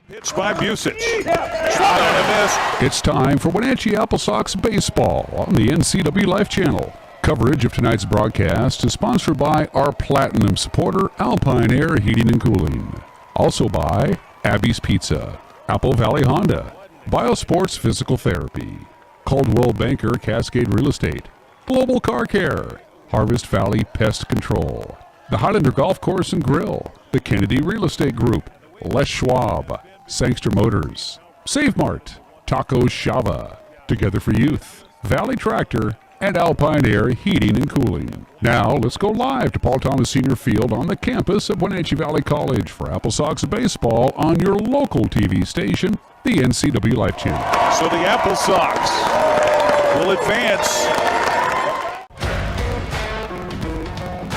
Pitch by Busich. Shot on a miss. It's time for Wenatchee Apple Sox baseball on the NCWLIFE channel. Coverage of tonight's broadcast is sponsored by our platinum supporter, Alpine Air Heating and Cooling. Also by Abby's Pizza, Apple Valley Honda, Biosports Physical Therapy, Caldwell Banker Cascade Real Estate, Global Car Care, Harvest Valley Pest Control, the Highlander Golf Course and Grill, the Kennedy Real Estate Group, Les Schwab, Sangster Motors, Save Mart, Taco Shava, Together for Youth, Valley Tractor, and Alpine Air Heating and Cooling. Now, let's go live to Paul Thomas Senior Field on the campus of Wenatchee Valley College for Apple Sox baseball on your local TV station, the NCWLIFE channel. So the Apple Sox will advance.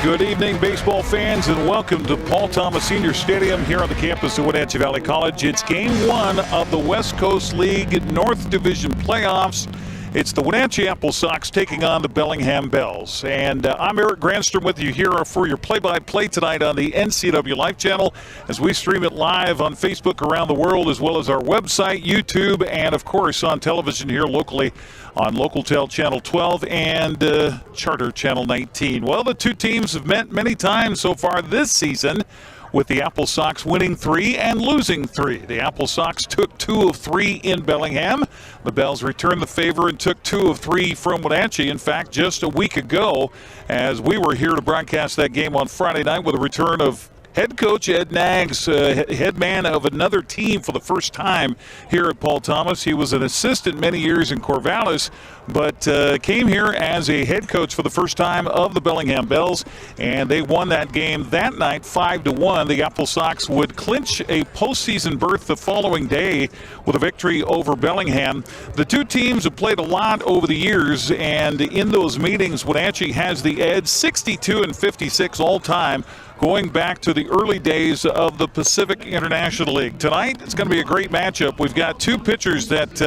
Good evening, baseball fans, and welcome to Paul Thomas Senior Stadium here on the campus of Wenatchee Valley College. It's Game 1 of the West Coast League North Division playoffs. It's the Wenatchee Apple Sox taking on the Bellingham Bells. And I'm Eric Granstrom with you here for your play-by-play tonight on the NCWLIFE channel as we stream it live on Facebook around the world, as well as our website, YouTube, and, of course, on television here locally on LocalTel Channel 12 and Charter Channel 19. Well, the two teams have met many times so far this season, with the Apple Sox winning 3 and losing 3. The Apple Sox took 2 of 3 in Bellingham. The Bells returned the favor and took 2 of 3 from Wenatchee. In fact, just a week ago, as we were here to broadcast that game on Friday night with a return of head coach Ed Nags, head man of another team for the first time here at Paul Thomas. He was an assistant many years in Corvallis, but came here as a head coach for the first time of the Bellingham Bells, and they won that game that night 5-1. The Apple Sox would clinch a postseason berth the following day with a victory over Bellingham. The two teams have played a lot over the years, and in those meetings, Wenatchee has the edge, 62-56 all time, going back to the early days of the Pacific International League. Tonight, it's going to be a great matchup. We've got two pitchers that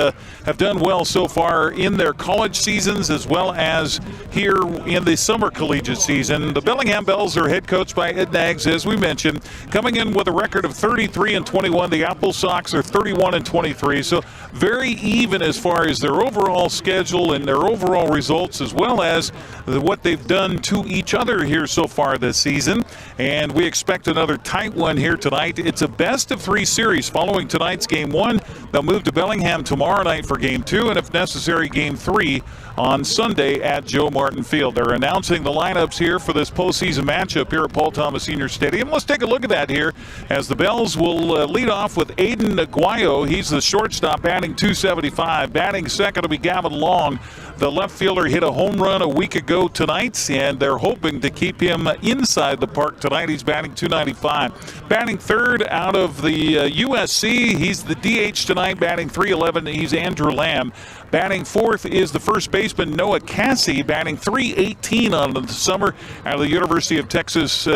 have done well so far in their college seasons as well as here in the summer collegiate season. The Bellingham Bells are head coached by Ed Nags, as we mentioned, coming in with a record of 33-21. The Apple Sox are 31-23, so very even as far as their overall schedule and their overall results, as well as what they've done to each other here so far this season. and we expect another tight one here tonight. It's a best-of-3 series following tonight's Game 1. They'll move to Bellingham tomorrow night for Game 2, and if necessary, Game 3 on Sunday at Joe Martin Field. They're announcing the lineups here for this postseason matchup here at Paul Thomas Senior Stadium. Let's take a look at that here as the Bells will lead off with Aiden Aguayo. He's the shortstop, batting .275. Batting second will be Gavin Long. The left fielder hit a home run a week ago tonight, and they're hoping to keep him inside the park tonight. He's batting .295. Batting third out of the USC, he's the DH tonight, batting .311. He's Andrew Lamb. Batting fourth is the first baseman Noah Cassie, batting .318 on the summer out of the University of Texas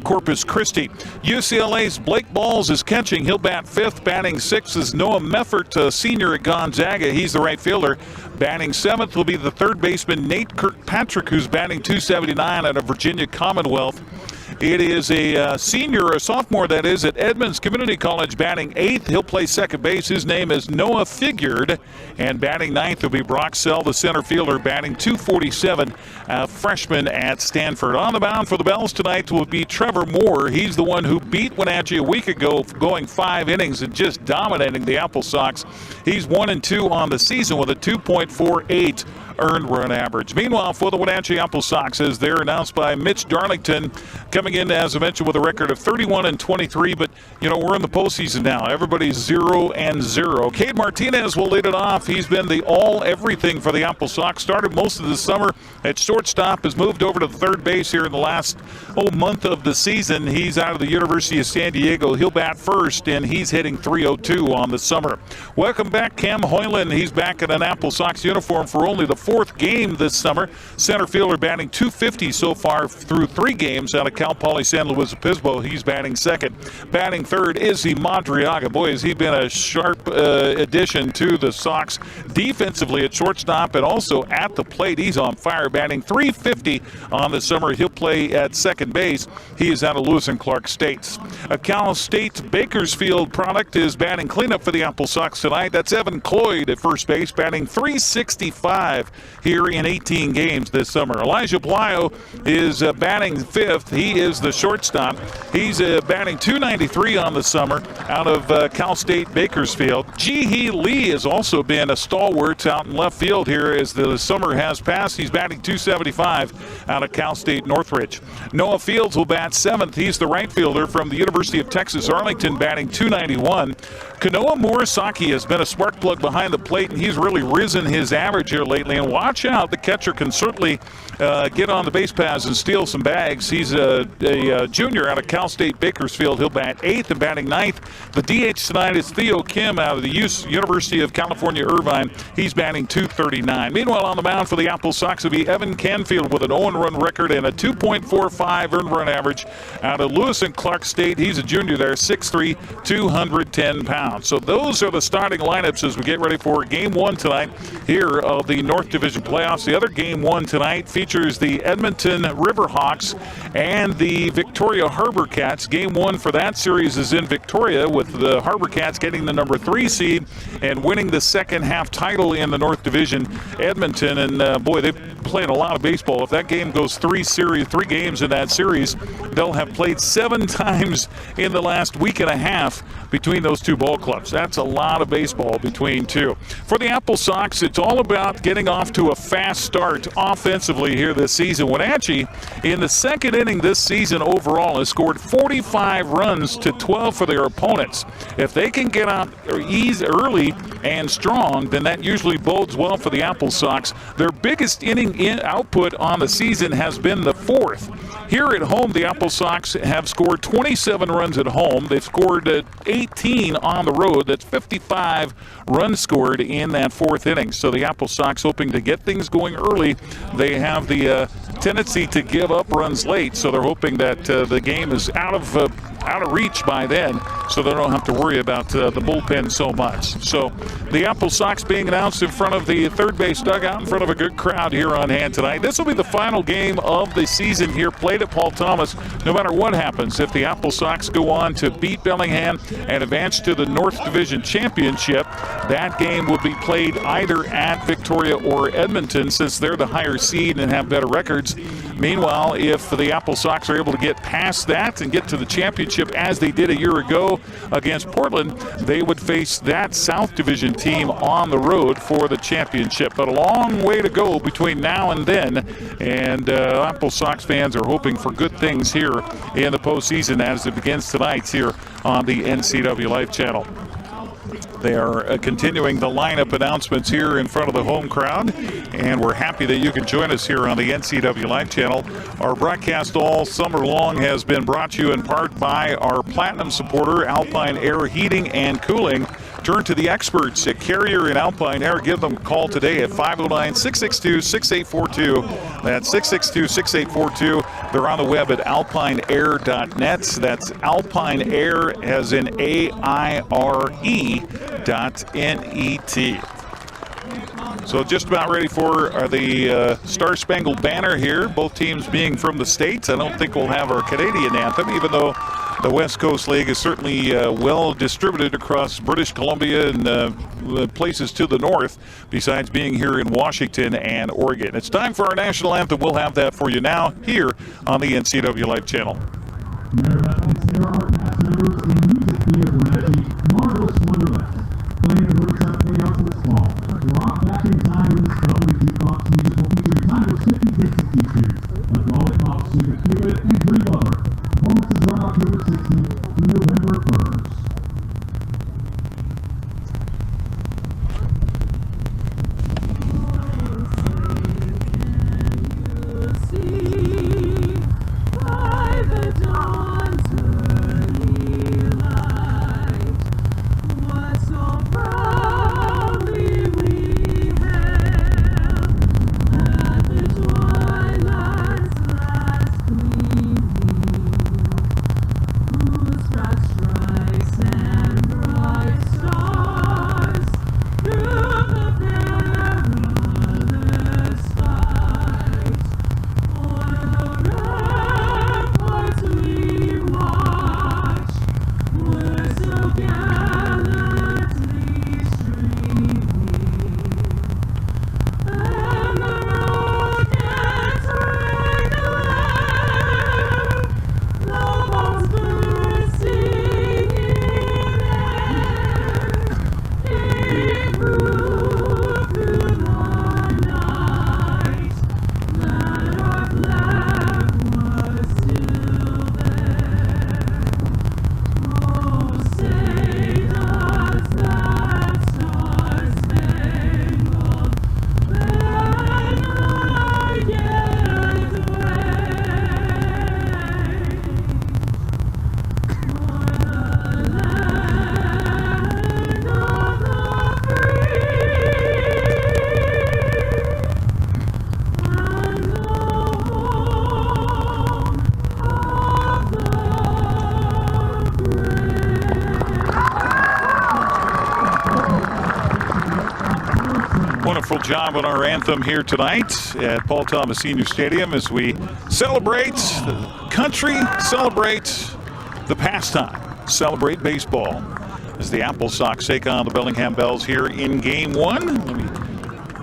Corpus Christi. UCLA's Blake Balls is catching. He'll bat fifth. Batting sixth is Noah Meffert, senior at Gonzaga. He's the right fielder. Batting seventh will be the third baseman Nate Kirkpatrick, who's batting .279 out of Virginia Commonwealth. It is a senior, or a sophomore that is, at Edmonds Community College, batting eighth. He'll play second base. His name is Noah Figured. And batting ninth will be Brock Sell, the center fielder, batting .247, freshman at Stanford. On the mound for the Bells tonight will be Trevor Moore. He's the one who beat Wenatchee a week ago, going 5 innings and just dominating the Apple Sox. He's 1-2 on the season with a 2.48 earned run average. Meanwhile, for the Wenatchee Apple Sox, as they're announced by Mitch Darlington, coming in, as I mentioned, with a record of 31-23, but, you know, we're in the postseason now. Everybody's 0-0. Cade Martinez will lead it off. He's been the all-everything for the Apple Sox. Started most of the summer at shortstop, has moved over to third base here in the last month of the season. He's out of the University of San Diego. He'll bat first, and he's hitting .302 on the summer. Welcome back, Cam Hoyland. He's back in an Apple Sox uniform for only the fourth game this summer. Center fielder batting .250 so far through 3 games out of Cal Poly San Luis Obispo. He's batting second. Batting third, Izzy Madriaga. Boy, has he been a sharp addition to the Sox defensively at shortstop and also at the plate. He's on fire, batting .350 on the summer. He'll play at second base. He is out of Lewis and Clark States. A Cal State Bakersfield product is batting cleanup for the Apple Sox tonight. That's Evan Cloyd at first base, batting .365 here in 18 games this summer. Elijah Blyo is batting fifth. He is the shortstop. He's batting .293 on the summer out of Cal State Bakersfield. Ji-Hee Lee has also been a stalwart out in left field here as the summer has passed. He's batting .275 out of Cal State Northridge. Noah Fields will bat seventh. He's the right fielder from the University of Texas Arlington, batting .291. Kanoa Morisaki has been a spark plug behind the plate, and he's really risen his average here lately. And watch out, the catcher can certainly get on the base paths and steal some bags. He's a junior out of Cal State Bakersfield. He'll bat eighth, and batting ninth. The DH tonight is Theo Kim out of the University of California, Irvine. He's batting .239. Meanwhile, on the mound for the Apple Sox will be Evan Canfield with an 0-run record and a 2.45 earned run average out of Lewis and Clark State. He's a junior there, 6'3", 210 pounds. So those are the starting lineups as we get ready for Game 1 tonight here of the North Division playoffs. The other Game 1 tonight features the Edmonton Riverhawks and the Victoria Harbor Cats. Game 1 for that series is in Victoria, with the Harbor Cats getting the number 3 seed and winning the second half title in the North Division. Edmonton, and boy, they've played a lot of baseball. If that game goes 3 games in that series, they'll have played 7 times in the last week and a half between those two ball clubs. That's a lot of baseball between two. For the Apple Sox, it's all about getting off to a fast start offensively here this season. Wenatchee, in the second inning this season overall, has scored 45 runs to 12 for their opponents. If they can get out early and strong, then that usually bodes well for the Apple Sox. Their biggest inning output on the season has been the 4th. Here at home, the Apple Sox have scored 27 runs at home. They've scored 18 on the road. That's 55 runs scored in that 4th inning. So the Apple Sox hoping to get things going early. They have the tendency to give up runs late, so they're hoping that the game is out of reach by then, so they don't have to worry about the bullpen so much. So the Apple Sox being announced in front of the third base dugout, in front of a good crowd here on hand tonight. This will be the final game of the season here, played at Paul Thomas. No matter what happens, if the Apple Sox go on to beat Bellingham and advance to the North Division Championship, that game will be played either at Victoria or Edmonton, since they're the higher seed and have better records. Meanwhile, if the Apple Sox are able to get past that and get to the championship as they did a year ago against Portland, they would face that South Division team on the road for the championship. But a long way to go between now and then, and Apple Sox fans are hoping for good things here in the postseason as it begins tonight here on the NCWLIFE channel. They are continuing the lineup announcements here in front of the home crowd, and we're happy that you can join us here on the NCWLIFE channel. Our broadcast all summer long has been brought to you in part by our Platinum supporter, Alpine Air Heating and Cooling. Turn to the experts at Carrier and Alpine Air. Give them a call today at 509-662-6842. That's 662-6842. They're on the web at alpineair.net. That's Alpine Air as in AIRE.net. So just about ready for the Star Spangled Banner here. Both teams being from the States. I don't think we'll have our Canadian anthem, even though the West Coast League is certainly well distributed across British Columbia and places to the north, besides being here in Washington and Oregon. It's time for our national anthem. We'll have that for you now here on the NCWLIFE channel. Mayor of Athletes, there are cast members in music theater Wenatchee, Marvelous Wonderland, playing the workshop playhouse this fall. Rock back in time with this film, the jukebox musical featuring timeless 50 Dixie features, like Lollipop, Sweet Cupid, and Dream Lover. Performances run October 16th through November 1st. Wonderful job on our anthem here tonight at Paul Thomas Senior Stadium as we celebrate the country, celebrate the pastime, celebrate baseball as the Apple Sox take on the Bellingham Bells here in Game 1. Let me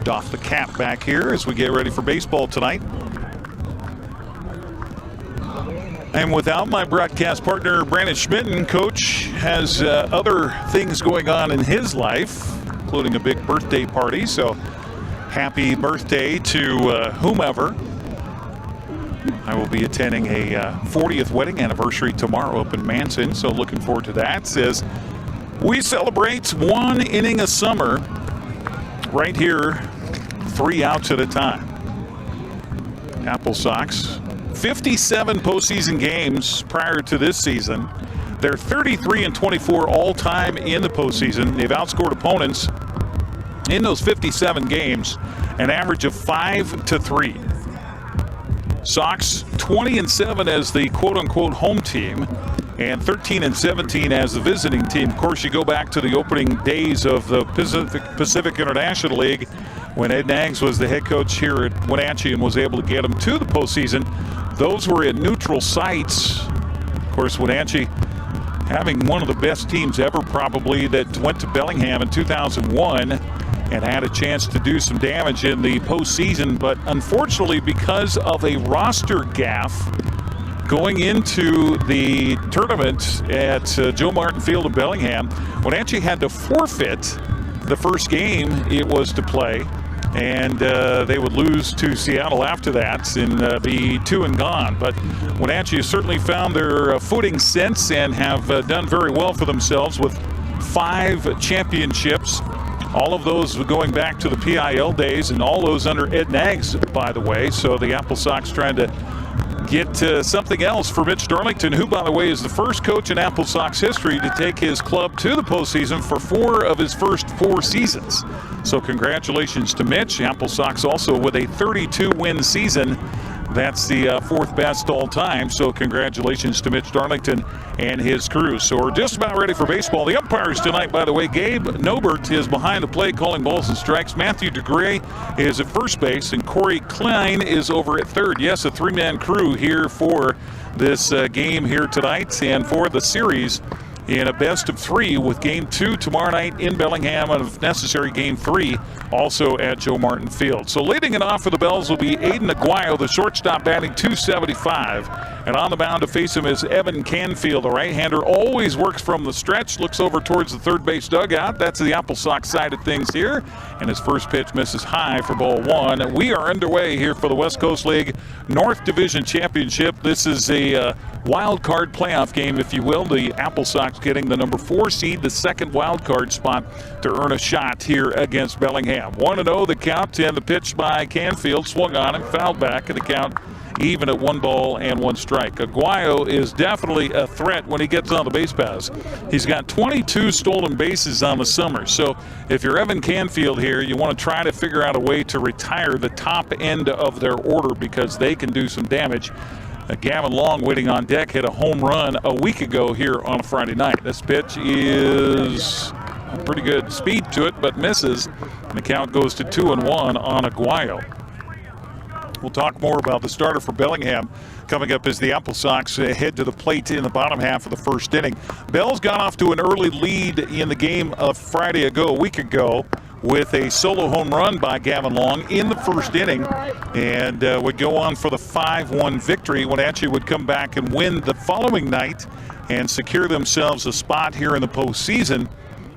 doff the cap back here as we get ready for baseball tonight. And without my broadcast partner, Brandon Schmitten, Coach has other things going on in his life, including a big birthday party. So happy birthday to whomever. I will be attending a 40th wedding anniversary tomorrow up in Manson, so looking forward to that. Says we celebrate one inning a summer right here, 3 outs at a time. Apple Sox, 57 postseason games prior to this season. They're 33-24 all-time in the postseason. They've outscored opponents in those 57 games, an average of 5-3. Sox 20-7 as the quote-unquote home team, and 13-17 as the visiting team. Of course, you go back to the opening days of the Pacific International League when Ed Nags was the head coach here at Wenatchee and was able to get them to the postseason. Those were at neutral sites. Of course, Wenatchee having one of the best teams ever, probably, that went to Bellingham in 2001. and had a chance to do some damage in the postseason, but unfortunately because of a roster gaffe going into the tournament at Joe Martin Field in Bellingham, Wenatchee had to forfeit the first game it was to play, and they would lose to Seattle after that and be 2 and gone. But Wenatchee has certainly found their footing since and have done very well for themselves with 5 championships. All of those going back to the PIL days, and all those under Ed Nags, by the way. So the Apple Sox trying to get something else for Mitch Darlington, who, by the way, is the first coach in Apple Sox history to take his club to the postseason for 4 of his first 4 seasons. So congratulations to Mitch. Apple Sox also with a 32-win season. That's the 4th best all time. So congratulations to Mitch Darlington and his crew. So we're just about ready for baseball. The umpires tonight, by the way, Gabe Nobert is behind the plate calling balls and strikes. Matthew DeGray is at first base, and Corey Klein is over at third. Yes, a 3-man crew here for this game here tonight and for the series in a best of 3 with game 2 tomorrow night in Bellingham, and if necessary game 3 also at Joe Martin Field. So leading it off for the Bells will be Aiden Aguayo, the shortstop, batting .275, and on the mound to face him is Evan Canfield, the right-hander. Always works from the stretch, looks over towards the third base dugout. That's the Apple Sox side of things here, and his first pitch misses high for ball 1. We are underway here for the West Coast League North Division Championship. This is a wild card playoff game, if you will. The Apple Sox getting the number 4 seed, the second wild card spot, to earn a shot here against Bellingham. 1-0 the count, and the pitch by Canfield swung on him, fouled back, and the count even at 1 ball and 1 strike. Aguayo is definitely a threat when he gets on the base paths. He's got 22 stolen bases on the summer. So if you're Evan Canfield here, you want to try to figure out a way to retire the top end of their order because they can do some damage. Gavin Long waiting on deck hit a home run a week ago here on a Friday night. This pitch is pretty good speed to it, but misses. And the count goes to 2-1 on Aguayo. We'll talk more about the starter for Bellingham coming up as the Apple Sox head to the plate in the bottom half of the first inning. Bells got off to an early lead in the game of Friday ago, a week ago, with a solo home run by Gavin Long in the first inning, and would go on for the 5-1 victory. Wenatchee would come back and win the following night and secure themselves a spot here in the postseason,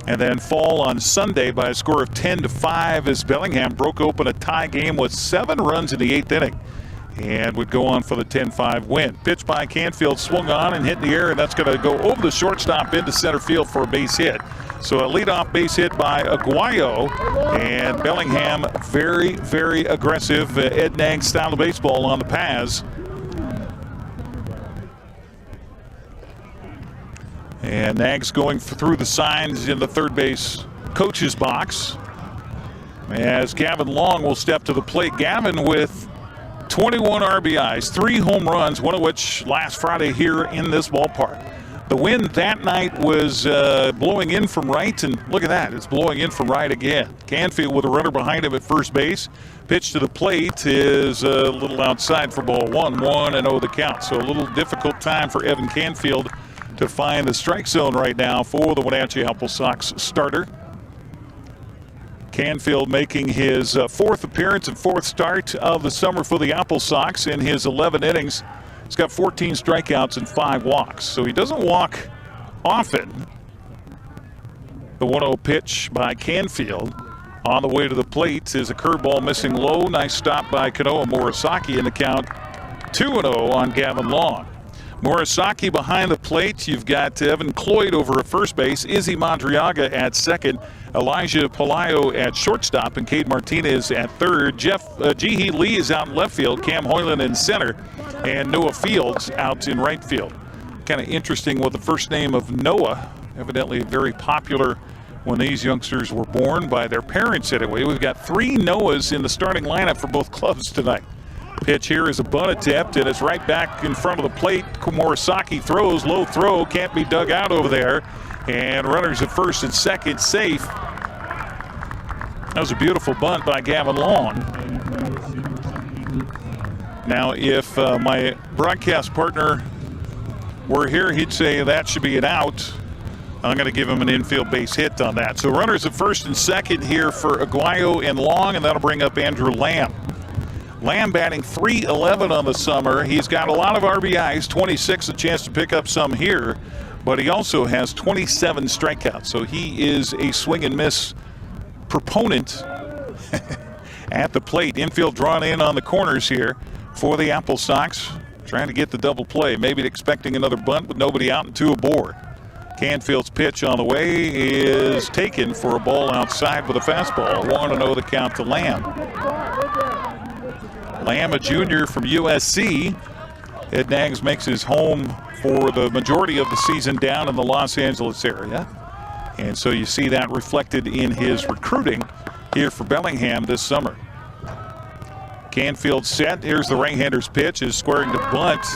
and then fall on Sunday by a score of 10-5 as Bellingham broke open a tie game with 7 runs in the 8th inning and would go on for the 10-5 win. Pitch by Canfield swung on and hit in the air, and that's going to go over the shortstop into center field for a base hit. So a leadoff base hit by Aguayo, and Bellingham very, very aggressive. Ed Nag style of baseball on the pass. And Nags going through the signs in the third base coach's box as Gavin Long will step to the plate. Gavin with 21 RBIs, 3 home runs, one of which last Friday here in this ballpark. The wind that night was blowing in from right, and look at that, it's blowing in from right again. Canfield with a runner behind him at first base. Pitch to the plate is a little outside for ball 1, 1-0 the count. So a little difficult time for Evan Canfield to find the strike zone right now for the Wenatchee Apple Sox starter. Canfield making his 4th appearance and 4th start of the summer for the Apple Sox in his 11 innings. He's got 14 strikeouts and 5 walks, so he doesn't walk often. The 1-0 pitch by Canfield on the way to the plate is a curveball missing low. Nice stop by Kanoa Morisaki, in the count 2-0 on Gavin Long. Morisaki behind the plate. You've got Evan Cloyd over at first base, Izzy Madriaga at second, Elijah Palayo at shortstop, and Cade Martinez at third. Jihee Lee is out in left field, Cam Hoyland in center, and Noah Fields out in right field. Kind of interesting with the first name of Noah, evidently very popular when these youngsters were born by their parents anyway. We've got 3 Noahs in the starting lineup for both clubs tonight. Pitch here is a bunt attempt, and it's right back in front of the plate. Morisaki throws, low throw, can't be dug out over there. And runners at first and second safe. That was a beautiful bunt by Gavin Long. Now, if my broadcast partner were here, he'd say that should be an out. I'm going to give him an infield base hit on that. So runners at first and second here for Aguayo and Long, and that'll bring up Andrew Lamb. Lamb batting .311 on the summer. He's got a lot of RBIs, 26, a chance to pick up some here, but he also has 27 strikeouts. So he is a swing and miss proponent at the plate. Infield drawn in on the corners here for the Apple Sox, trying to get the double play. Maybe expecting another bunt with nobody out and 2 aboard. Canfield's pitch on the way is taken for a ball outside with a fastball. 1-0 the count to Lamb. Lamb, a junior from USC. Ed Nags makes his home for the majority of the season down in the Los Angeles area. And so you see that reflected in his recruiting here for Bellingham this summer. Canfield set. Here's the right-hander's pitch. Is squaring to bunt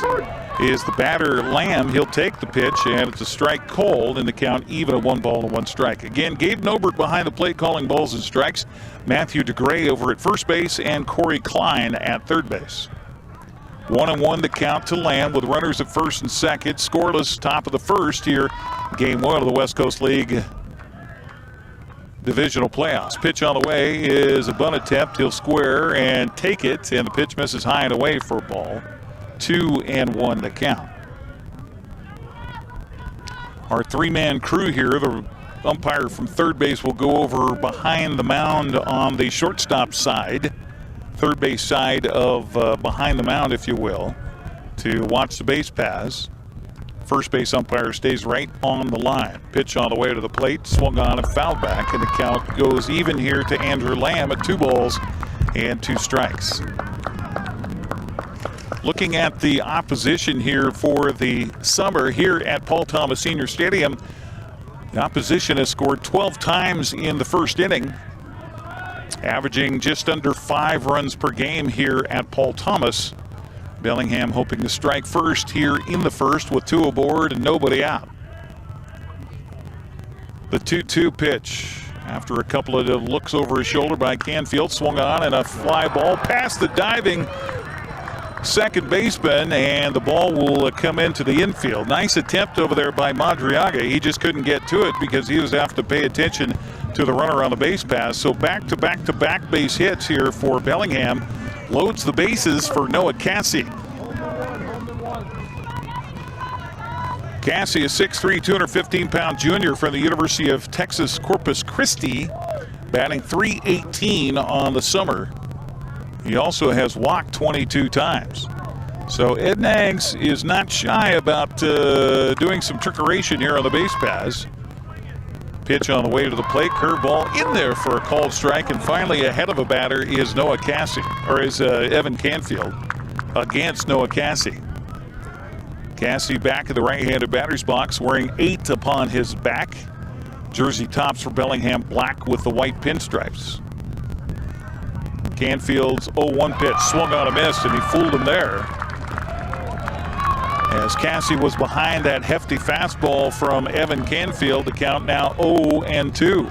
is the batter Lamb. He'll take the pitch, and it's a strike cold, and the count even at 1-1 strike. Again, Gabe Nobert behind the plate calling balls and strikes. Matthew DeGray over at first base, and Corey Klein at third base. 1-1 the count to Lamb with runners at first and second. Scoreless top of the first here. Game 1 of the West Coast League divisional playoffs. Pitch on the way is a bunt attempt. He'll square and take it, and the pitch misses high and away for a ball. 2-1 the count. Our 3-man crew here, the umpire from third base will go over behind the mound on the shortstop side, third base side of behind the mound, if you will, to watch the base paths. First base umpire stays right on the line. Pitch on the way to the plate, swung on and fouled back, and the count goes even here to Andrew Lamb at 2 balls and 2 strikes. Looking at the opposition here for the summer here at Paul Thomas Senior Stadium, the opposition has scored 12 times in the first inning, averaging just under 5 runs per game here at Paul Thomas. Bellingham hoping to strike first here in the first with 2 aboard and nobody out. The 2-2 pitch after a couple of looks over his shoulder by Canfield, swung on and a fly ball past the diving second baseman, and the ball will come into the infield. Nice attempt over there by Madriaga. He just couldn't get to it because he was have to pay attention to the runner on the base pass. So back-to-back base hits here for Bellingham. Loads the bases for Noah Cassie. Cassie, a 6'3", 215-pound junior from the University of Texas Corpus Christi, batting .318 on the summer. He also has walked 22 times. So Ed Nags is not shy about doing some trickeration here on the base paths. Pitch on the way to the plate, curveball in there for a called strike, and finally ahead of a batter is Noah Cassie, or is Evan Canfield against Noah Cassie. Cassie back in the right-handed batter's box, wearing 8 upon his back. Jersey tops for Bellingham, black with the white pinstripes. Canfield's 0-1 pitch, swung on a miss, and he fooled him there, as Cassie was behind that hefty fastball from Evan Canfield. The count now 0-2.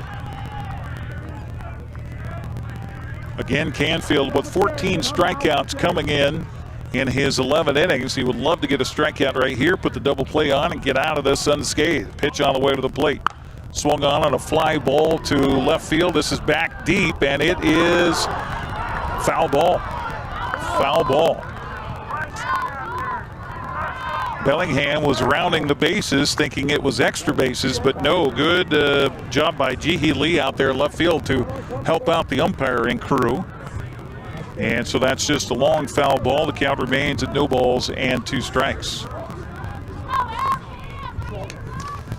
Again, Canfield with 14 strikeouts coming in his 11 innings. He would love to get a strikeout right here, put the double play on, and get out of this unscathed. Pitch on the way to the plate. Swung on a fly ball to left field. This is back deep, and it is foul ball. Foul ball. Bellingham was rounding the bases thinking it was extra bases, but no. Good job by Jihi Lee out there left field to help out the umpiring crew. And so that's just a long foul ball. The count remains at 0 balls and 2 strikes.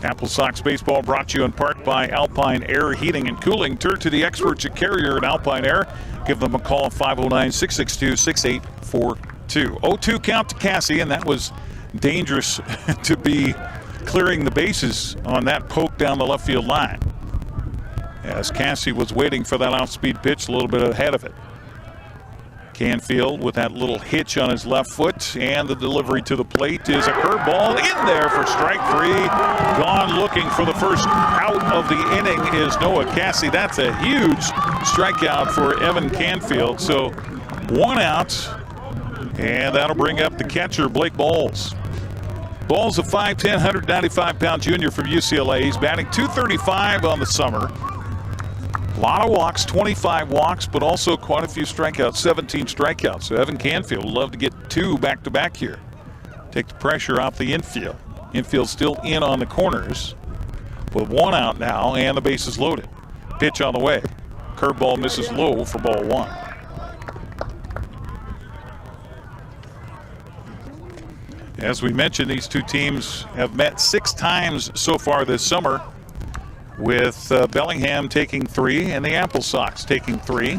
Apple Sox baseball brought to you in part by Alpine Air Heating and Cooling. Turn to the experts at Carrier and Alpine Air. Give them a call, 509-662-6842. 0-2 count to Cassie, and that was dangerous to be clearing the bases on that poke down the left field line, as Cassie was waiting for that off-speed pitch a little bit ahead of it. Canfield with that little hitch on his left foot, and the delivery to the plate is a curveball in there for strike 3. Gone looking for the first out of the inning is Noah Cassie. That's a huge strikeout for Evan Canfield. So 1 out, and that'll bring up the catcher, Blake Bowles. Ball's a 5'10", 195-pound junior from UCLA. He's batting .235 on the summer. A lot of walks, 25 walks, but also quite a few strikeouts, 17 strikeouts. So Evan Canfield would love to get 2 back-to-back here. Take the pressure off the infield. Infield still in on the corners with 1 out now, and the bases loaded. Pitch on the way. Curveball misses low for ball 1. As we mentioned, these two teams have met 6 times so far this summer, with Bellingham taking 3 and the Apple Sox taking 3.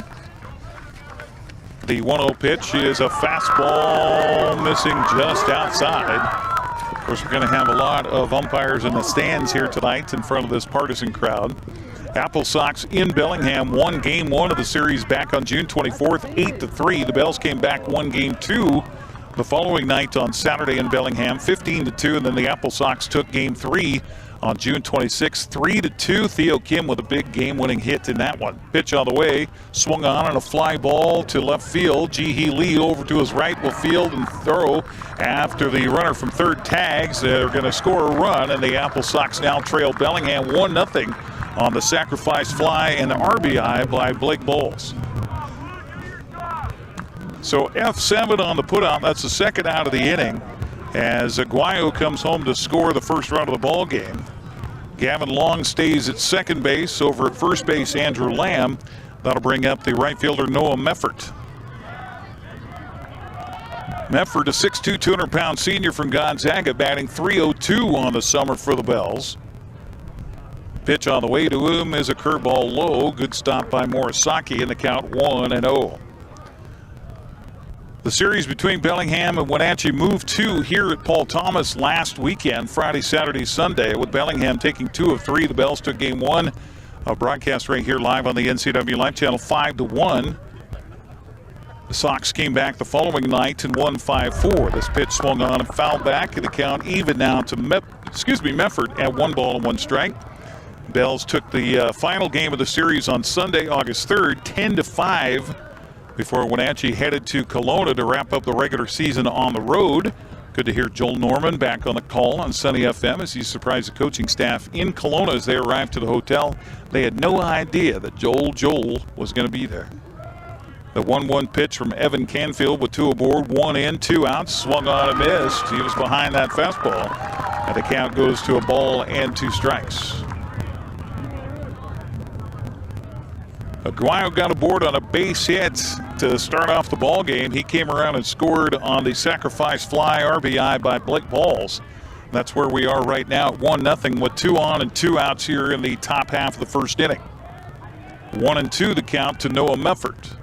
The 1-0 pitch is a fastball missing just outside. Of course, we're going to have a lot of umpires in the stands here tonight in front of this partisan crowd. Apple Sox in Bellingham won Game 1 of the series back on June 24th, 8-3. The Bells came back, won Game 2 the following night on Saturday in Bellingham, 15-2, and then the Apple Sox took Game 3 on June 26th, 3-2. Theo Kim with a big game-winning hit in that one. Pitch on the way, swung on and a fly ball to left field. Ji-Hee Lee over to his right will field and throw after the runner from third tags. They're going to score a run, and the Apple Sox now trail Bellingham 1-0 on the sacrifice fly and the RBI by Blake Bowles. So F7 on the putout. That's the second out of the inning, as Aguayo comes home to score the first run of the ball game. Gavin Long stays at second base. Over at first base, Andrew Lamb. That'll bring up the right fielder, Noah Meffert. Meffert, a 6'2", 200-pound senior from Gonzaga, batting .302 on the summer for the Bells. Pitch on the way to him is a curveball low. Good stop by Morisaki, and the count 1-0. The series between Bellingham and Wenatchee moved to here at Paul Thomas last weekend, Friday, Saturday, Sunday, with Bellingham taking 2 of 3. The Bells took Game 1, a broadcast right here live on the NCWLIFE channel, 5-1. The Sox came back the following night and won 5-4. This pitch swung on and fouled back, and the count even now to Meffert at 1 ball and 1 strike. Bells took the final game of the series on Sunday, August 3rd, 10-5. Before Wenatchee headed to Kelowna to wrap up the regular season on the road. Good to hear Joel Norman back on the call on Sunny FM as he surprised the coaching staff in Kelowna as they arrived to the hotel. They had no idea that Joel was going to be there. The 1-1 pitch from Evan Canfield with 2 aboard, 1 in, 2 outs, swung on and missed. He was behind that fastball, and the count goes to a ball and 2 strikes. Aguayo got aboard on a base hit to start off the ball game. He came around and scored on the sacrifice fly RBI by Blake Bowles. That's where we are right now at 1-0 with 2 on and 2 outs here in the top half of the first inning. 1-2 the count to Noah Meffert.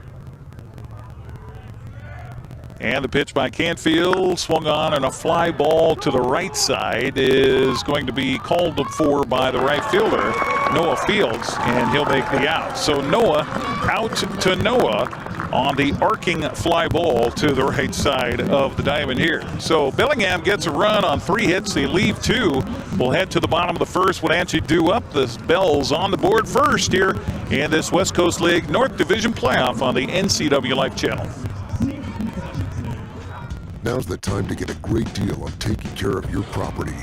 And the pitch by Canfield swung on, and a fly ball to the right side is going to be called for by the right fielder, Noah Fields, and he'll make the out. So Noah out to Noah on the arcing fly ball to the right side of the diamond here. So Bellingham gets a run on 3 hits. They leave 2. We'll head to the bottom of the first. Wenatchee due up. The Bells on the board first here in this West Coast League North Division playoff on the NCWLIFE channel. Now's the time to get a great deal on taking care of your property.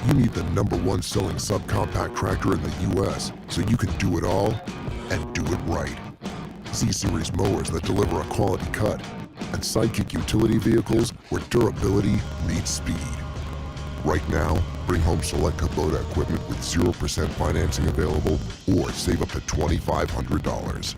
You need the #1 selling subcompact tractor in the U.S. so you can do it all and do it right. Z-Series mowers that deliver a quality cut, and Sidekick utility vehicles where durability meets speed. Right now, bring home select Kubota equipment with 0% financing available or save up to $2,500.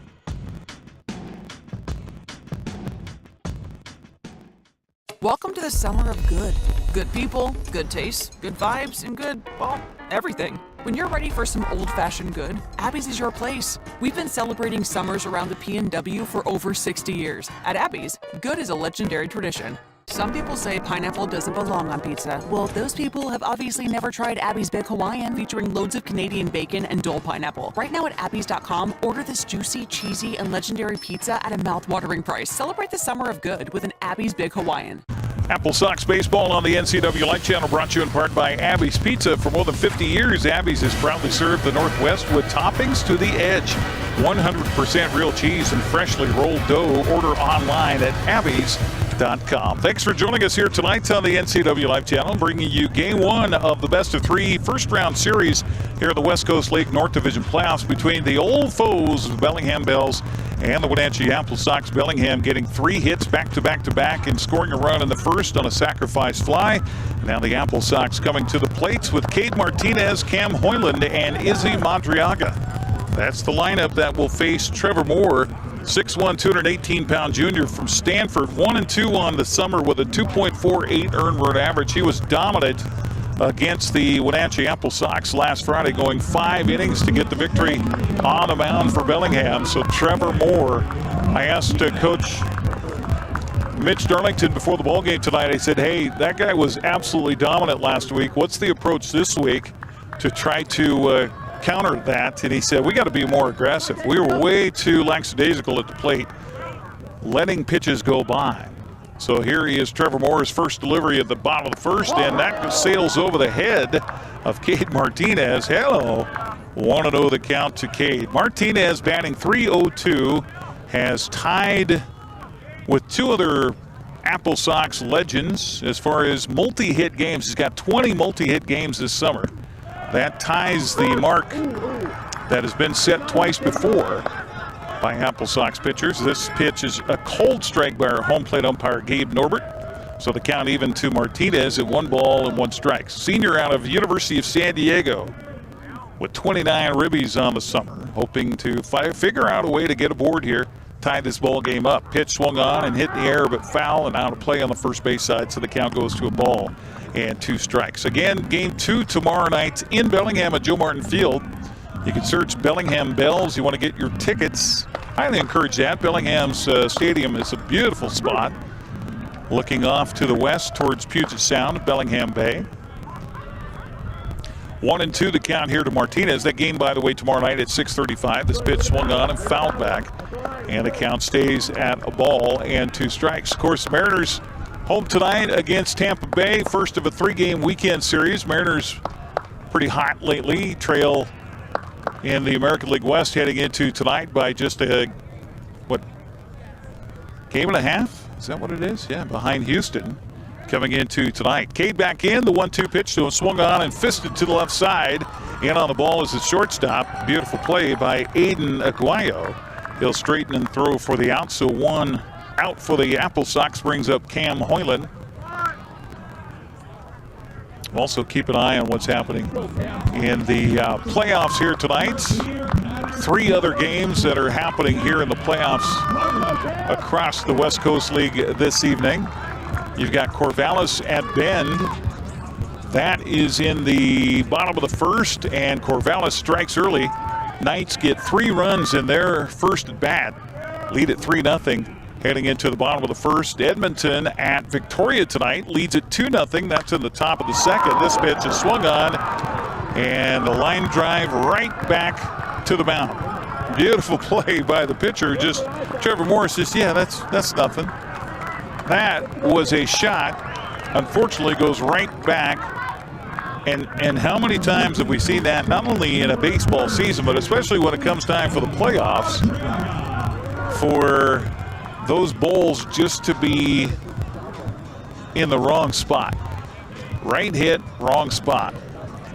Welcome to the summer of good. Good people, good taste, good vibes, and good, well, everything. When you're ready for some old-fashioned good, Abby's is your place. We've been celebrating summers around the PNW for over 60 years. At Abby's, good is a legendary tradition. Some people say pineapple doesn't belong on pizza. Well, those people have obviously never tried Abby's Big Hawaiian, featuring loads of Canadian bacon and Dole pineapple. Right now at Abby's.com, order this juicy, cheesy, and legendary pizza at a mouth-watering price. Celebrate the summer of good with an Abby's Big Hawaiian. Apple Sox baseball on the NCWLIFE channel, brought to you in part by Abby's Pizza. For more than 50 years, Abby's has proudly served the Northwest with toppings to the edge. 100% real cheese and freshly rolled dough. Order online at abbys.com. Thanks for joining us here tonight on the NCWLIFE channel, bringing you game one of the best of three first-round series here in the West Coast League North Division playoffs between the old foes of Bellingham Bells and the Wenatchee Apple Sox. Bellingham getting 3 hits back-to-back and scoring a run in the first on a sacrifice fly. Now the Apple Sox coming to the plates with Cade Martinez, Cam Hoyland, and Izzy Madriaga. That's the lineup that will face Trevor Moore, 6'1", 218-pound junior from Stanford, 1-2 on the summer with a 2.48 earned run average. He was dominant against the Wenatchee Apple Sox last Friday, going 5 innings to get the victory on the mound for Bellingham. So Trevor Moore, I asked Coach Mitch Darlington before the ball game tonight, I said, hey, that guy was absolutely dominant last week. What's the approach this week to try to counter that? And he said, we got to be more aggressive. We were way too lackadaisical at the plate, letting pitches go by. So here he is, Trevor Moore's first delivery at the bottom of the first, and that sails over the head of Cade Martinez. Hello. 1-0 the count to Cade. Martinez batting .302, has tied with 2 other Apple Sox legends as far as multi-hit games. He's got 20 multi-hit games this summer. That ties the mark that has been set twice before by Apple Sox pitchers. This pitch is a cold strike by our home plate umpire, Gabe Norbert. So the count even to Martinez at 1 ball and 1 strike. Senior out of University of San Diego with 29 ribbies on the summer, hoping to figure out a way to get aboard here, tie this ball game up. Pitch swung on and hit in the air, but foul and out of play on the first base side, so the count goes to 1 ball and 2 strikes. Again, game 2 tomorrow night in Bellingham at Joe Martin Field. You can search Bellingham Bells. You want to get your tickets. Highly encourage that. Bellingham's stadium is a beautiful spot, looking off to the west towards Puget Sound, Bellingham Bay. 1-2 the count here to Martinez. That game, by the way, tomorrow night at 6:35. This pitch swung on and fouled back, and the count stays at 1 ball and 2 strikes. Of course, Mariners home tonight against Tampa Bay. First of a 3-game weekend series. Mariners pretty hot lately. Trail in the American League West heading into tonight by just a, game and a half? Is that what it is? Yeah, behind Houston coming into tonight. Cade back in, the 1-2 pitch to him, swung on and fisted to the left side. In on the ball is the shortstop. Beautiful play by Aiden Aguayo. He'll straighten and throw for the out, so 1 out for the Apple Sox brings up Cam Hoyland. Also keep an eye on what's happening in the playoffs here tonight. 3 other games that are happening here in the playoffs across the West Coast League this evening. You've got Corvallis at Bend. That is in the bottom of the first, and Corvallis strikes early. Knights get 3 runs in their first at bat, lead at 3-0. Heading into the bottom of the first, Edmonton at Victoria tonight leads at 2-0. That's in the top of the second. This pitch is swung on, and a line drive right back to the mound. Beautiful play by the pitcher. Just Trevor Moore says, yeah, that's nothing. That was a shot. Unfortunately, goes right back. And how many times have we seen that, not only in a baseball season, but especially when it comes time for the playoffs, for those balls just to be in the wrong spot. Right hit, wrong spot.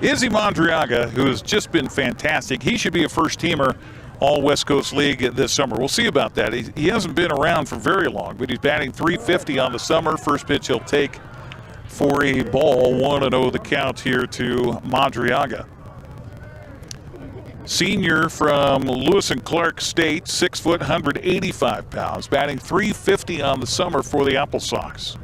Izzy Madriaga, who has just been fantastic, he should be a first-teamer all West Coast League this summer. We'll see about that. He hasn't been around for very long, but he's batting .350 on the summer. First pitch he'll take for a ball. 1-0 the count here to Madriaga. Senior from Lewis and Clark State, 6 foot, 185 pounds, batting .350 on the summer for the Apple Sox.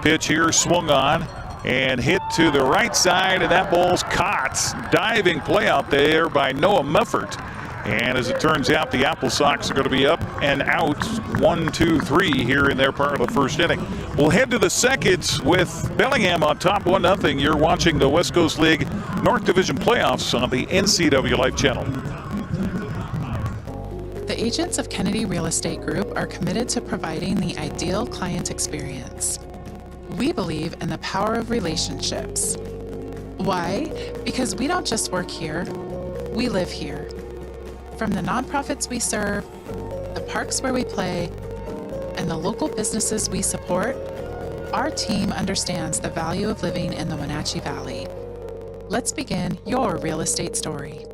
Pitch here swung on and hit to the right side, and that ball's caught. Diving play out there by Noah Muffert. And as it turns out, the Apple Sox are going to be up and out 1, 2, 3 here in their part of the first inning. We'll head to the second with Bellingham on top 1-0. You're watching the West Coast League North Division playoffs on the NCWLIFE channel. The agents of Kennedy Real Estate Group are committed to providing the ideal client experience. We believe in the power of relationships. Why? Because we don't just work here, we live here. From the nonprofits we serve, the parks where we play, and the local businesses we support, our team understands the value of living in the Wenatchee Valley. Let's begin your real estate story.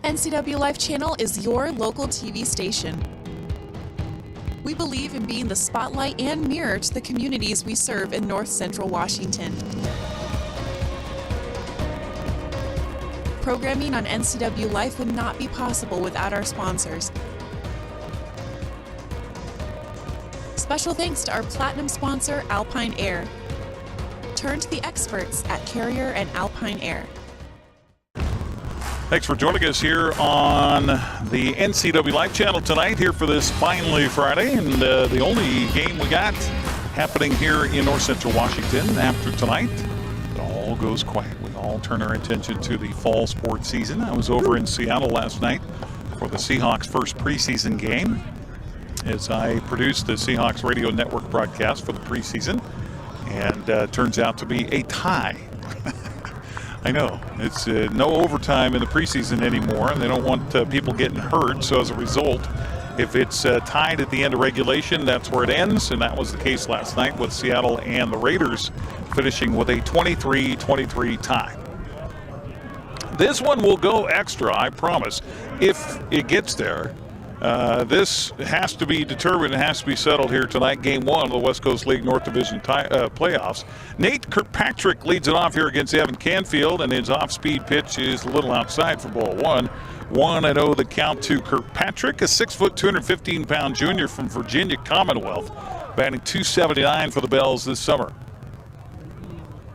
NCWLIFE channel is your local TV station. We believe in being the spotlight and mirror to the communities we serve in North Central Washington. Programming on NCWLIFE would not be possible without our sponsors. Special thanks to our platinum sponsor, Alpine Air. Turn to the experts at Carrier and Alpine Air. Thanks for joining us here on the NCWLIFE channel tonight, here for this finally Friday, and the only game we got happening here in North Central Washington after tonight. It all goes quiet. We all turn our attention to the fall sports season. I was over in Seattle last night for the Seahawks' first preseason game as I produced the Seahawks radio network broadcast for the preseason, and turns out to be a tie. I know, it's no overtime in the preseason anymore, and they don't want people getting hurt. So as a result, if it's tied at the end of regulation, that's where it ends. And that was the case last night with Seattle and the Raiders finishing with a 23-23 tie. This one will go extra, I promise, if it gets there. This has to be determined and has to be settled here tonight, game one of the West Coast League North Division playoffs. Nate Kirkpatrick leads it off here against Evan Canfield, and his off-speed pitch is a little outside for ball one. 1-0 the count to Kirkpatrick, a 6-foot, 215-pound junior from Virginia Commonwealth, batting .279 for the Bells this summer.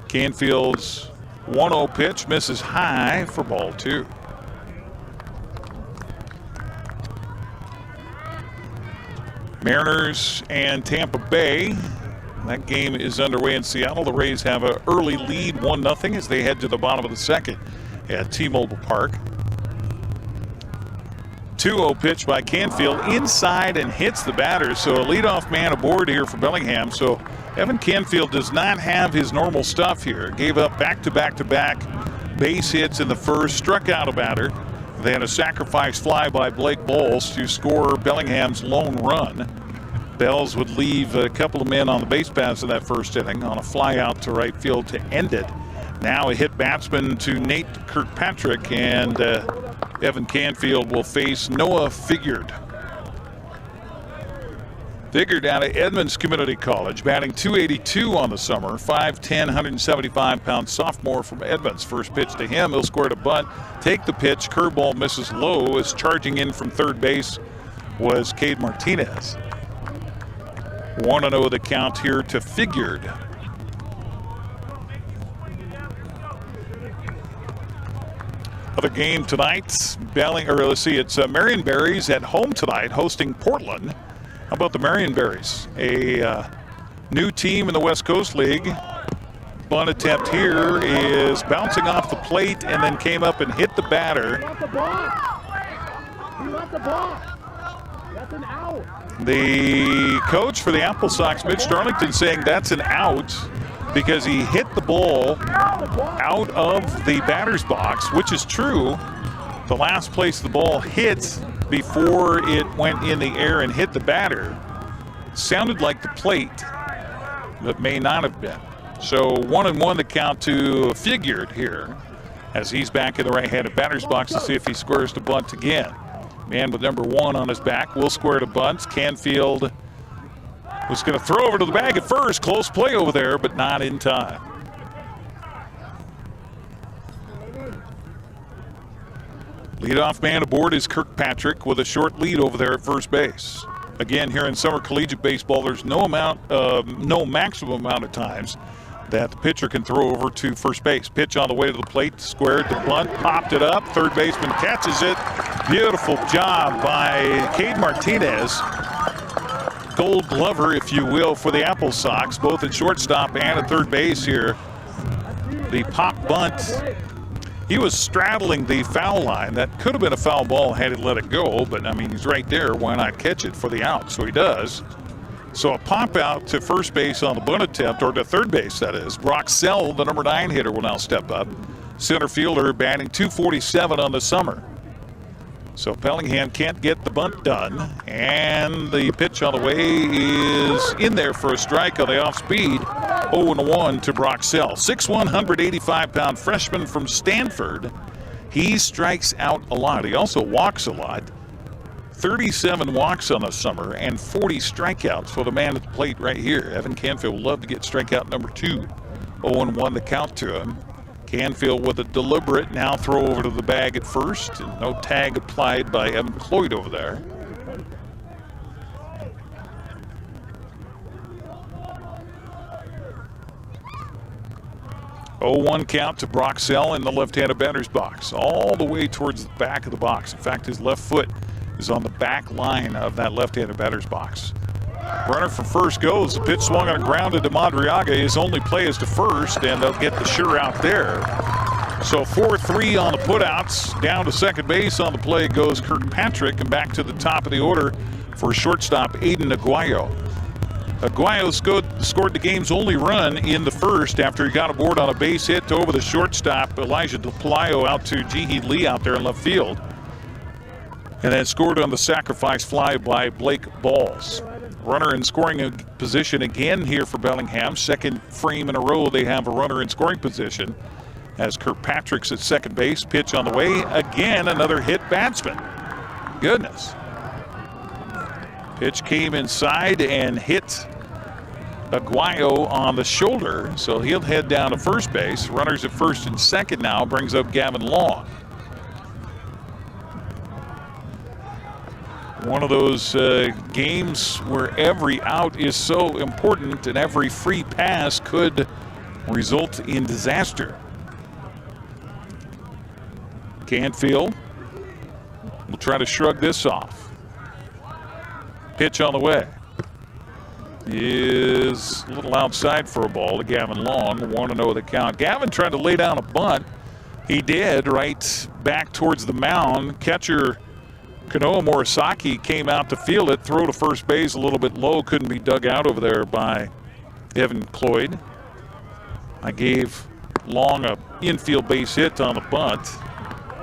Canfield's 1-0 pitch misses high for ball two. Mariners and Tampa Bay. That game is underway in Seattle. The Rays have an early lead, 1-0, as they head to the bottom of the second at T-Mobile Park. 2-0 pitch by Canfield inside and hits the batter. So a leadoff man aboard here for Bellingham. So Evan Canfield does not have his normal stuff here. Gave up back-to-back base hits in the first, struck out a batter. Then a sacrifice fly by Blake Bowles to score Bellingham's lone run. Bells would leave a couple of men on the base paths in that first inning on a fly out to right field to end it. Now a hit batsman to Nate Kirkpatrick, and Evan Canfield will face Noah Figured. Figured out of Edmonds Community College, batting .282 on the summer, 5'10", 175-pound sophomore from Edmonds. First pitch to him, he'll square to bunt, take the pitch, curveball misses low, as charging in from third base was Cade Martinez. 1-0 the count here to Figured. Other game tonight, it's Marion Berries at home tonight, hosting Portland. How about the Marion Berries? A new team in the West Coast League. Bunt attempt here is bouncing off the plate and then came up and hit the batter. That's an out. The coach for the Apple Sox, Mitch Darlington, saying that's an out because he hit the ball out of the batter's box, which is true. The last place the ball hit before it went in the air and hit the batter sounded like the plate, but may not have been. So 1-1 the count to Figured here as he's back in the right-handed batter's box to see if he squares to bunt again. Man with number 1 on his back will square to bunt. Canfield was going to throw over to the bag at first. Close play over there, but not in time. Leadoff man aboard is Kirkpatrick with a short lead over there at first base. Again, here in summer collegiate baseball, there's no maximum amount of times that the pitcher can throw over to first base. Pitch on the way to the plate, squared the bunt, popped it up. Third baseman catches it. Beautiful job by Cade Martinez. Gold glover, if you will, for the Apple Sox, both at shortstop and at third base here. The pop bunt He was straddling the foul line. That could have been a foul ball had he let it go, but I mean, he's right there. Why not catch it for the out? So he does. So a pop out to first base on the bunt attempt, or to third base, that is. Brock Sell, the number 9 hitter, will now step up. Center fielder batting .247 on the summer. So Bellingham can't get the bunt done, and the pitch on the way is in there for a strike on the off speed. 0-1 to Brock Sell. 6'1", 185-pound freshman from Stanford. He strikes out a lot. He also walks a lot. 37 walks on the summer and 40 strikeouts for the man at the plate right here. Evan Canfield would love to get strikeout number 2. 0-1 the count to him. Canfield with a deliberate now throw over to the bag at first, and no tag applied by Evan Cloyd over there. .0-1 count to Brock Sell in the left-handed batter's box, all the way towards the back of the box. In fact, his left foot is on the back line of that left-handed batter's box. Runner from first goes. The pitch swung on a ground to Madriaga. His only play is to first, and they'll get the sure out there. So 4-3 on the putouts. Down to second base on the play goes Kirkpatrick, and back to the top of the order for shortstop Aiden Aguayo. Aguayo scored the game's only run in the first after he got aboard on a base hit over the shortstop Elijah DePlaio out to Jiheed Lee out there in left field. And then scored on the sacrifice fly by Blake Balls. Runner in scoring position again here for Bellingham. Second frame in a row they have a runner in scoring position as Kirkpatrick's at second base. Pitch on the way. Again, another hit batsman. Goodness. Pitch came inside and hit Aguayo on the shoulder, so he'll head down to first base. Runners at first and second now, brings up Gavin Long. One of those games where every out is so important and every free pass could result in disaster. Canfield will try to shrug this off. Pitch on the way is a little outside for a ball to Gavin Long. 1-0 the count. Gavin tried to lay down a bunt. He did, right back towards the mound. Catcher Kanoa Morisaki came out to field it. Throw to first base a little bit low. Couldn't be dug out over there by Evan Cloyd. I gave Long a infield base hit on the bunt.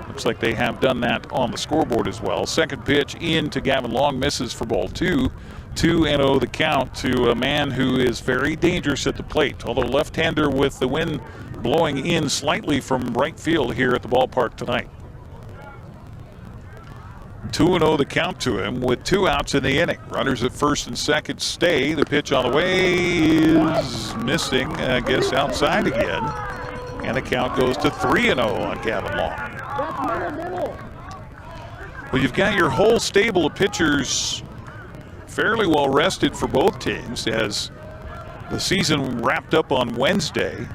Looks like they have done that on the scoreboard as well. Second pitch in to Gavin Long, misses for ball 2. 2-0 the count to a man who is very dangerous at the plate. Although left-hander with the wind blowing in slightly from right field here at the ballpark tonight. 2-0 the count to him with 2 outs in the inning. Runners at first and second stay. The pitch on the way is missing, I guess, outside again. And the count goes to 3-0 on Gavin Long. Well, you've got your whole stable of pitchers fairly well rested for both teams as the season wrapped up on Wednesday.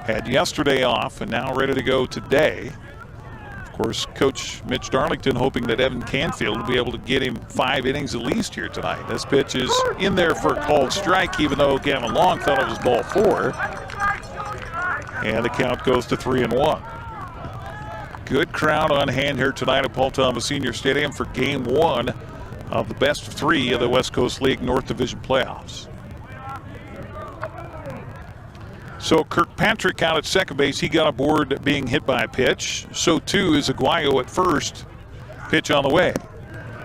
Had yesterday off and now ready to go today. Of course, Coach Mitch Darlington hoping that Evan Canfield will be able to get him 5 innings at least here tonight. This pitch is in there for a called strike, even though Gavin Long thought it was ball 4. And the count goes to 3-1. Good crowd on hand here tonight at Paul Thomas Senior Stadium for Game 1 of the best of 3 of the West Coast League North Division playoffs. So Kirkpatrick out at second base. He got aboard being hit by a pitch. So too is Aguayo at first. Pitch on the way.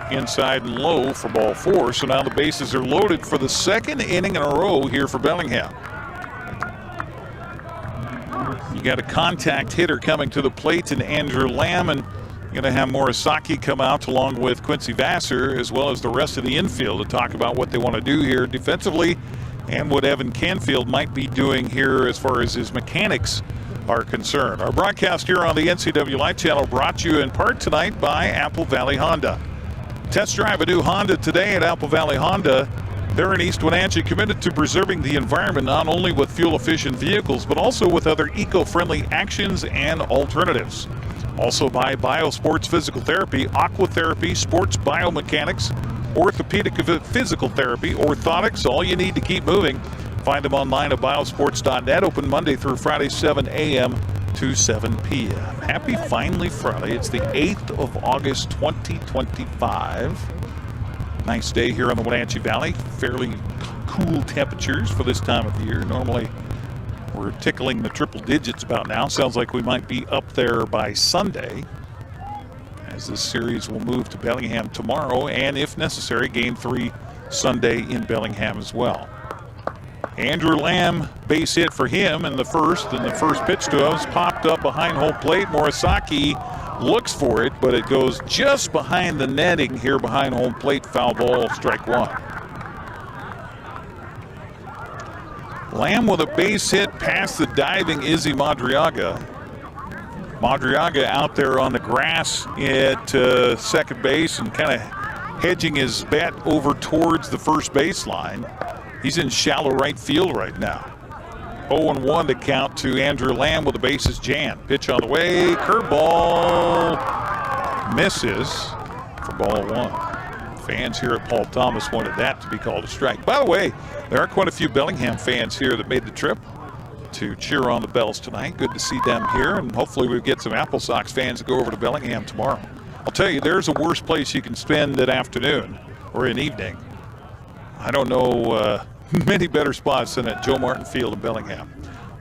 Inside and low for ball 4. So now the bases are loaded for the second inning in a row here for Bellingham. You got a contact hitter coming to the plate in Andrew Lamb, and you're going to have Morisaki come out along with Quincy Vassar as well as the rest of the infield to talk about what they want to do here defensively and what Evan Canfield might be doing here as far as his mechanics are concerned. Our broadcast here on the NCWLIFE channel brought to you in part tonight by Apple Valley Honda. Test drive a new Honda today at Apple Valley Honda. They're in East Wenatchee, committed to preserving the environment not only with fuel-efficient vehicles, but also with other eco-friendly actions and alternatives. Also by Biosports Physical Therapy, Aquatherapy, Sports Biomechanics, Orthopedic Physical Therapy, Orthotics, all you need to keep moving. Find them online at biosports.net, open Monday through Friday, 7 a.m. to 7 p.m. Happy finally Friday. It's the 8th of August, 2025. Nice day here in the Wenatchee Valley. Fairly cool temperatures for this time of the year. Normally, we're tickling the triple digits about now. Sounds like we might be up there by Sunday, as this series will move to Bellingham tomorrow, and if necessary, Game 3 Sunday in Bellingham as well. Andrew Lamb, base hit for him in the first, and the first pitch to us popped up behind home plate. Morisaki looks for it, but it goes just behind the netting here behind home plate. Foul ball, strike one. Lamb with a base hit past the diving Izzy Madriaga. Madriaga out there on the grass at second base and kind of hedging his bat over towards the first baseline. He's in shallow right field right now. 0-1 to count to Andrew Lamb with the bases jammed. Pitch on the way, curveball, misses for ball one. Fans here at Paul Thomas wanted that to be called a strike. By the way, there are quite a few Bellingham fans here that made the trip to cheer on the Bells tonight. Good to see them here, and hopefully we get some Apple Sox fans to go over to Bellingham tomorrow. I'll tell you, there's a worse place you can spend an afternoon or an evening. I don't know many better spots than at Joe Martin Field in Bellingham.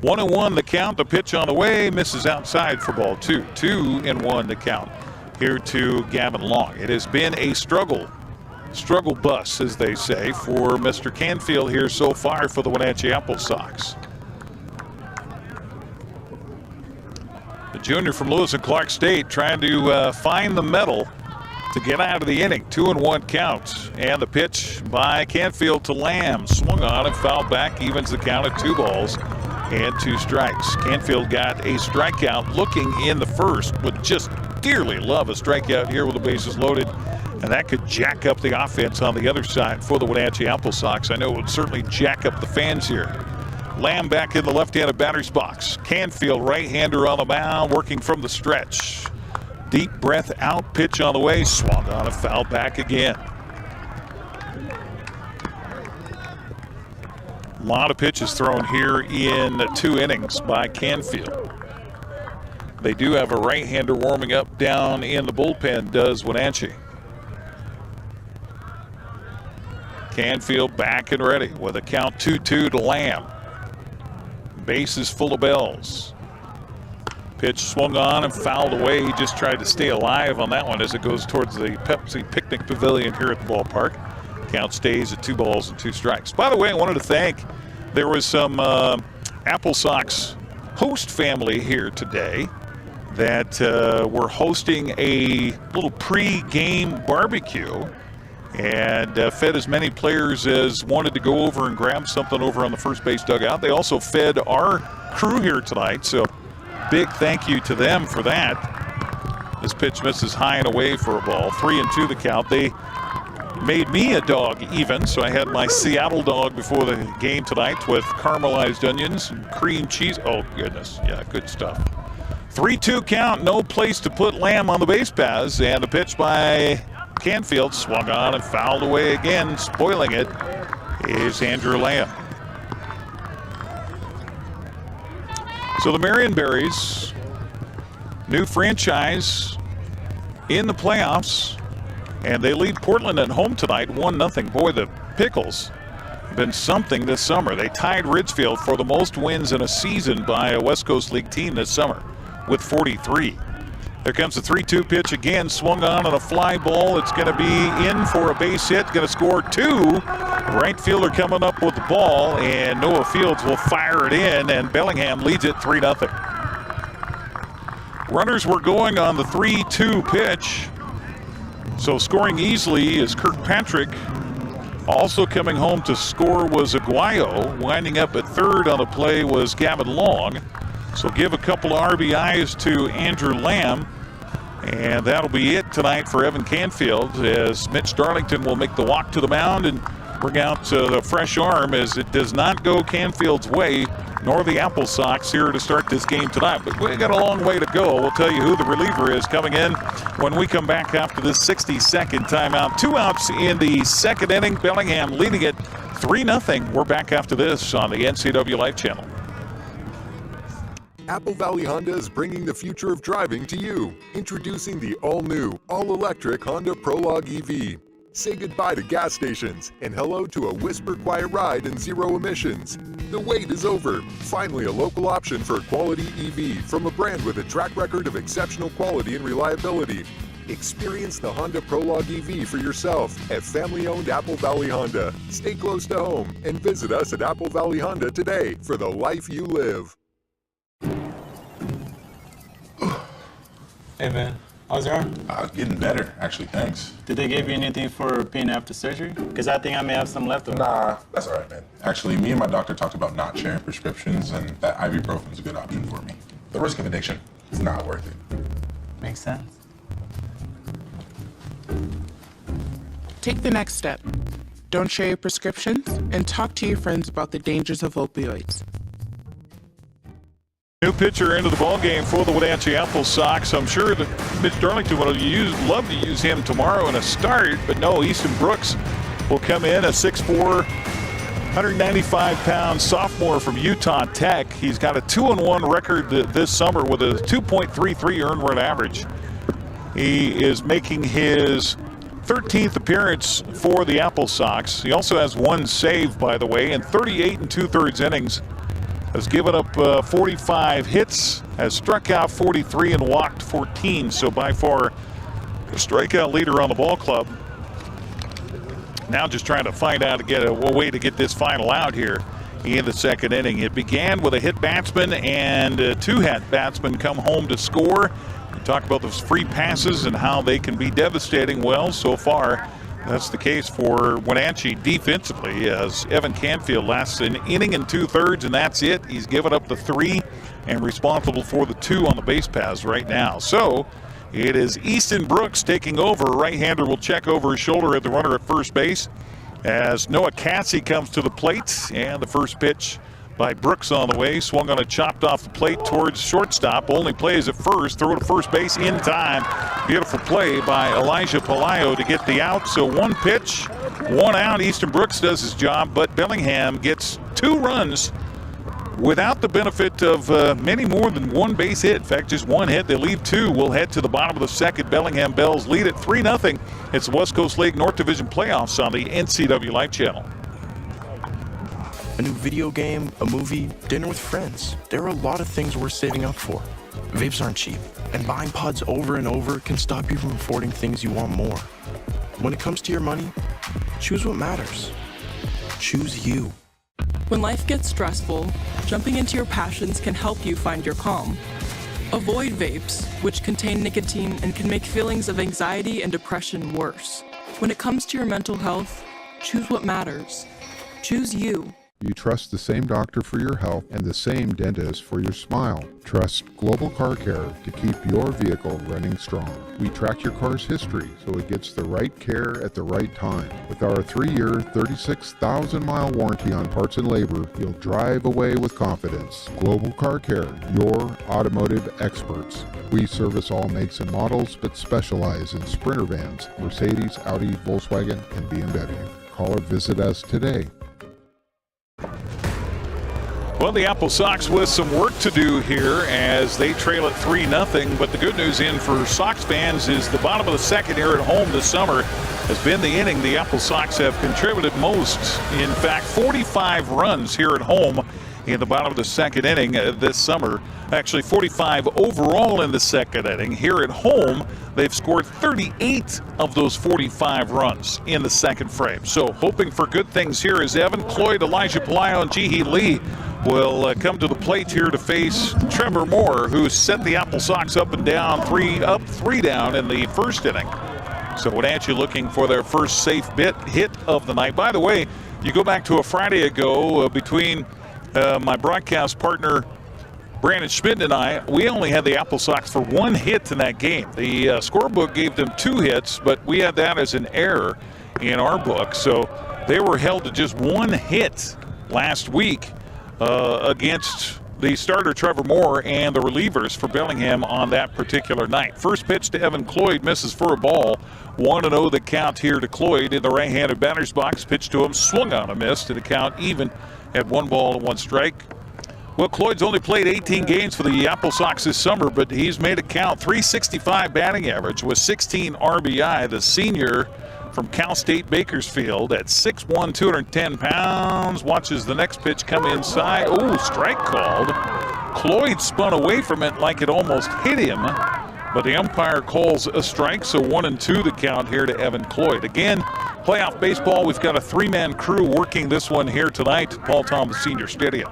1-1 the count. The pitch on the way misses outside for ball two. 2-1 the count here to Gavin Long. It has been a struggle bus, as they say, for Mr. Canfield here so far for the Wenatchee Apple Sox. The junior from Lewis and Clark State trying to find the metal to get out of the inning. 2-1 count, and the pitch by Canfield to Lamb, swung on and fouled back, evens the count at 2 balls and 2 strikes. Canfield got a strikeout looking in the first, would just dearly love a strikeout here with the bases loaded, and that could jack up the offense on the other side for the Wenatchee Apple Sox. I know it would certainly jack up the fans here. Lamb back in the left-handed batter's box. Canfield, right-hander on the mound, working from the stretch. Deep breath out, pitch on the way, swung on and fouled back again. A lot of pitches thrown here in 2 innings by Canfield. They do have a right-hander warming up down in the bullpen, does Wenatchee. Canfield back and ready with a count 2-2 to Lamb. Bases full of Bells. Pitch swung on and fouled away. He just tried to stay alive on that one as it goes towards the Pepsi Picnic Pavilion here at the ballpark. Count stays at 2 balls and 2 strikes. By the way, I wanted to thank, there was some Apple Sox host family here today that were hosting a little pre-game barbecue and fed as many players as wanted to go over and grab something over on the first base dugout. They also fed our crew here tonight, so big thank you to them for that. This pitch misses high and away for a ball. 3-2 the count. They made me a dog even, so I had my Seattle dog before the game tonight with caramelized onions and cream cheese. Oh goodness, yeah, good stuff. 3-2 count, no place to put Lamb on the base paths, and the pitch by Canfield swung on and fouled away again. Spoiling it is Andrew Lamb. So the Marionberries, new franchise in the playoffs, and they lead Portland at home tonight 1-0. Boy, the Pickles have been something this summer. They tied Ridgefield for the most wins in a season by a West Coast League team this summer with 43. There comes the 3-2 pitch again, swung on a fly ball. It's going to be in for a base hit, going to score 2. Right fielder coming up with the ball, and Noah Fields will fire it in, and Bellingham leads it 3-0. Runners were going on the 3-2 pitch, so scoring easily is Kirkpatrick. Also coming home to score was Aguayo. Winding up at third on the play was Gavin Long. So give a couple of RBIs to Andrew Lamb, and that'll be it tonight for Evan Canfield, as Mitch Darlington will make the walk to the mound and bring out the fresh arm, as it does not go Canfield's way, nor the Apple Sox here to start this game tonight. But we got a long way to go. We'll tell you who the reliever is coming in when we come back after this 60-second timeout. 2 outs in the 2nd inning. Bellingham leading it 3-0. We're back after this on the NCWLIFE channel. Apple Valley Honda is bringing the future of driving to you. Introducing the all-new, all-electric Honda Prologue EV. Say goodbye to gas stations and hello to a whisper-quiet ride and zero emissions. The wait is over. Finally, a local option for a quality EV from a brand with a track record of exceptional quality and reliability. Experience the Honda Prologue EV for yourself at family-owned Apple Valley Honda. Stay close to home and visit us at Apple Valley Honda today for the life you live. Hey man, how's your arm? Getting better, actually, thanks. Did they give you anything for pain after surgery? Because I think I may have some left over. Nah, that's all right, man. Actually, me and my doctor talked about not sharing prescriptions, and that ibuprofen is a good option for me. The risk of addiction is not worth it. Makes sense. Take the next step. Don't share your prescriptions and talk to your friends about the dangers of opioids. New pitcher into the ballgame for the Wenatchee Apple Sox. I'm sure that Mitch Darlington would love to use him tomorrow in a start, but no, Easton Brooks will come in, a 6'4", 195-pound sophomore from Utah Tech. He's got a 2-1 record this summer with a 2.33 earned run average. He is making his 13th appearance for the Apple Sox. He also has one save, by the way, in 38 2/3 innings. Has given up 45 hits, has struck out 43 and walked 14. So by far the strikeout leader on the ball club. Now just trying to find out to get a way to get this final out here in the second inning. It began with a hit batsman and two hit batsmen come home to score. We talk about those free passes and how they can be devastating. Well, so far that's the case for Wenatchee defensively, as Evan Canfield lasts an inning and 2/3, and that's it. He's given up the 3 and responsible for the 2 on the base paths right now. So it is Easton Brooks taking over. Right-hander will check over his shoulder at the runner at first base as Noah Cassie comes to the plate, and the first pitch by Brooks on the way. Swung on it, chopped off the plate towards shortstop. Only plays at first. Throw to first base in time. Beautiful play by Elijah Palaio to get the out. So one pitch, one out. Easton Brooks does his job, but Bellingham gets 2 runs without the benefit of many more than one base hit. In fact, just one hit. They leave 2. We'll head to the bottom of the second. Bellingham Bells lead at 3-0. It's the West Coast League North Division playoffs on the NCWLIFE channel. A new video game, a movie, dinner with friends. There are a lot of things worth saving up for. Vapes aren't cheap, and buying pods over and over can stop you from affording things you want more. When it comes to your money, choose what matters. Choose you. When life gets stressful, jumping into your passions can help you find your calm. Avoid vapes, which contain nicotine and can make feelings of anxiety and depression worse. When it comes to your mental health, choose what matters. Choose you. You trust the same doctor for your health and the same dentist for your smile. Trust Global Car Care to keep your vehicle running strong. We track your car's history so it gets the right care at the right time. With our 3-year, 36,000-mile warranty on parts and labor, you'll drive away with confidence. Global Car Care, your automotive experts. We service all makes and models, but specialize in Sprinter vans, Mercedes, Audi, Volkswagen, and BMW. Call or visit us today. Well, the Apple Sox with some work to do here as they trail at 3-0. But the good news in for Sox fans is the bottom of the second here at home this summer has been the inning the Apple Sox have contributed most. In fact, 45 runs here at home in the bottom of the second inning this summer. Actually, 45 overall in the second inning. Here at home, they've scored 38 of those 45 runs in the second frame. So hoping for good things here as Evan Cloyd, Elijah Palaio, and Jihi Lee will come to the plate here to face Trevor Moore, who set the Apple Sox up and down, 3 up, 3 down in the first inning. So Wenatchee looking for their first safe hit of the night. By the way, you go back to a Friday ago between my broadcast partner Brandon Schmidt and I, we only had the Apple Sox for 1 hit in that game. The scorebook gave them 2 hits, but we had that as an error in our book. So they were held to just 1 hit last week against the starter Trevor Moore and the relievers for Bellingham on that particular night. First pitch to Evan Cloyd, misses for a ball. 1-0 the count here to Cloyd in the right-handed batter's box. Pitch to him, swung on a miss to the count even at 1 ball and 1 strike. Well, Cloyd's only played 18 games for the Apple Sox this summer, but he's made it count. .365 batting average with 16 RBI. The senior from Cal State Bakersfield at 6'1", 210 pounds. Watches the next pitch come inside. Oh, strike called. Cloyd spun away from it like it almost hit him, but the umpire calls a strike, so 1-2 the count here to Evan Cloyd. Again, playoff baseball, we've got a three-man crew working this one here tonight at Paul Thomas Senior Stadium.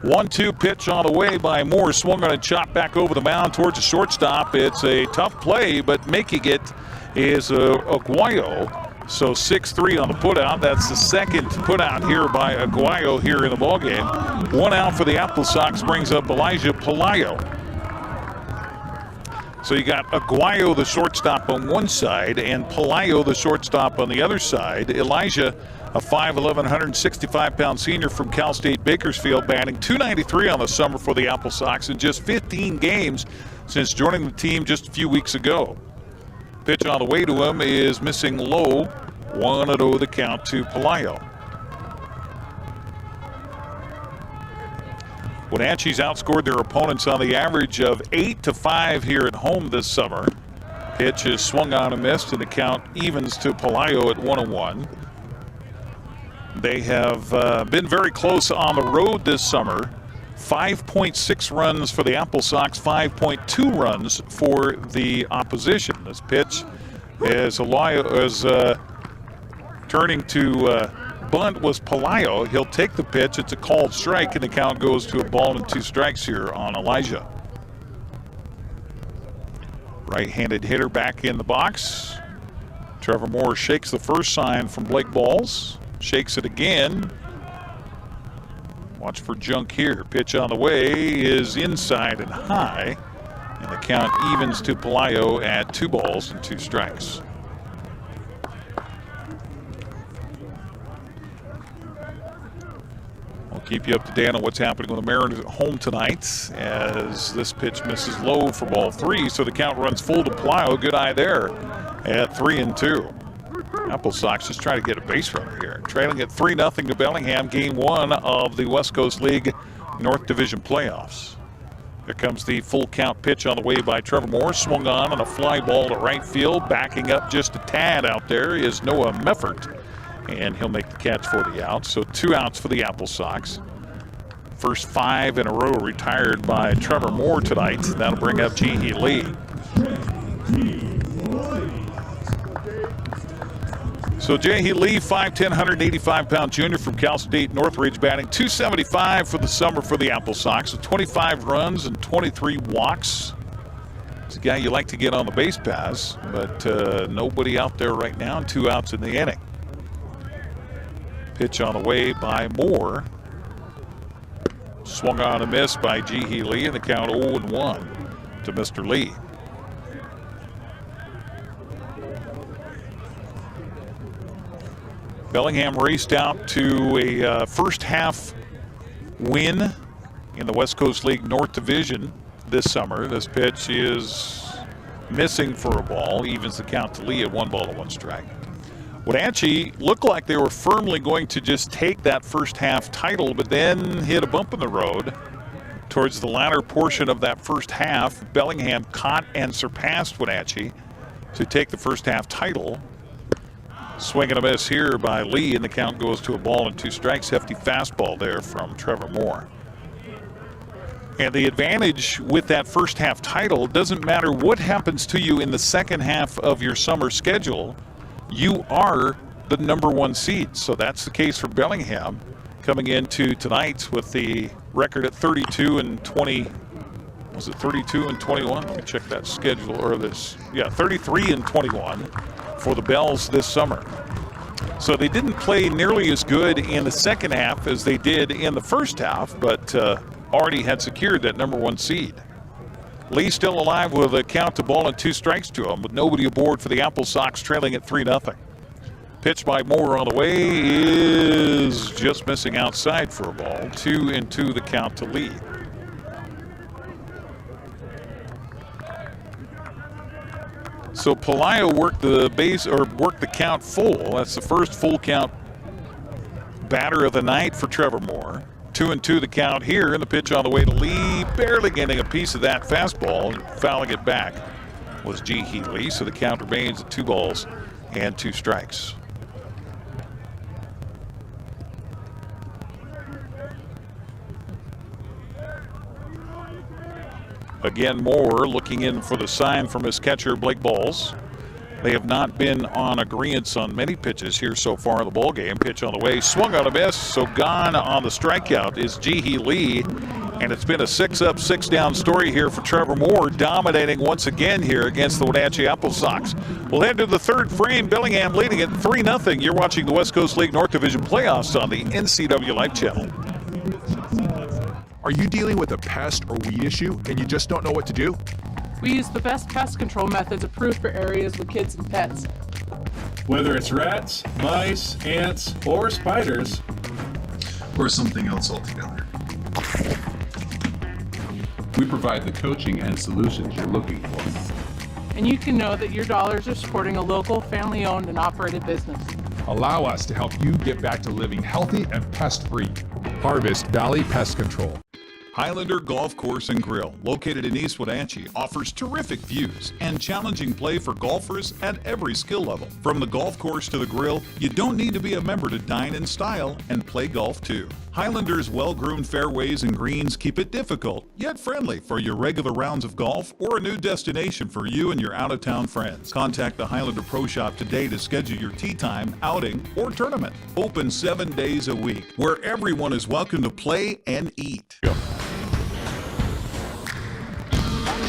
1-2 pitch on the way by Moore. Swung on a chop back over the mound towards the shortstop. It's a tough play, but making it is Aguayo. So 6-3 on the putout. That's the second putout here by Aguayo here in the ballgame. One out for the Apple Sox brings up Elijah Pelayo. So you got Aguayo, the shortstop, on one side, and Pelayo, the shortstop, on the other side. Elijah, a 5'11", 165-pound senior from Cal State Bakersfield, batting .293 on the summer for the Apple Sox in just 15 games since joining the team just a few weeks ago. Pitch on the way to him is missing low. 1-0 the count to Pelayo. Wenatchee's outscored their opponents on the average of 8-5 here at home this summer. Pitch is swung on and missed, and the count evens to Pelayo at 1-1. They have been very close on the road this summer. 5.6 runs for the Apple Sox, 5.2 runs for the opposition. This pitch is turning to bunt was Pelayo. He'll take the pitch. It's a called strike, and the count goes to a ball and 2 strikes here on Elijah. Right-handed hitter back in the box. Trevor Moore shakes the first sign from Blake Balls. Shakes it again. Watch for junk here. Pitch on the way is inside and high. And the count evens to Pelayo at 2 balls and 2 strikes. We'll keep you up to date on what's happening with the Mariners at home tonight as this pitch misses low for ball 3. So the count runs full to Pelayo. Good eye there at 3-2. Apple Sox just trying to get a base runner here. Trailing at 3-0 to Bellingham, game 1 of the West Coast League North Division playoffs. Here comes the full count pitch on the way by Trevor Moore. Swung on a fly ball to right field. Backing up just a tad out there is Noah Meffert, and he'll make the catch for the out. So 2 outs for the Apple Sox. First 5 in a row retired by Trevor Moore tonight. That'll bring up Ji-Hee Lee. So Ji-Hee Lee, 5'10", 185-pound junior from Cal State Northridge, batting .275 for the summer for the Apple Sox. So 25 runs and 23 walks. It's a guy you like to get on the base paths, but nobody out there right now, 2 outs in the inning. Pitch on the way by Moore. Swung on and missed by Ji-Hee Lee, and the count 0-1 to Mr. Lee. Bellingham raced out to a first half win in the West Coast League North Division this summer. This pitch is missing for a ball, evens the count to Lee at 1 ball and 1 strike. Wenatchee looked like they were firmly going to just take that first half title, but then hit a bump in the road towards the latter portion of that first half. Bellingham caught and surpassed Wenatchee to take the first half title. Swing and a miss here by Lee, and the count goes to a ball and 2 strikes. Hefty fastball there from Trevor Moore. And the advantage with that first half title, doesn't matter what happens to you in the second half of your summer schedule, you are the #1 seed. So that's the case for Bellingham coming into tonight with the record at 32-20. Was it 32-21? Let me check that schedule, or this. Yeah, 33-21 for the Bells this summer. So they didn't play nearly as good in the second half as they did in the first half, but already had secured that #1 seed. Lee still alive with a count to ball and 2 strikes to him, with nobody aboard for the Apple Sox, trailing at 3-0. Pitch by Moore on the way is just missing outside for a ball. 2-2 the count to Lee. So Pelayo worked the base, or worked the count full. That's the first full count batter of the night for Trevor Moore. 2-2 the count here, and the pitch on the way to Lee, barely getting a piece of that fastball, and fouling it back was G.H. Lee, so the count remains at 2 balls and 2 strikes. Again, Moore looking in for the sign from his catcher, Blake Balls. They have not been on agreement on many pitches here so far in the ball game. Pitch on the way, swung on a miss, so gone on the strikeout is G.H. Lee. And it's been a 6-up, 6-down story here for Trevor Moore, dominating once again here against the Wenatchee Apple Sox. We'll head to the third frame. Bellingham leading it 3-0. You're watching the West Coast League North Division playoffs on the NCWLIFE channel. Are you dealing with a pest or weed issue and you just don't know what to do? We use the best pest control methods approved for areas with kids and pets. Whether it's rats, mice, ants, or spiders, or something else altogether. We provide the coaching and solutions you're looking for. And you can know that your dollars are supporting a local, family-owned and operated business. Allow us to help you get back to living healthy and pest-free. Harvest Valley Pest Control. Highlander Golf Course and Grill, located in East Wenatchee, offers terrific views and challenging play for golfers at every skill level. From the golf course to the grill, you don't need to be a member to dine in style and play golf too. Highlander's well-groomed fairways and greens keep it difficult, yet friendly for your regular rounds of golf or a new destination for you and your out-of-town friends. Contact the Highlander Pro Shop today to schedule your tee time, outing, or tournament. Open 7 days a week, where everyone is welcome to play and eat.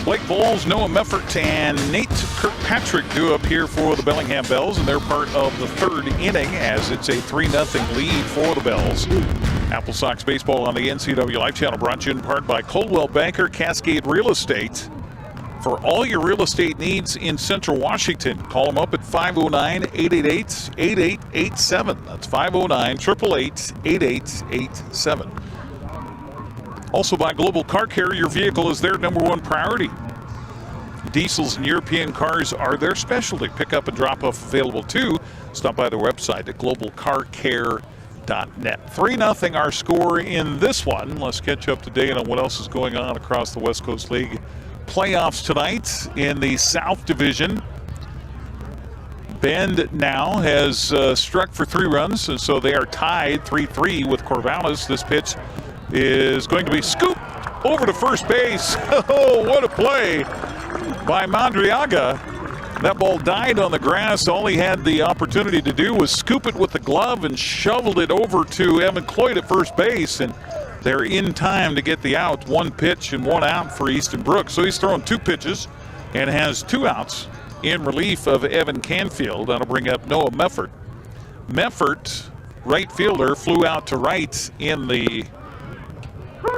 Blake Balls, Noah Meffert, and Nate Kirkpatrick do up here for the Bellingham Bells, and they're part of the third inning as it's a 3-0 lead for the Bells. Apple Sox baseball on the NCWLIFE channel, brought to you in part by Coldwell Banker Cascade Real Estate. For all your real estate needs in Central Washington, call them up at 509-888-8887. That's 509-888-8887. Also by Global Car Care, your vehicle is their #1 priority. Diesels and European cars are their specialty. Pick-up and drop-off available too. Stop by their website at globalcarcare.net. 3-0 our score in this one. Let's catch up to date on what else is going on across the West Coast League playoffs tonight in the South Division. Bend now has struck for 3 runs, and so they are tied 3-3 with Corvallis. This pitch is going to be scooped over to first base. Oh, what a play by Mandriaga. That ball died on the grass. All he had the opportunity to do was scoop it with the glove and shoveled it over to Evan Cloyd at first base, and they're in time to get the out. 1 pitch and 1 out for Easton Brooks. So he's thrown 2 pitches and has 2 outs in relief of Evan Canfield. That'll bring up Noah Meffert. Meffert, right fielder, flew out to right in the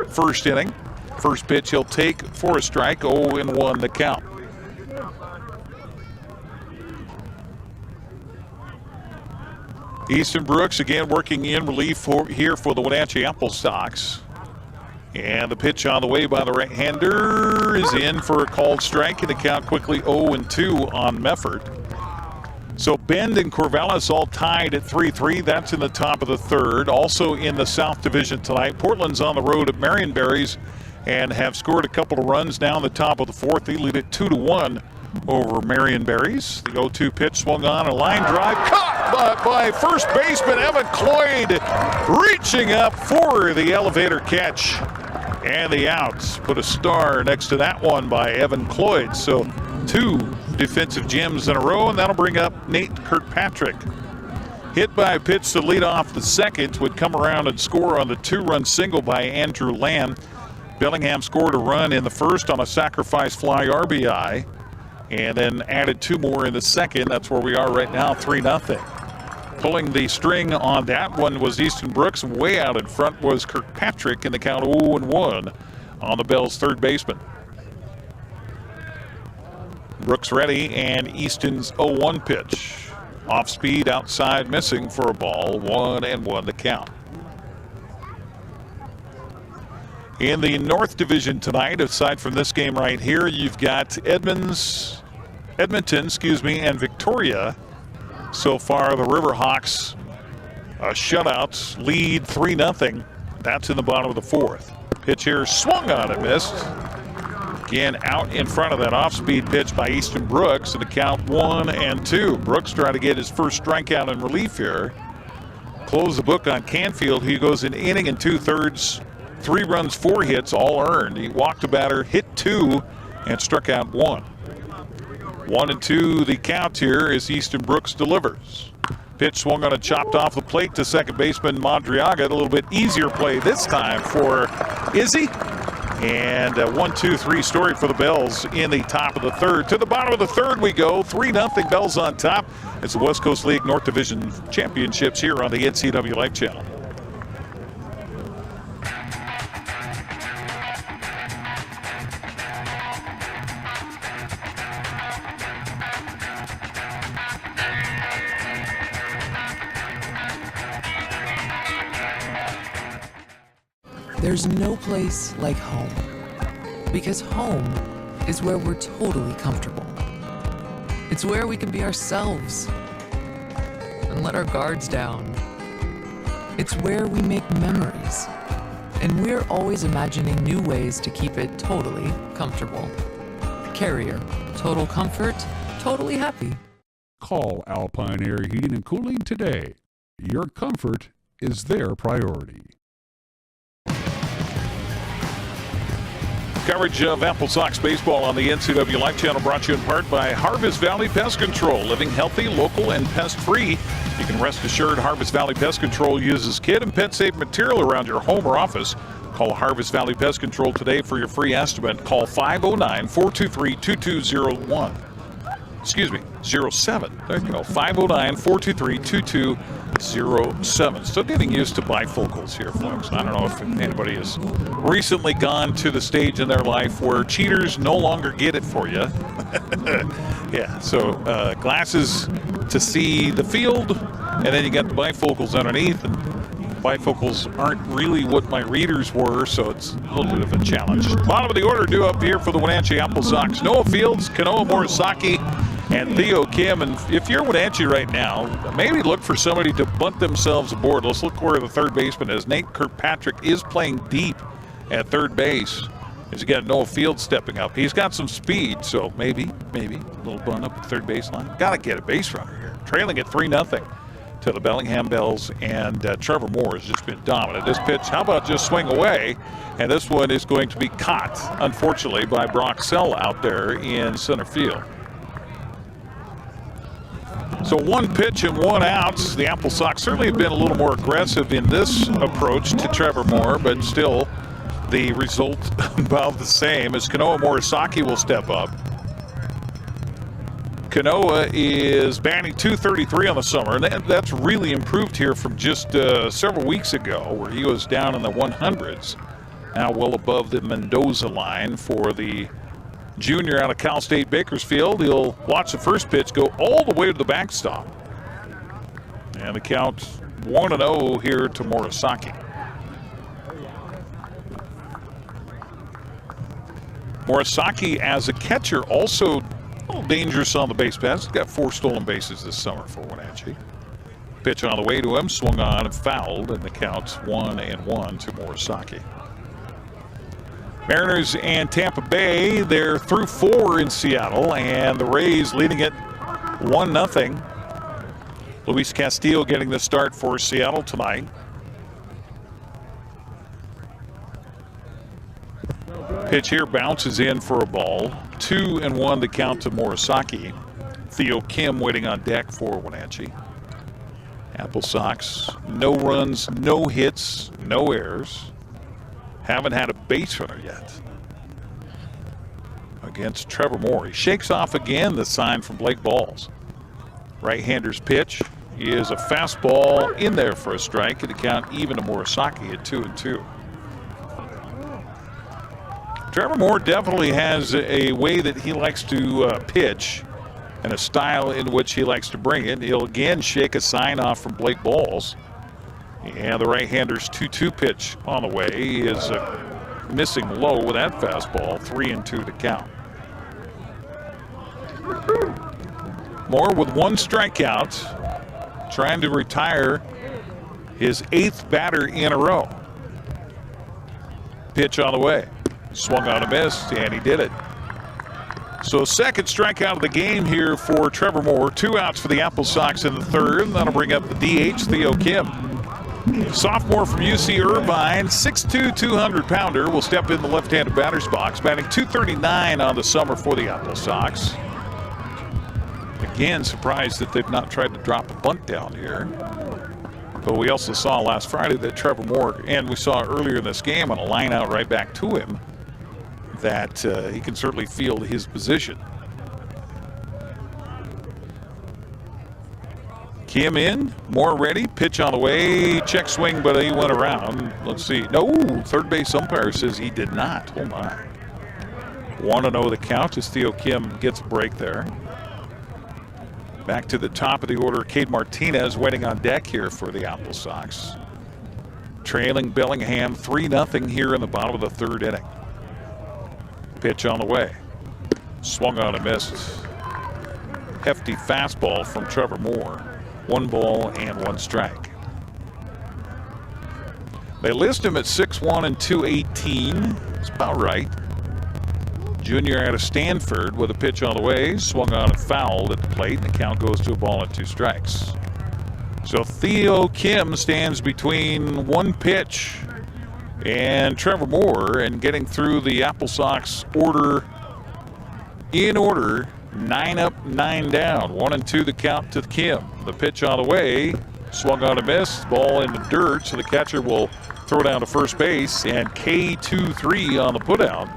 first inning. First pitch he'll take for a strike, 0-1 the count. Easton Brooks again working in relief here for the Wenatchee Apple Sox. And the pitch on the way by the right-hander is in for a called strike, and the count quickly 0-2 on Meffert. So Bend and Corvallis all tied at 3-3. That's in the top of the third. Also in the South Division tonight, Portland's on the road at Marionberries and have scored a couple of runs now in the top of the fourth. They lead it 2-1 over Marionberries. The 0-2 pitch swung on, a line drive caught by first baseman Evan Cloyd, reaching up for the elevator catch. And the outs. Put a star next to that one by Evan Cloyd. So 2 defensive gems in a row, and that'll bring up Nate Kirkpatrick. Hit by a pitch to lead off the second, would come around and score on the 2-run single by Andrew Lamb. Bellingham scored a run in the first on a sacrifice fly RBI, and then added 2 more in the second. That's where we are right now, 3-0. Pulling the string on that one was Easton Brooks. Way out in front was Kirkpatrick in the count 0-1 on the Bells' third baseman. Brooks ready, and Easton's 0-1 pitch. Off speed, outside, missing for a ball. 1-1 the count. In the North Division tonight, aside from this game right here, you've got Edmonton, and Victoria. So far, the Riverhawks, a shutout, lead 3-0 That's in the bottom of the 4th. Pitch here swung on and missed. Again, out in front of that off-speed pitch by Easton Brooks, and the count 1-2. Brooks trying to get his first strikeout in relief here. Close the book on Canfield. He goes an inning and 2/3, 3 runs, 4 hits, all earned. He walked a batter, hit 2, and struck out 1. 1-2 the count here as Easton Brooks delivers. Pitch swung on and chopped off the plate to second baseman Madriaga. A little bit easier play this time for Izzy. And a 1-2-3 story for the Bells in the top of the 3rd. To the bottom of the 3rd we go. 3-0 Bells on top. It's the West Coast League North Division Championships here on the NCWLIFE channel. There's no place like home, because home is where we're totally comfortable. It's where we can be ourselves and let our guards down. It's where we make memories, and we're always imagining new ways to keep it totally comfortable. Carrier, total comfort, totally happy. Call Alpine Air Heating and Cooling today. Your comfort is their priority. Coverage of Apple Sox baseball on the NCWLIFE channel brought to you in part by Harvest Valley Pest Control. Living healthy, local, and pest-free. You can rest assured Harvest Valley Pest Control uses kid and pet-safe material around your home or office. Call Harvest Valley Pest Control today for your free estimate. Call 509-423-2201. Excuse me, 07. There you go. 509-423-2207. Still getting used to bifocals here, folks. I don't know if anybody has recently gone to the stage in their life where cheaters no longer get it for you. Yeah, so glasses to see the field, and then you got the bifocals underneath, and bifocals aren't really what my readers were, so it's a little bit of a challenge. Bottom of the order due up here for the Wenatchee Apple Sox. Noah Fields, Kanoa Morisaki, and Theo Kim. And if you're Wenatchee right now, maybe look for somebody to bunt themselves aboard. Let's look where the third baseman is. Nate Kirkpatrick is playing deep at third base. He's got Noah Fields stepping up. He's got some speed, so maybe a little bunt up at third baseline. Got to get a base runner here. Trailing at 3-0 to the Bellingham Bells, and Trevor Moore has just been dominant. This pitch, how about just swing away? And this one is going to be caught, unfortunately, by Brock Sell out there in center field. So 1 pitch and 1 out. The Apple Sox certainly have been a little more aggressive in this approach to Trevor Moore, but still the result about the same as Kanoa Morisaki will step up. Kanoa is batting .233 on the summer, and that's really improved here from just several weeks ago, where he was down in the 100s. Now well above the Mendoza line for the junior out of Cal State Bakersfield. He'll watch the first pitch go all the way to the backstop. And the count 1-0 here to Morisaki. Morisaki as a catcher also a little dangerous on the base paths. He's got 4 stolen bases this summer for Wenatchee. Pitch on the way to him, swung on and fouled, and the count's 1-1 to Morisaki. Mariners and Tampa Bay, they're through 4 in Seattle, and the Rays leading it 1-0. Luis Castillo getting the start for Seattle tonight. Pitch here bounces in for a ball. 2-1 the count to Morisaki. Theo Kim waiting on deck for Wenatchee. Apple Sox, no runs, no hits, no errors. Haven't had a base runner yet against Trevor Moore. He shakes off again the sign from Blake Balls. Right-hander's pitch is a fastball in there for a strike, and the count even to Morisaki at 2-2. Trevor Moore definitely has a way that he likes to pitch and a style in which he likes to bring it. He'll again shake a sign off from Blake Balls. And the right-hander's 2-2 pitch on the way. He is missing low with that fastball. 3-2 to count. Moore with 1 strikeout, trying to retire his 8th batter in a row. Pitch on the way. Swung on and missed, and he did it. So second strikeout of the game here for Trevor Moore. 2 outs for the Apple Sox in the third. That'll bring up the DH, Theo Kim. Sophomore from UC Irvine, 6'2", 200-pounder, will step in the left-handed batter's box, batting .239 on the summer for the Apple Sox. Again, surprised that they've not tried to drop a bunt down here. But we also saw last Friday that Trevor Moore, and we saw earlier in this game on a line out right back to him, that he can certainly field his position. Kim in, Moore ready, pitch on the way, check swing, but he went around. Let's see. No, third base umpire says he did not. Oh my. 1-0 the count as Theo Kim gets a break there. Back to the top of the order, Cade Martinez waiting on deck here for the Apple Sox. Trailing Bellingham 3-0 here in the bottom of the third inning. Pitch on the way. Swung on and missed. Hefty fastball from Trevor Moore. 1 ball and 1 strike. They list him at 6'1" and 218. It's about right. Junior out of Stanford with a pitch on the way. Swung on and fouled at the plate. And the count goes to 1 ball and 2 strikes. So Theo Kim stands between 1 pitch and Trevor Moore, and getting through the Apple Sox order in order. 9 up, 9 down. 1-2 the count to Kim. The pitch on the way. Swung on a miss. Ball in the dirt, so the catcher will throw down to first base. And K2-3 on the putout.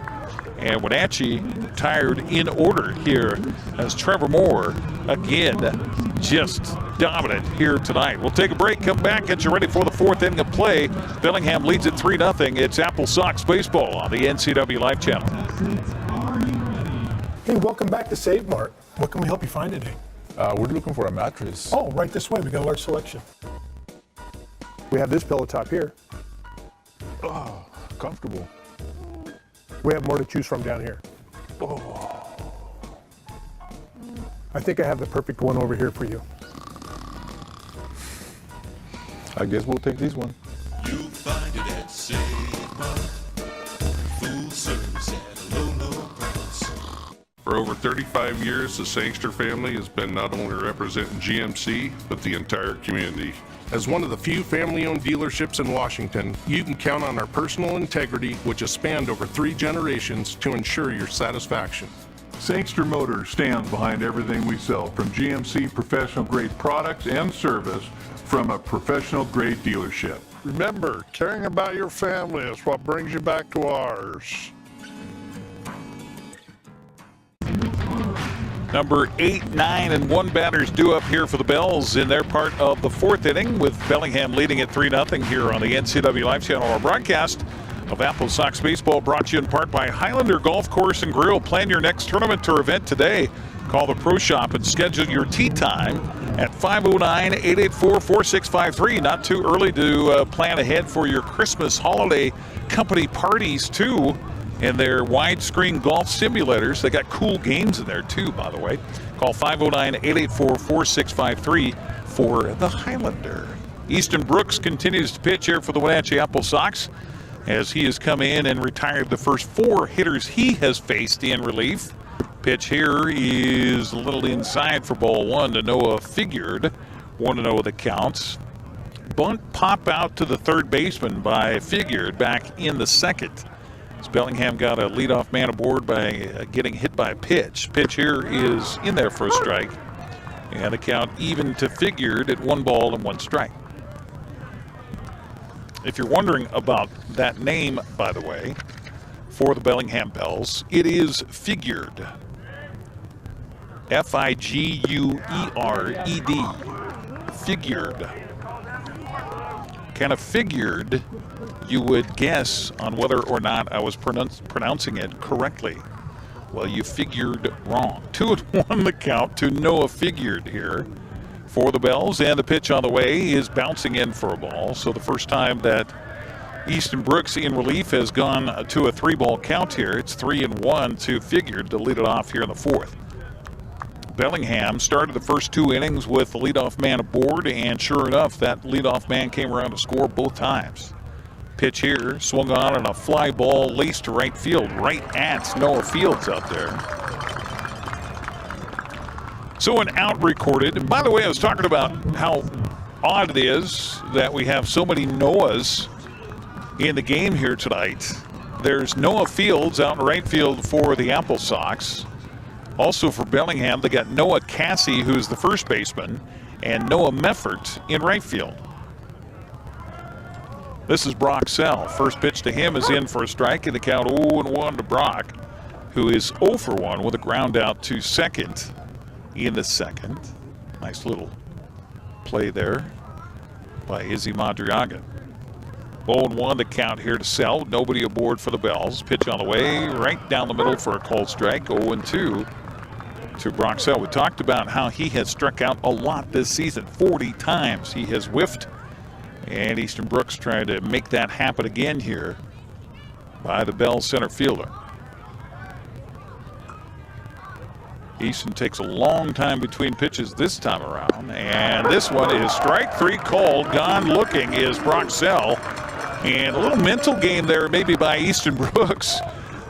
And Wenatchee retired in order here as Trevor Moore, again, just dominant here tonight. We'll take a break, come back, get you ready for the 4th inning of play. Bellingham leads at 3-0. It's Apple Sox baseball on the NCWLIFE channel. Hey, welcome back to Save Mart. What can we help you find today? We're looking for a mattress. Oh, right this way. We got a large selection. We have this pillow top here. Oh, comfortable. We have more to choose from down here. Oh. I think I have the perfect one over here for you. I guess we'll take this one. You'll find it at Save Mart. Full service at a low price. For over 35 years, the Sangster family has been not only representing GMC, but the entire community. As one of the few family-owned dealerships in Washington, you can count on our personal integrity, which has spanned over 3 generations, to ensure your satisfaction. Sangster Motors stands behind everything we sell, from GMC professional-grade products and service from a professional-grade dealership. Remember, caring about your family is what brings you back to ours. Number 8, 9, and 1 batters due up here for the Bells in their part of the 4th inning, with Bellingham leading at 3-0 here on the NCWLIFE channel. Our broadcast of Apple Sox baseball brought to you in part by Highlander Golf Course and Grill. Plan your next tournament or event today. Call the Pro Shop and schedule your tee time at 509-884-4653. Not too early to plan ahead for your Christmas holiday company parties, too. And their widescreen golf simulators. They got cool games in there, too, by the way. Call 509-884-4653 for the Highlander. Easton Brooks continues to pitch here for the Wenatchee Apple Sox, as he has come in and retired the first 4 hitters he has faced in relief. Pitch here is a little inside for ball 1 to Noah Figured. 1-0 the counts. Bunt pop out to the third baseman by Figured back in the 2nd. Bellingham got a leadoff man aboard by getting hit by a pitch. Pitch here is in there for a strike. And the count even to Figured at 1 ball and 1 strike. If you're wondering about that name, by the way, for the Bellingham Bells, it is Figured. F-I-G-U-E-R-E-D. Figured. Kind of figured you would guess on whether or not I was pronouncing it correctly. Well, you figured wrong. 2-1 the count to Noah Figured here for the Bells, and the pitch on the way is bouncing in for a ball. So the first time that Easton Brooks in relief has gone to a 3-ball count here. It's 3-1 to Figured to lead it off here in the 4th. Bellingham started the first 2 innings with the leadoff man aboard, and sure enough, that leadoff man came around to score both times. Pitch here, swung on and a fly ball laced to right field, right at Noah Fields out there. So an out recorded. And by the way, I was talking about how odd it is that we have so many Noahs in the game here tonight. There's Noah Fields out in right field for the Apple Sox. Also for Bellingham, they got Noah Cassie, who's the first baseman, and Noah Meffert in right field. This is Brock Sell. First pitch to him is in for a strike, and the count 0-1 to Brock, who is 0 for 1 with a ground out to second in the second. Nice little play there by Izzy Madriaga. 0-1 the count here to Sell. Nobody aboard for the Bells. Pitch on the way, right down the middle for a called strike. 0-2 to Brock Sell. We talked about how he has struck out a lot this season. 40 times he has whiffed. And Easton Brooks trying to make that happen again here by the Bell center fielder. Easton takes a long time between pitches this time around. And this one is strike 3 called. Gone looking is Brock Sell. And a little mental game there maybe by Easton Brooks.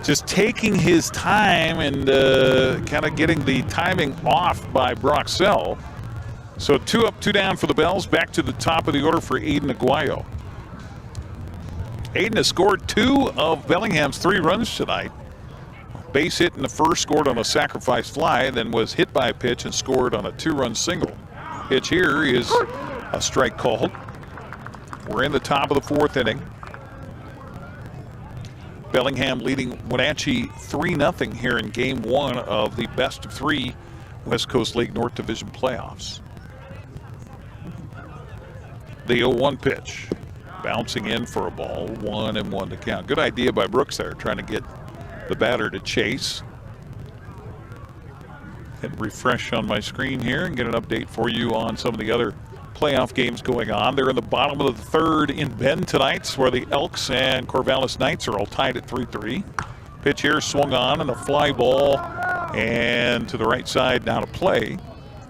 Just taking his time and kind of getting the timing off by Brock Sell. So 2 up, 2 down for the Bells. Back to the top of the order for Aiden Aguayo. Aiden has scored 2 of Bellingham's 3 runs tonight. Base hit in the first, scored on a sacrifice fly, then was hit by a pitch and scored on a 2-run single. Pitch here is a strike called. We're in the top of the 4th inning. Bellingham leading Wenatchee 3-0 here in game 1 of the best of 3 West Coast League North Division playoffs. The 0-1 pitch, bouncing in for a ball, 1-1 to count. Good idea by Brooks there, trying to get the batter to chase. Hit refresh on my screen here and get an update for you on some of the other playoff games going on. They're in the bottom of the 3rd in Bend tonight, where the Elks and Corvallis Knights are all tied at 3-3. Pitch here swung on and a fly ball, and to the right side now to play.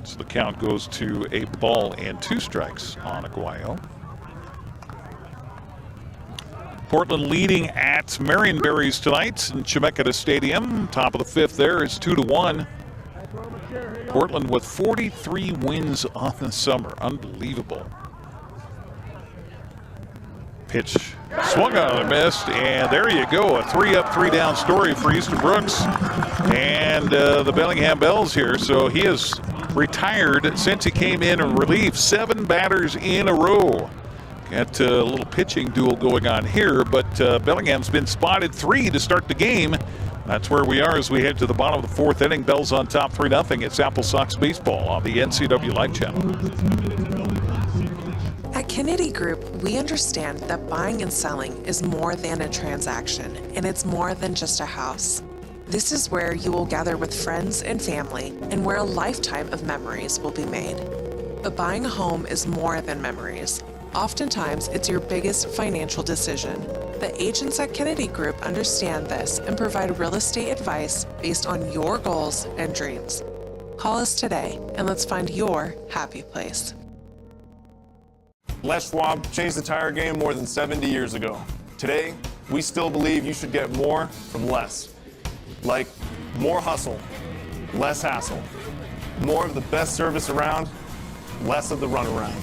So the count goes to a ball and 2 strikes on Aguayo. Portland leading at Marionberries tonight in Chemeketa Stadium. Top of the 5th there is 2-1. Portland with 43 wins on the summer. Unbelievable. Pitch swung on and missed, and there you go. A 3 up, 3 down story for Easton Brooks and the Bellingham Bells here. So he has retired since he came in relief. 7 batters in a row. Got a little pitching duel going on here, but Bellingham's been spotted 3 to start the game. That's where we are as we head to the bottom of the 4th inning. Bells on top 3-0. It's Apple Sox baseball on the NCWLIFE channel. At Kennedy Group, we understand that buying and selling is more than a transaction, and it's more than just a house. This is where you will gather with friends and family, and where a lifetime of memories will be made. But buying a home is more than memories. Oftentimes, it's your biggest financial decision. The agents at Kennedy Group understand this and provide real estate advice based on your goals and dreams. Call us today, and let's find your happy place. Les Schwab changed the tire game more than 70 years ago. Today, we still believe you should get more from less. Like more hustle, less hassle. More of the best service around, less of the runaround.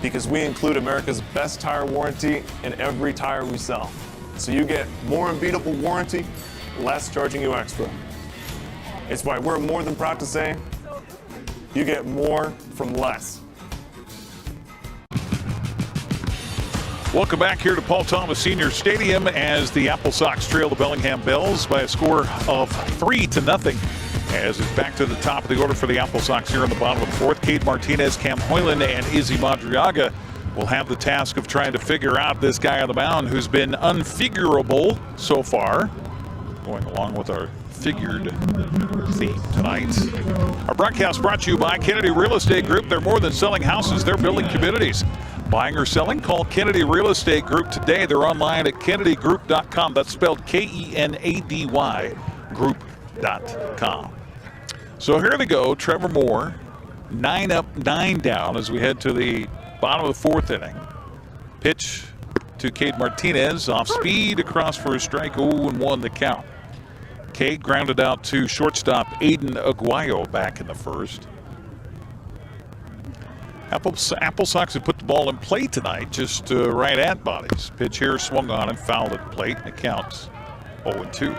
Because we include America's best tire warranty in every tire we sell. So you get more unbeatable warranty, less charging you extra. It's why we're more than proud to say, you get more from less. Welcome back here to Paul Thomas Senior Stadium as the Apple Sox trail the Bellingham Bells by a score of 3-0. As it's back to the top of the order for the Apple Sox here in the bottom of the 4th. Cade Martinez, Cam Hoyland, and Izzy Madriaga will have the task of trying to figure out this guy on the mound who's been unfigurable so far. Going along with our figured theme tonight. Our broadcast brought to you by Kennedy Real Estate Group. They're more than selling houses, they're building communities. Buying or selling? Call Kennedy Real Estate Group today. They're online at kennedygroup.com. That's spelled K-E-N-A-D-Y group.com. So here they go. Trevor Moore, 9 up, 9 down as we head to the bottom of the 4th inning. Pitch to Cade Martinez. Off speed, across for a strike, 0-1 the count. Cade grounded out to shortstop Aiden Aguayo back in the first. Apple Sox have put the ball in play tonight, just right at bodies. Pitch here swung on and fouled at the plate, and it counts 0-2.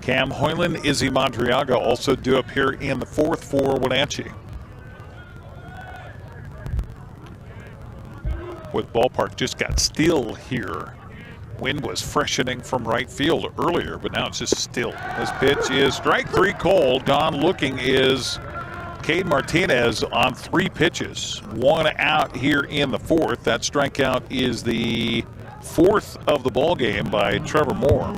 Cam Hoyland, Izzy Madriaga also due up here in the fourth for Wenatchee. With ballpark just got still here. Wind was freshening from right field earlier, but now it's just still. This pitch is strike three called. Gone looking is Cade Martinez on 3 pitches. 1 out here in the fourth. That strikeout is the 4th of the ball game by Trevor Moore.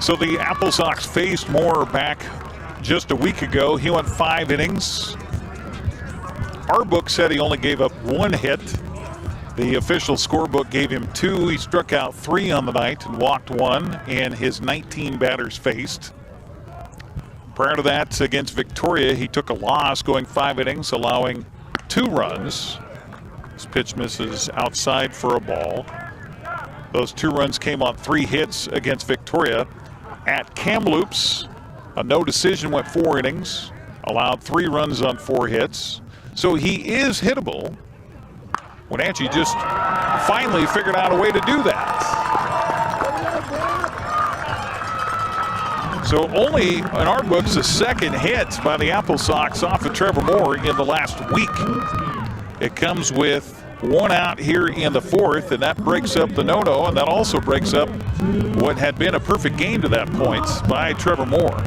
So the Apple Sox faced Moore back just a week ago. He went 5 innings. Our book said he only gave up 1 hit. The official scorebook gave him 2. He struck out 3 on the night and walked 1 in his 19 batters faced. Prior to that, against Victoria, he took a loss going 5 innings, allowing 2 runs. This pitch misses outside for a ball. Those 2 runs came on 3 hits against Victoria. At Kamloops, a no decision, went 4 innings, allowed 3 runs on 4 hits. So he is hittable. Wenatchee just finally figured out a way to do that. So only in our books a 2nd hit by the Apple Sox off of Trevor Moore in the last week. It comes with 1 out here in the 4th, and that breaks up the no-no, and that also breaks up what had been a perfect game to that point by Trevor Moore.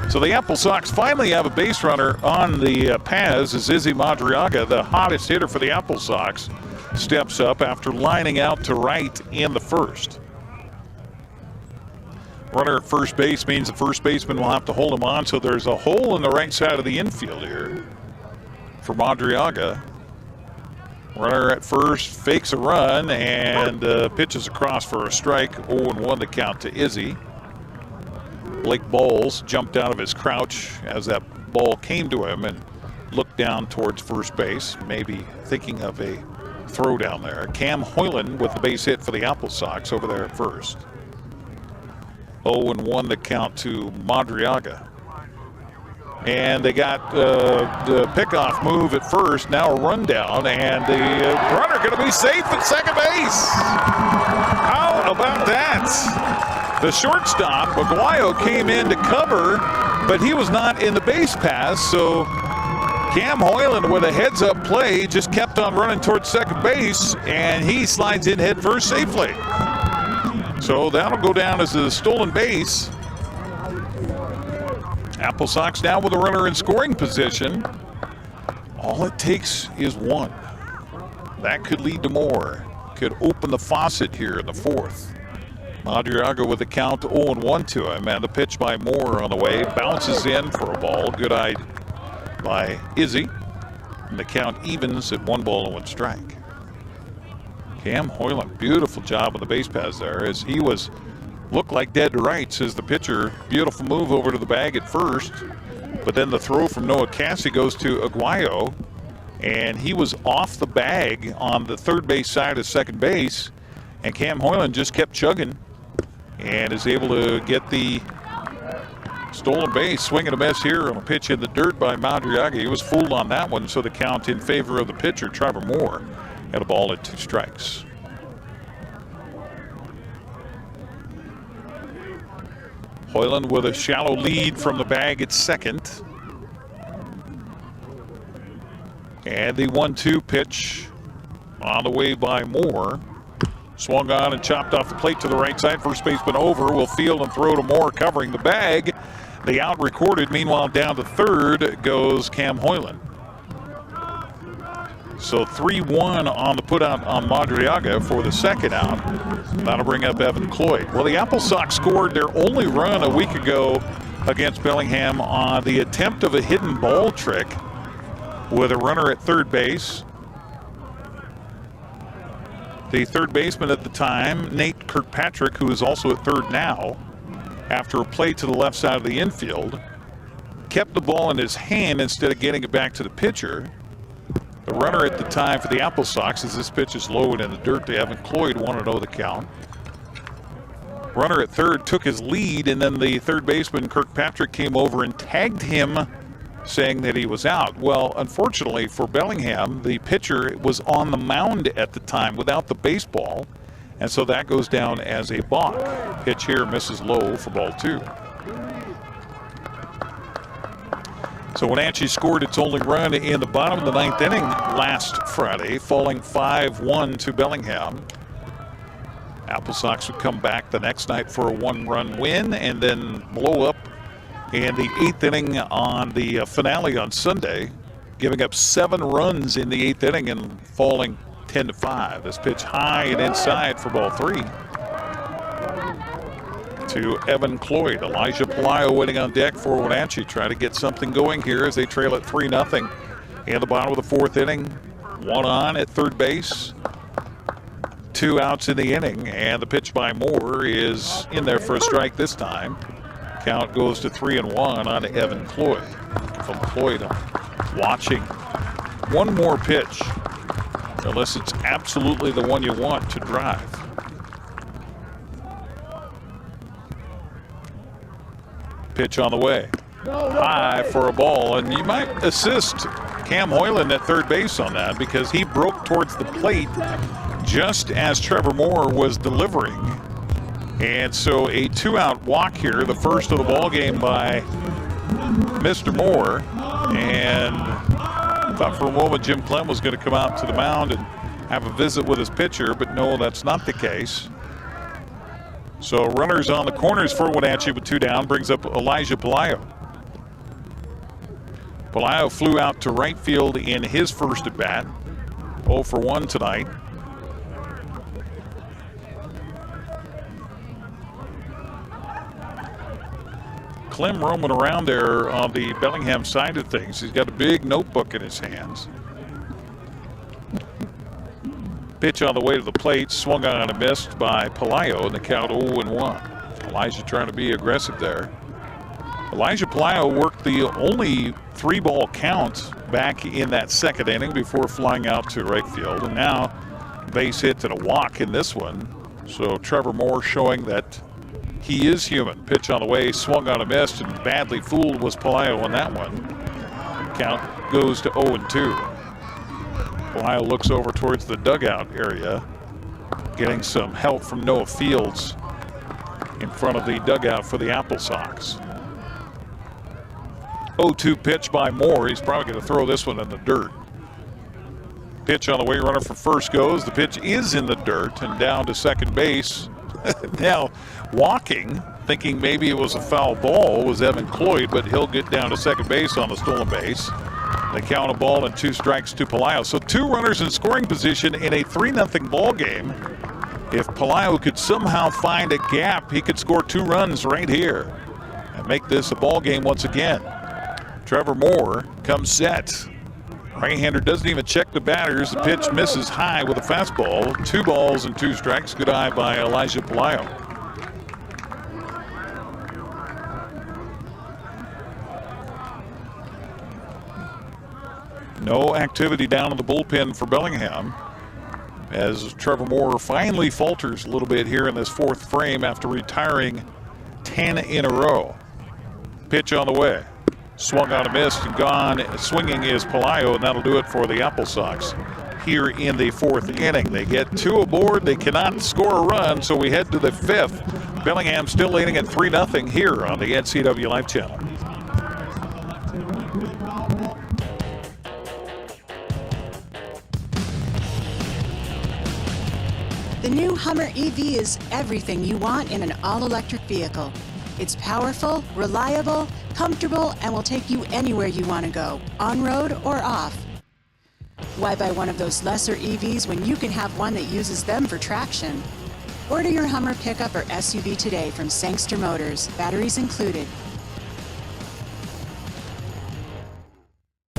So the Apple Sox finally have a base runner on the paths as Izzy Madriaga, the hottest hitter for the Apple Sox, steps up after lining out to right in the first. Runner at first base means the first baseman will have to hold him on, so there's a hole in the right side of the infield here for Madriaga. Runner at first fakes a run and pitches across for a strike. 0-1 the count to Izzy. Blake Bowles jumped out of his crouch as that ball came to him and looked down towards first base, maybe thinking of a throw down there. Cam Hoyland with the base hit for the Apple Sox over there at first. 0-1 the count to Madriaga. And they got the pickoff move at first, now a rundown, and the runner going to be safe at second base. How about that? The shortstop, Aguayo, came in to cover, but he was not in the base pass, so Cam Hoyland with a heads-up play just kept on running towards second base, and he slides in head first safely. So that'll go down as a stolen base. Apple Sox now with a runner in scoring position. All it takes is 1. That could lead to more. Could open the faucet here in the 4th. Madriaga with the count 0-1 to him, and the pitch by Moore on the way. Bounces in for a ball. Good eye by Izzy. And the count evens at 1-1 strike. Cam Hoyland, beautiful job on the base pass there as he looked like dead to rights as the pitcher. Beautiful move over to the bag at first, but then the throw from Noah Cassie goes to Aguayo, and he was off the bag on the third base side of second base, and Cam Hoyland just kept chugging and is able to get the stolen base. Swing and a miss here on a pitch in the dirt by Madriaga. He was fooled on that one, so the count in favor of the pitcher, Trevor Moore, had a ball at 2 strikes. Hoyland with a shallow lead from the bag at second. And the 1-2 pitch on the way by Moore. Swung on and chopped off the plate to the right side. First baseman over will field and throw to Moore covering the bag. The out recorded. Meanwhile, down to third goes Cam Hoyland. So 3-1 on the putout on Madriaga for the second out. That'll bring up Evan Cloyd. Well, the Apple Sox scored their only run a week ago against Bellingham on the attempt of a hidden ball trick with a runner at third base. The third baseman at the time, Nate Kirkpatrick, who is also at third now, after a play to the left side of the infield. Kept the ball in his hand instead of getting it back to the pitcher. The runner at the time for the Apple Sox, as this pitch is low and in the dirt to Evan Cloyd, 1-0 the count. Runner at third took his lead, and then the third baseman, Kirkpatrick, came over and tagged him, saying that he was out. Well, unfortunately for Bellingham, the pitcher was on the mound at the time without the baseball, and so that goes down as a balk. Pitch here misses low for ball 2. So Wenatchee scored its only run in the bottom of the 9th inning last Friday, falling 5-1 to Bellingham. Apple Sox would come back the next night for a 1-run win and then blow up in the 8th inning on the finale on Sunday, giving up 7 runs in the 8th inning and falling 10-5. This pitch high and inside for ball 3 to Evan Cloyd. Elijah Pelayo waiting on deck for Wenatchee, trying to get something going here as they trail at 3-0 in the bottom of the 4th inning. 1 on at third base. 2 outs in the inning, and the pitch by Moore is in there for a strike this time. Count goes to 3-1 on Evan Cloyd. From Cloyd, watching one more pitch, unless it's absolutely the one you want to drive. Pitch on the way. High for a ball, and you might assist Cam Hoyland at third base on that because he broke towards the plate just as Trevor Moore was delivering. And so a 2-out walk here, the first of the ball game by Mr. Moore. And I thought for a moment Jim Clem was going to come out to the mound and have a visit with his pitcher, but no, that's not the case. So runners on the corners for Wenatchee with 2 down brings up Elijah Pelayo. Pelayo flew out to right field in his first at bat. 0 for 1 tonight. Clem roaming around there on the Bellingham side of things. He's got a big notebook in his hands. Pitch on the way to the plate, swung on and missed by Pelayo, and the count 0-1. Elijah trying to be aggressive there. Elijah Pelayo worked the only 3-ball count back in that 2nd inning before flying out to right field, and now base hit and a walk in this one. So Trevor Moore showing that he is human. Pitch on the way, swung on and missed, and badly fooled was Pelayo on that one. Count goes to 0-2. Pelayo looks over towards the dugout area, getting some help from Noah Fields in front of the dugout for the Apple Sox. 0-2 pitch by Moore. He's probably going to throw this one in the dirt. Pitch on the way, runner for first goes. The pitch is in the dirt and down to second base. Now walking, thinking maybe it was a foul ball, was Evan Cloyd, but he'll get down to second base on the stolen base. They count a ball and 2 strikes to Pelayo. So 2 runners in scoring position in a 3-0 ball game. If Pelayo could somehow find a gap, he could score 2 runs right here and make this a ball game once again. Trevor Moore comes set. Right-hander doesn't even check the batters. The pitch misses high with a fastball. 2 balls and 2 strikes. Good eye by Elijah Pelayo. No activity down in the bullpen for Bellingham as Trevor Moore finally falters a little bit here in this 4th frame after retiring 10 in a row. Pitch on the way. Swung on a miss and gone. Swinging is Pelayo, and that'll do it for the Apple Sox here in the 4th inning. They get 2 aboard. They cannot score a run, so we head to the 5th. Bellingham still leading at 3-0 here on the NCWLIFE channel. The new Hummer EV is everything you want in an all-electric vehicle. It's powerful, reliable, comfortable, and will take you anywhere you want to go, on-road or off. Why buy one of those lesser EVs when you can have one that uses them for traction? Order your Hummer pickup or SUV today from Sangster Motors, batteries included.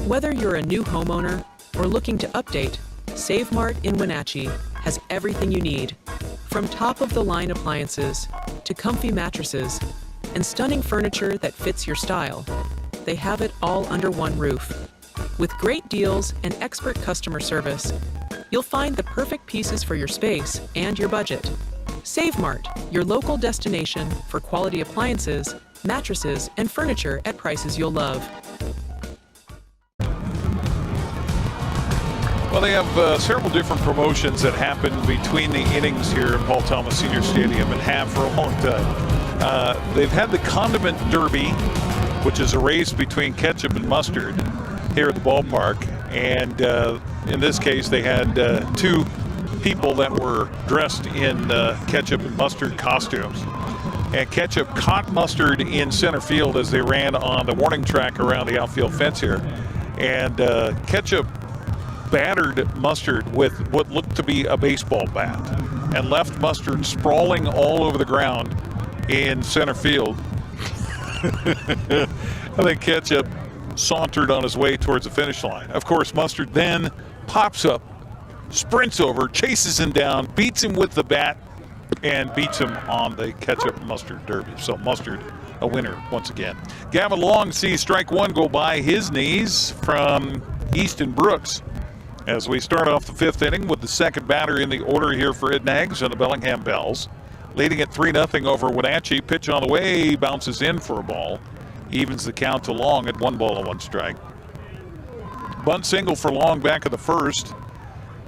Whether you're a new homeowner or looking to update, Save Mart in Wenatchee has everything you need. From top-of-the-line appliances to comfy mattresses, and stunning furniture that fits your style. They have it all under one roof. With great deals and expert customer service, you'll find the perfect pieces for your space and your budget. Save Mart, your local destination for quality appliances, mattresses, and furniture at prices you'll love. Well, they have several different promotions that happen between the innings here at Paul Thomas Senior Stadium and have for a long time. They've had the Condiment Derby, which is a race between ketchup and mustard here at the ballpark. And in this case, they had two people that were dressed in ketchup and mustard costumes. And ketchup caught mustard in center field as they ran on the warning track around the outfield fence here. And ketchup battered mustard with what looked to be a baseball bat and left mustard sprawling all over the ground in center field. I think ketchup sauntered on his way towards the finish line. Of course, mustard then pops up, sprints over, chases him down, beats him with the bat, and beats him on the ketchup mustard derby. So mustard a winner once again. Gavin Long sees strike one go by his knees from Easton Brooks. As we start off the fifth inning with the second batter in the order here for Ed Nags and the Bellingham Bells. Leading at 3-0 over Wenatchee. Pitch on the way, bounces in for a ball. Evens the count to Long at 1 ball and 1 strike. Bunt single for Long back of the first.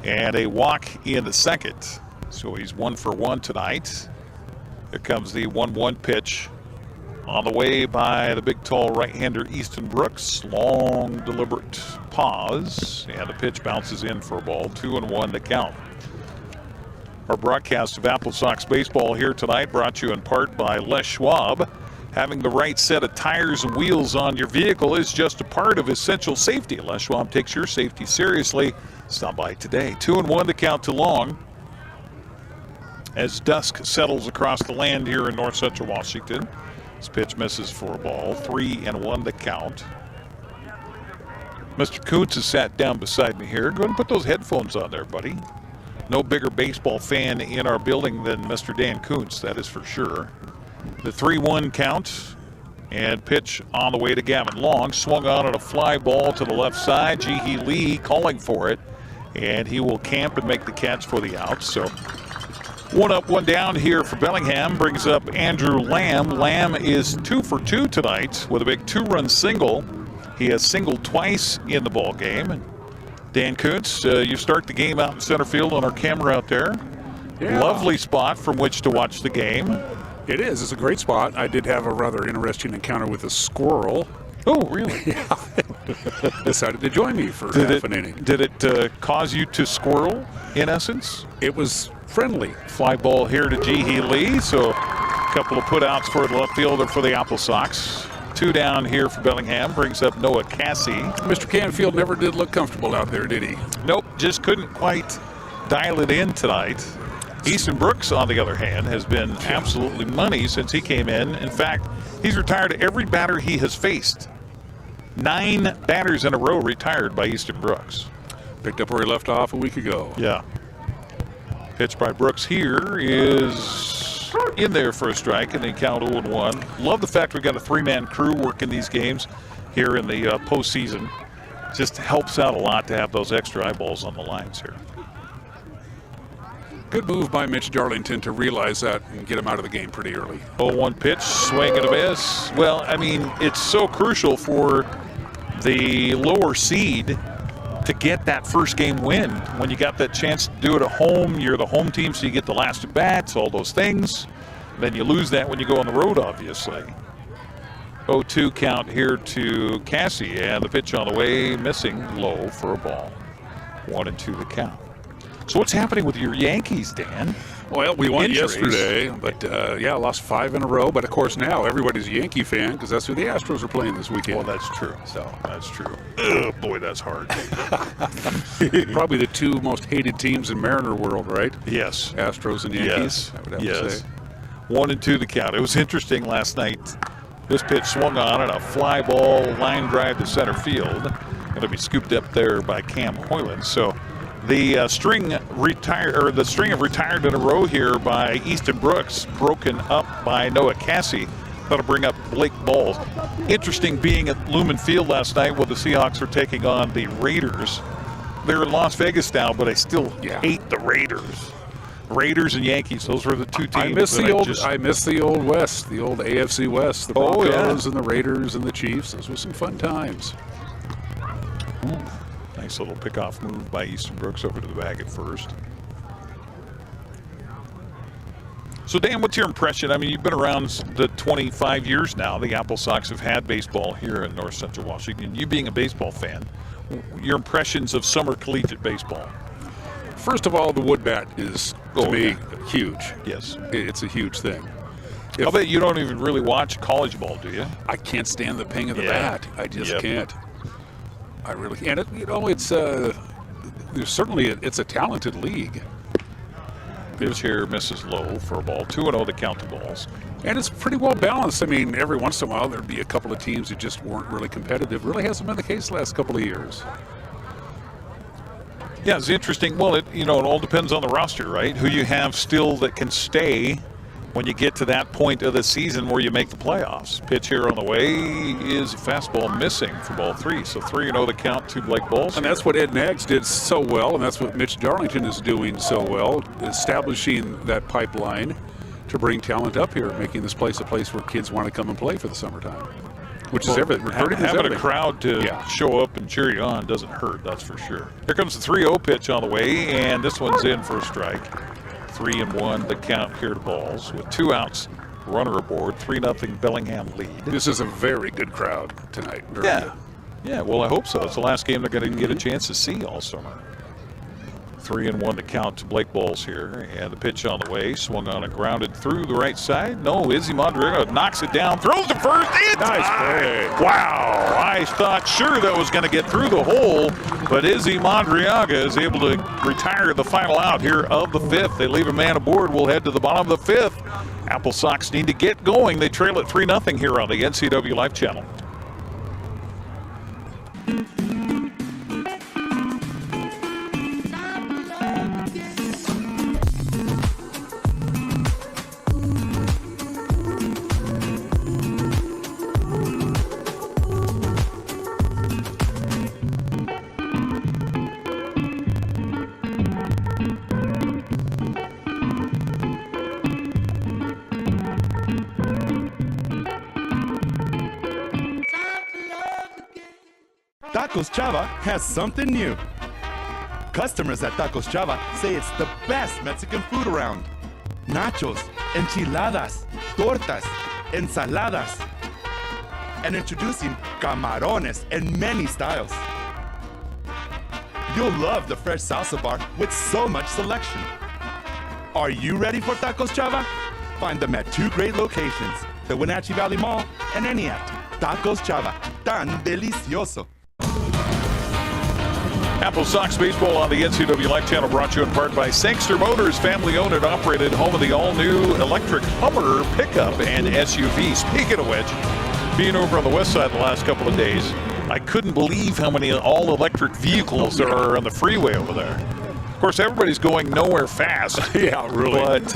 And a walk in the second. So he's 1 for 1 tonight. Here comes the 1-1 pitch. On the way by the big, tall right-hander Easton Brooks. Long, deliberate pause. And the pitch bounces in for a ball. 2-1 to count. Our broadcast of Apple Sox baseball here tonight brought to you in part by Les Schwab. Having the right set of tires and wheels on your vehicle is just a part of essential safety. Les Schwab takes your safety seriously. Stop by today. 2-1 to count to Long. As dusk settles across the land here in north central Washington. This pitch misses for a ball. 3-1 to count. Mr. Kuntz has sat down beside me here. Go ahead and put those headphones on there, buddy. No bigger baseball fan in our building than Mr. Dan Kuntz, that is for sure. The 3-1 count and pitch on the way to Gavin Long. Swung on a fly ball to the left side. Jihi Lee calling for it, and he will camp and make the catch for the out. So 1 up, 1 down here for Bellingham. Brings up Andrew Lamb. Lamb is 2 for 2 tonight with a big 2-run single. He has singled twice in the ball game. And Dan Kuntz, you start the game out in center field on our camera out there. Yeah. Lovely spot from which to watch the game. It is. It's a great spot. I did have a rather interesting encounter with a squirrel. Oh, really? Yeah. Decided to join me for half an inning. Did it cause you to squirrel, in essence? It was friendly. Fly ball here to Jihi Lee. So a couple of putouts for the left fielder for the Apple Sox. 2 down here for Bellingham. Brings up Noah Cassie. Mr. Canfield never did look comfortable out there, did he? Nope. Just couldn't quite dial it in tonight. Easton Brooks, on the other hand, has been absolutely money since he came in. In fact, he's retired every batter he has faced. 9 batters in a row retired by Easton Brooks. Picked up where he left off a week ago. Yeah. Pitch by Brooks here is in there for a strike, and they count 0-1. Love the fact we've got a 3-man crew working these games here in the postseason. Just helps out a lot to have those extra eyeballs on the lines here. Good move by Mitch Darlington to realize that and get him out of the game pretty early. 0-1 pitch, swing and a miss. Well, I mean, it's so crucial for the lower seed to get that first game win. When you got that chance to do it at home, you're the home team, so you get the last at bats, all those things. Then you lose that when you go on the road, obviously. 0-2 count here to Cassie, and the pitch on the way, missing low for a ball. 1-2 to count. So what's happening with your Yankees, Dan? Well, we won yesterday, but lost 5 in a row. But of course now everybody's a Yankee fan because that's who the Astros are playing this weekend. Well, that's true. So that's true. Oh, boy, that's hard. Probably the 2 most hated teams in Mariner world, right? Yes. Astros and Yankees. Yes. I would have to say. 1-2 to count. It was interesting last night. This pitch swung on and a fly ball line drive to center field. Going to be scooped up there by Cam Hoyland. So the string of retired in a row here by Easton Brooks, broken up by Noah Cassie. That'll bring up Blake Balls. Interesting being at Lumen Field last night while the Seahawks were taking on the Raiders. They're in Las Vegas now, but I still hate the Raiders. Raiders and Yankees, those were the two teams. I miss the old West, the old AFC West, the Broncos and the Raiders and the Chiefs. Those were some fun times. Ooh, nice little pickoff move by Easton Brooks over to the bag at first. So, Dan, what's your impression? I mean, you've been around the 25 years now. The Apple Sox have had baseball here in North Central Washington. You being a baseball fan, your impressions of summer collegiate baseball? First of all, the wood bat is, to me, huge. Yes. It's a huge thing. I'll bet you don't even really watch college ball, do you? I can't stand the ping of the bat. I just can't. I really can't. It's there's certainly it's a talented league. Pitch here misses low for a ball. 2-0 to count the balls. And it's pretty well balanced. I mean, every once in a while there'd be a couple of teams that just weren't really competitive. Really hasn't been the case the last couple of years. Yeah, it's interesting. Well, it all depends on the roster, right? Who you have still that can stay when you get to that point of the season where you make the playoffs. Pitch here on the way is a fastball missing for ball 3. So 3-0 the count to Blake Balls. And that's what Ed Maggs did so well, and that's what Mitch Darlington is doing so well, establishing that pipeline to bring talent up here, making this place a place where kids want to come and play for the summertime. Which is everything. Having a crowd to show up and cheer you on doesn't hurt, that's for sure. Here comes the 3-0 pitch on the way, and this one's in for a strike. 3-1 the count here to Balls with 2 outs, runner aboard, 3-0 Bellingham lead. This is a very good crowd tonight. Yeah, well, I hope so. It's the last game they're going to get a chance to see all summer. 3-1 to count to Blake Balls here, and the pitch on the way, swung on and grounded through the right side. No, Izzy Mondrigo knocks it down, throws to first. Nice play. Wow, I thought sure that was going to get through the hole, but Izzy Mondriaga is able to retire the final out here of the 5th. They leave a man aboard. We'll head to the bottom of the 5th. Apple Sox need to get going. They trail at 3-0 here on the NCWLIFE channel. Tacos Chava has something new. Customers at Tacos Chava say it's the best Mexican food around. Nachos, enchiladas, tortas, ensaladas, and introducing camarones in many styles. You'll love the fresh salsa bar with so much selection. Are you ready for Tacos Chava? Find them at 2 great locations, the Wenatchee Valley Mall and Eniac. Tacos Chava, tan delicioso. Apple Sox baseball on the NCWLIFE channel, brought to you in part by Sangster Motors, family owned and operated, home of the all-new electric Hummer pickup and SUV. Speaking of which, being over on the west side the last couple of days, I couldn't believe how many all-electric vehicles there are on the freeway over there. Of course, everybody's going nowhere fast. Yeah, really. But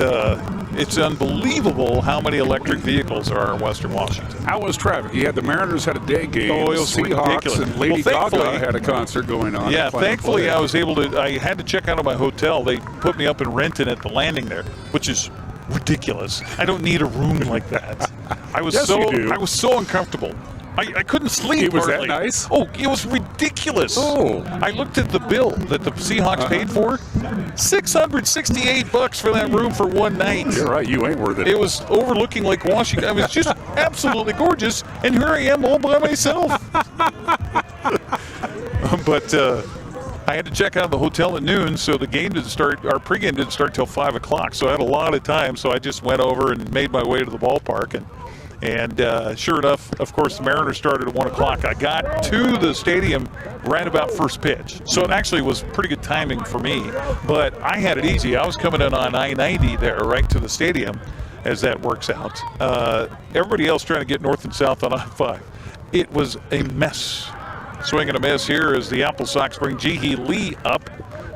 it's unbelievable how many electric vehicles there are in Western Washington. How was traffic? You had the Mariners had a day game. Oh, it was Seahawks ridiculous. And Lady Gaga had a concert going on. Yeah, thankfully I was able to. I had to check out of my hotel. They put me up in Renton at the landing there, which is ridiculous. I don't need a room like that. I was I was so uncomfortable. I couldn't sleep. It was hardly. that nice? Oh, it was ridiculous. Oh. I looked at the bill that the Seahawks paid for. $668 for that room for one night. You're right. You ain't worth it. It was overlooking Lake Washington. It was just absolutely gorgeous. And here I am all by myself. But I had to check out of the hotel at noon, so the game didn't start. Our pregame didn't start till 5 o'clock. So I had a lot of time. So I just went over and made my way to the ballpark. And sure enough, of course, the Mariners started at 1 o'clock. I got to the stadium right about first pitch. So it actually was pretty good timing for me. But I had it easy. I was coming in on I-90 there right to the stadium as that works out. Everybody else trying to get north and south on I-5. It was a mess. Swing and a miss here as the Apple Sox bring Jihee Lee up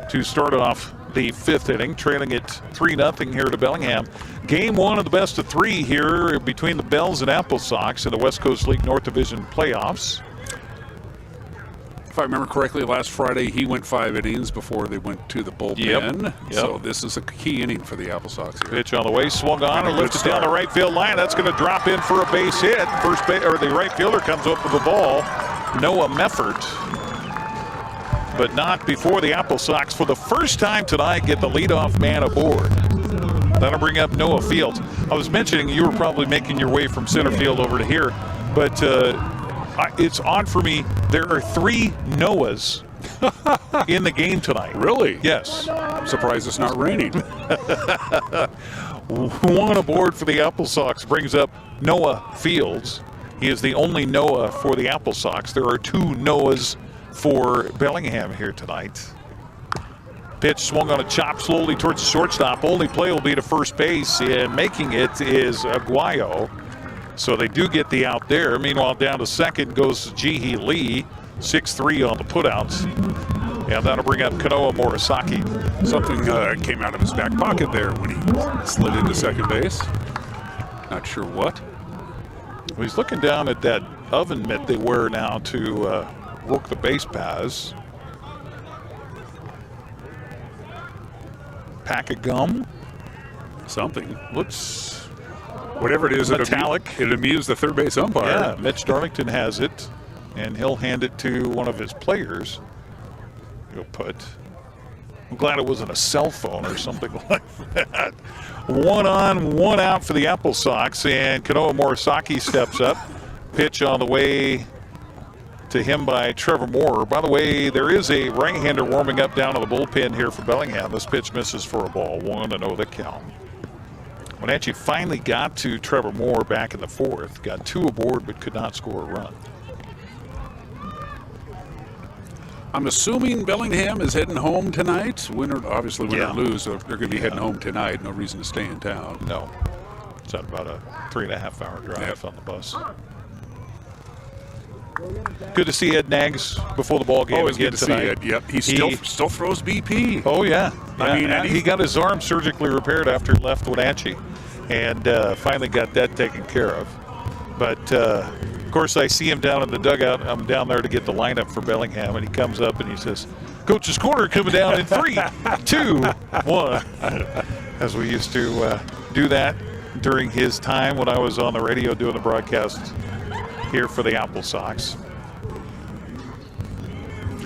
to start off the 5th inning, trailing it 3-0 here to Bellingham. Game 1 of the best of 3 here between the Bells and Apple Sox in the West Coast League North Division playoffs. If I remember correctly, last Friday he went 5 innings before they went to the bullpen. Yep. So this is a key inning for the Apple Sox here. Pitch on the way, swung on and lifted down the right field line. That's going to drop in for a base hit. The right fielder comes up with the ball. Noah Meffert. But not before the Apple Sox, for the first time tonight, get the leadoff man aboard. That'll bring up Noah Fields. I was mentioning you were probably making your way from center field over to here, but it's odd for me. There are 3 Noahs in the game tonight. Really? Yes. I'm surprised it's not raining. One aboard for the Apple Sox brings up Noah Fields. He is the only Noah for the Apple Sox. There are 2 Noahs for Bellingham here tonight. Pitch swung on a chop slowly towards the shortstop. Only play will be to first base, and making it is Aguayo. So they do get the out there. Meanwhile, down to second goes Jihi Lee, 6-3 on the putouts. And that'll bring up Kanoa Morisaki. Something came out of his back pocket there when he slid into second base. Not sure what. Well, he's looking down at that oven mitt they wear now to work the base paths. Pack of gum? Something. Looks whatever it is, metallic. It amused the third base umpire. Yeah, Mitch Darlington has it, and he'll hand it to one of his players. He'll put. I'm glad it wasn't a cell phone or something like that. 1 on, 1 out for the Apple Sox, and Kanoa Morisaki steps up. Pitch on the way to him by Trevor Moore. By the way, there is a right-hander warming up down on the bullpen here for Bellingham. This pitch misses for a ball. 1-0 the count. Wenatchee finally got to Trevor Moore back in the 4th. Got 2 aboard, but could not score a run. I'm assuming Bellingham is heading home tonight. Obviously, win or lose, so they're going to be heading home tonight. No reason to stay in town. No. It's about a 3.5-hour drive on the bus. Good to see Ed Nags before the ball game again tonight. Yep, he still throws BP. Oh yeah. I mean, he got his arm surgically repaired after he left Wenatchee, and finally got that taken care of. But of course, I see him down in the dugout. I'm down there to get the lineup for Bellingham, and he comes up and he says, "Coach's corner coming down in 3, 2, 1." As we used to do that during his time when I was on the radio doing the broadcast here for the Apple Sox.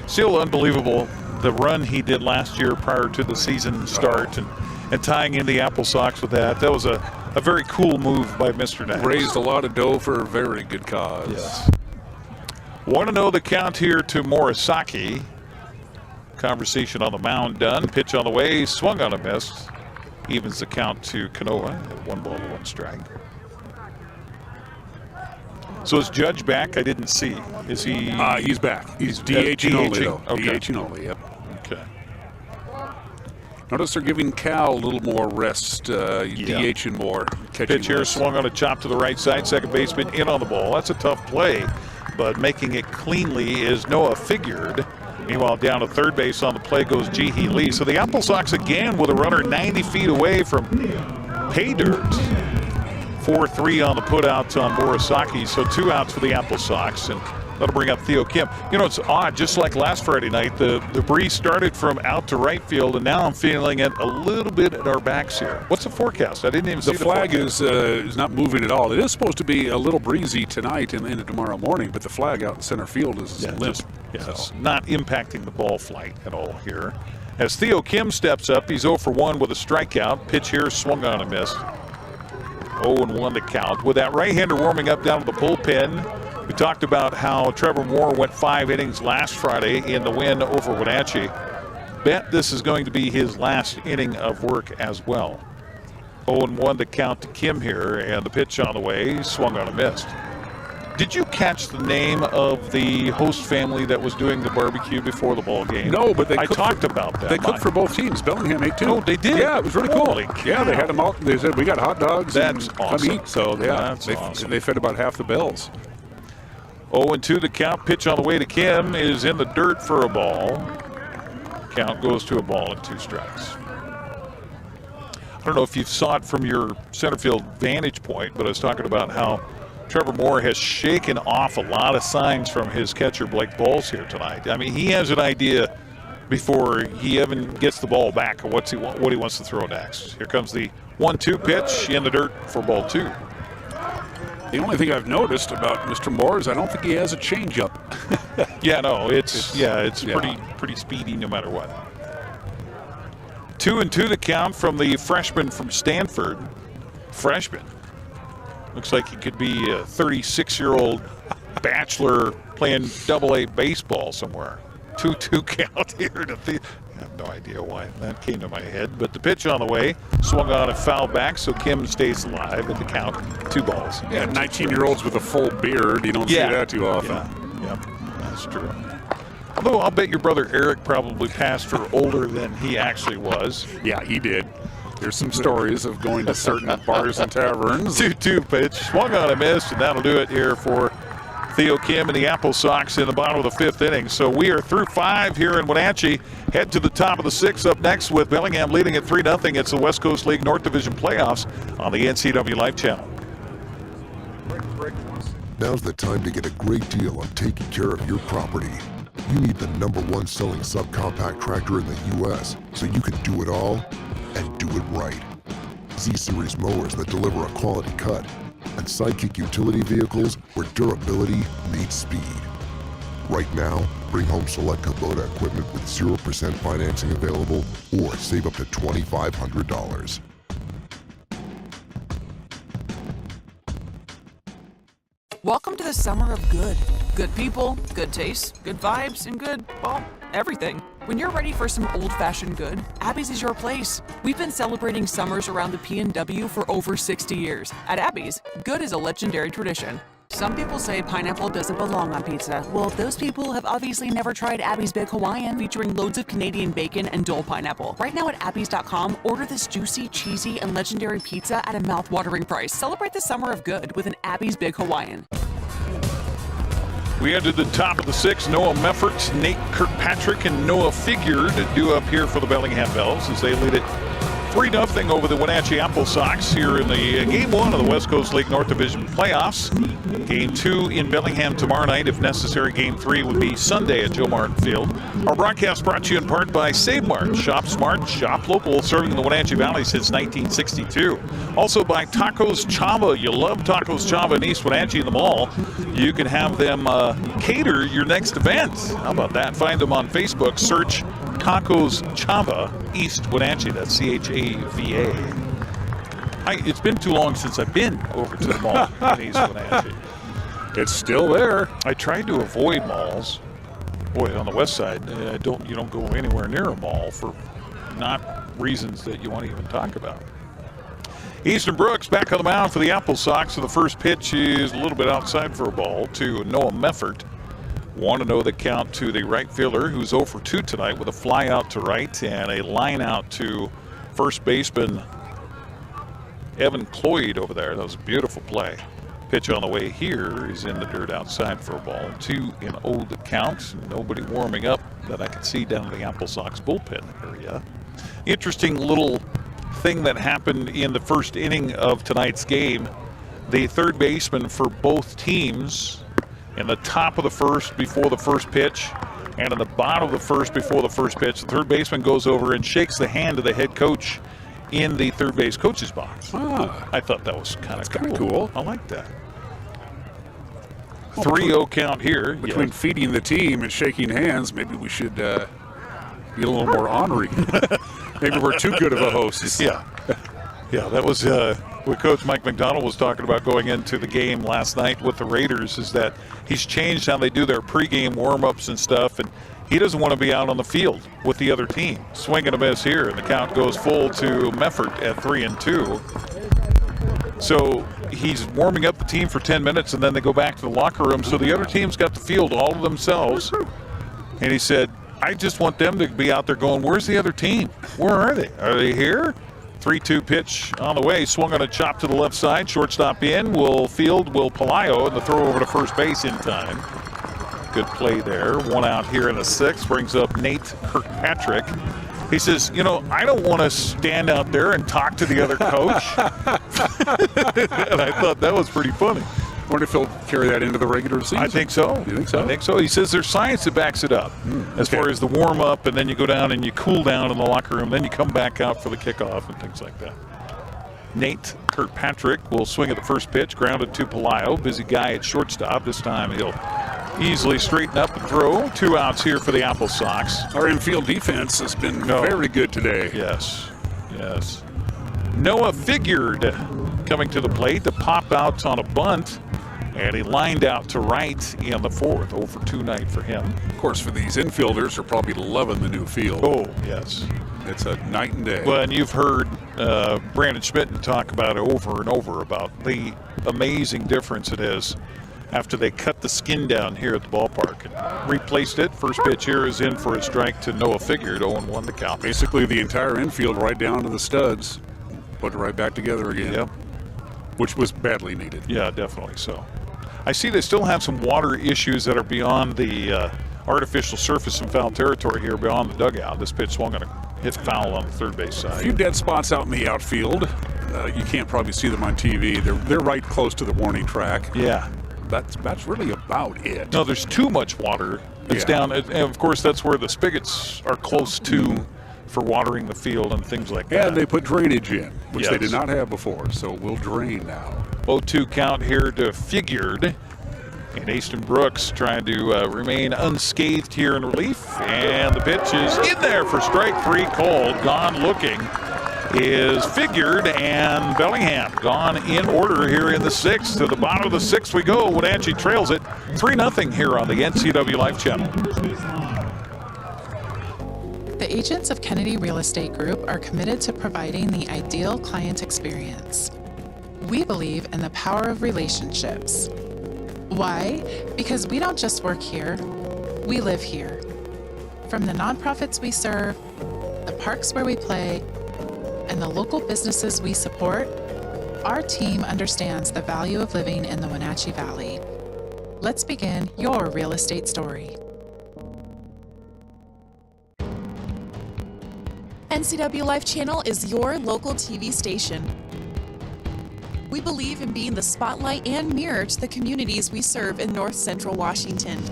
Still unbelievable the run he did last year prior to the season start, and tying in the Apple Sox with that. That was a very cool move by Mr. Nash. Raised a lot of dough for a very good cause. Yes. 1-0 the count here to Morisaki. Conversation on the mound done. Pitch on the way, swung on a miss. Evens the count to Kanoa at 1 ball, 1 strike. So is Judge back? I didn't see. Is he? He's back. He's DHing only, though. Okay. DHing only, yep. Okay. Notice they're giving Cal a little more rest, DHing more. Pitch here swung on a chop to the right side. Second baseman in on the ball. That's a tough play, but making it cleanly is Noah Figured. Meanwhile, down to third base on the play goes Jihi Lee. So the Apple Sox again with a runner 90 feet away from pay dirt. 4-3 on the putouts on Morisaki, so 2 outs for the Apple Sox, and that'll bring up Theo Kim. You know, it's odd, just like last Friday night, the breeze started from out to right field, and now I'm feeling it a little bit at our backs here. What's the forecast? I didn't even see the flag is not moving at all. It is supposed to be a little breezy tonight and into tomorrow morning, but the flag out in center field is limp. Yes, not impacting the ball flight at all here. As Theo Kim steps up, he's 0 for 1 with a strikeout. Pitch here swung on a miss. 0-1 to count. With that right-hander warming up down to the bullpen, we talked about how Trevor Moore went 5 innings last Friday in the win over Wenatchee. Bet this is going to be his last inning of work as well. 0-1 to count to Kim here, and the pitch on the way, swung on a miss. Did you catch the name of the host family that was doing the barbecue before the ball game? No, but I talked about that. They cooked for both teams. Bellingham ate too. Oh, they did? Yeah, it was really cool. Yeah, they had them all. They said, we got hot dogs. That's and awesome. Come eat. So, yeah, awesome. They fed about half the bells. 0-2 the count. Pitch on the way to Kim is in the dirt for a ball. count, goes to a ball and 2 strikes. I don't know if you saw it from your center field vantage point, but I was talking about how Trevor Moore has shaken off a lot of signs from his catcher Blake Bowles here tonight. I mean, he has an idea before he even gets the ball back of what he wants to throw next. Here comes the 1-2 pitch in the dirt for ball 2. The only thing I've noticed about Mr. Moore is I don't think he has a changeup. Yeah, no, it's pretty speedy no matter what. 2-2 the count from the freshman from Stanford. Freshman. Looks like he could be a 36-year-old bachelor playing AA baseball somewhere. 2-2 count here. I have no idea why that came to my head. But the pitch on the way, swung on and fouled back, so Kim stays alive at the count. 2 balls. Yeah, 19-year-olds with a full beard. You don't see that too often. Yeah, that's true. Although I'll bet your brother Eric probably passed for older than he actually was. Yeah, he did. There's some stories of going to certain bars and taverns. 2-2 pitch, swung on and missed, and that'll do it here for Theo Kim and the Apple Sox in the bottom of the 5th inning. So we are through 5 here in Wenatchee. Head to the top of the 6th up next with Bellingham leading at 3-0. It's the West Coast League North Division playoffs on the NCWLIFE channel. Now's the time to get a great deal on taking care of your property. You need the #1 selling subcompact tractor in the U.S. so you can do it all and do it right. Z-Series mowers that deliver a quality cut, and Sidekick utility vehicles where durability meets speed. Right now, bring home select Kubota equipment with 0% financing available or save up to $2,500. Welcome to the summer of good. Good people, good taste, good vibes, and good, well, everything. When you're ready for some old-fashioned good, Abby's is your place. We've been celebrating summers around the PNW for over 60 years. At Abby's, good is a legendary tradition. Some people say pineapple doesn't belong on pizza. Well, those people have obviously never tried Abby's Big Hawaiian, featuring loads of Canadian bacon and Dole pineapple. Right now at Abby's.com, order this juicy, cheesy, and legendary pizza at a mouth-watering price. Celebrate the summer of good with an Abby's Big Hawaiian. We head to the top of the 6th. Noah Meffert, Nate Kirkpatrick, and Noah Figured due up here for the Bellingham Bells as they lead it 3-0 over the Wenatchee Apple Sox here in the Game 1 of the West Coast League North Division playoffs. Game 2 in Bellingham tomorrow night. If necessary, Game 3 would be Sunday at Joe Martin Field. Our broadcast brought to you in part by Save Mart. Shop smart, shop local, serving the Wenatchee Valley since 1962. Also by Tacos Chava. You love Tacos Chava in East Wenatchee in the mall. You can have them cater your next event. How about that? Find them on Facebook. Search Tacos Chava East Wenatchee. That's CHAVA. It's been too long since I've been over to the mall in East Wenatchee. It's still there. I tried to avoid malls. Boy, on the west side, you don't go anywhere near a mall for not reasons that you want to even talk about. Easton Brooks back on the mound for the Apple Sox. So the first pitch is a little bit outside for a ball to Noah Meffert. 1-0 the count to the right fielder, who's 0 for 2 tonight with a fly out to right and a line out to first baseman Evan Cloyd over there. That was a beautiful play. Pitch on the way here is in the dirt outside for a ball. 2-0 the count. Nobody warming up that I can see down in the Apple Sox bullpen area. Interesting little thing that happened in the first inning of tonight's game. The third baseman for both teams in the top of the first before the first pitch and in the bottom of the first before the first pitch, the third baseman goes over and shakes the hand of the head coach in the third base coach's box. I thought that was kind of cool. I like that. 3-0 count here. Between feeding the team and shaking hands, maybe we should be a little more ornery. Maybe we're too good of a host. Yeah, that was what Coach Mike McDonald was talking about going into the game last night with the Raiders, is that he's changed how they do their pregame warm-ups and stuff, and he doesn't want to be out on the field with the other team. Swing and a miss here, and the count goes full to Meffert at 3-2. So he's warming up the team for 10 minutes, and then they go back to the locker room, so the other team's got the field all to themselves. And he said, I just want them to be out there going, where's the other team? Where are they? Are they here? 3-2 pitch on the way. Swung on a chop to the left side. Shortstop in. Will Palaio, and the throw over to first base in time. Good play there. One out here in the 6th brings up Nate Kirkpatrick. He says, you know, I don't want to stand out there and talk to the other coach. And I thought that was pretty funny. Wonder if he'll carry that into the regular season. I think so. You think so? I think so. He says there's science that backs it up. As far as the warm-up, and then you go down and you cool down in the locker room, then you come back out for the kickoff and things like that. Nate Kirkpatrick will swing at the first pitch, grounded to Pelayo. Busy guy at shortstop. This time he'll easily straighten up and throw. 2 outs here for the Apple Sox. Our infield defense has been very good today. Yes, yes. Noah Figured coming to the plate to pop out on a bunt, and he lined out to right in the 4th. 0 for 2 night for him. Of course, for these infielders, they're probably loving the new field. Oh, yes. It's a night and day. Well, and you've heard Brandon Schmidt talk about it over and over about the amazing difference it is after they cut the skin down here at the ballpark and replaced it. First pitch here is in for a strike to Noah Figured. 0-1 the count. Basically the entire infield right down to the studs. Put it right back together again. Yep. Which was badly needed. Yeah, definitely so. I see they still have some water issues that are beyond the artificial surface and foul territory here beyond the dugout. This pitch swung on a hit foul on the third base side. A few dead spots out in the outfield. You can't probably see them on TV. They're right close to the warning track. Yeah. That's really about it. No, there's too much water. It's down, and of course that's where the spigots are close to for watering the field and things like that. And they put drainage in, which they did not have before, so it will drain now. 0-2 count here to Figured. And Aston Brooks trying to remain unscathed here in relief. And the pitch is in there for strike 3 called. Gone looking is Figured, and Bellingham gone in order here in the 6th. To the bottom of the 6th we go. Wenatchee trails it 3-0 here on the NCWLIFE channel. The agents of Kennedy Real Estate Group are committed to providing the ideal client experience. We believe in the power of relationships. Why? Because we don't just work here, we live here. From the nonprofits we serve, the parks where we play, and the local businesses we support, our team understands the value of living in the Wenatchee Valley. Let's begin your real estate story. NCWLIFE channel is your local TV station. We believe in being the spotlight and mirror to the communities we serve in North Central Washington.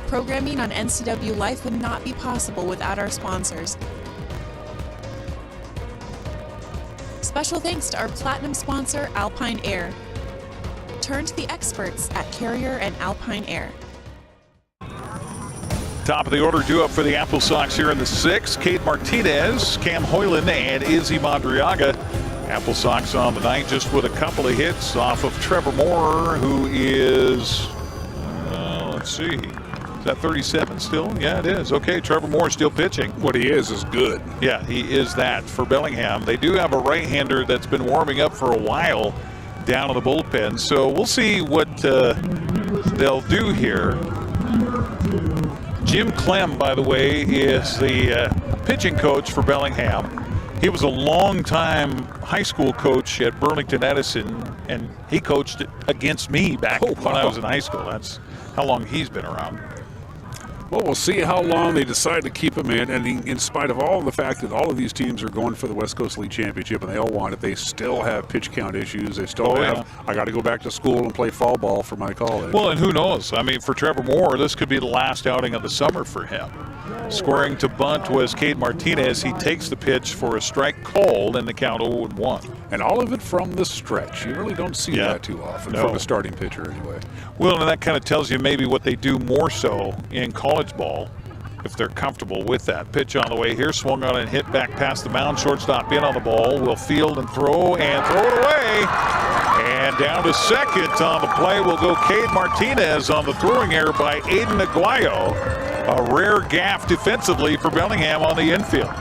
Programming on NCWLIFE would not be possible without our sponsors. Special thanks to our platinum sponsor, Alpine Air. Turn to the experts at Carrier and Alpine Air. Top of the order due up for the Apple Sox here in the 6th. Kate Martinez, Cam Hoyland, and Izzy Madriaga. Apple Sox on the night just with a couple of hits off of Trevor Moore, who is, let's see, is that 37 still? Yeah, it is. Okay, Trevor Moore still pitching. What he is good. Yeah, he is that for Bellingham. They do have a right-hander that's been warming up for a while down in the bullpen, so we'll see what they'll do here. Jim Clem, by the way, is the pitching coach for Bellingham. He was a long-time high school coach at Burlington Edison, and he coached against me back when I was in high school. That's how long he's been around. Well, we'll see how long they decide to keep him in, and in spite of all the fact that all of these teams are going for the West Coast League Championship and they all want it, they still have pitch count issues. They still have, I got to go back to school and play fall ball for my college. Well, and who knows? I mean, for Trevor Moore, this could be the last outing of the summer for him. Scoring to bunt was Cade Martinez. He takes the pitch for a strike called and the count 0-1. And all of it from the stretch. You really don't see that too often from a starting pitcher anyway. Well, and that kind of tells you maybe what they do more so in college ball if they're comfortable with that. Pitch on the way here, swung on and hit back past the mound. Shortstop in on the ball, will field and throw it away. And down to second on the play will go Cade Martinez on the throwing error by Aiden Aguayo. A rare gaffe defensively for Bellingham on the infield.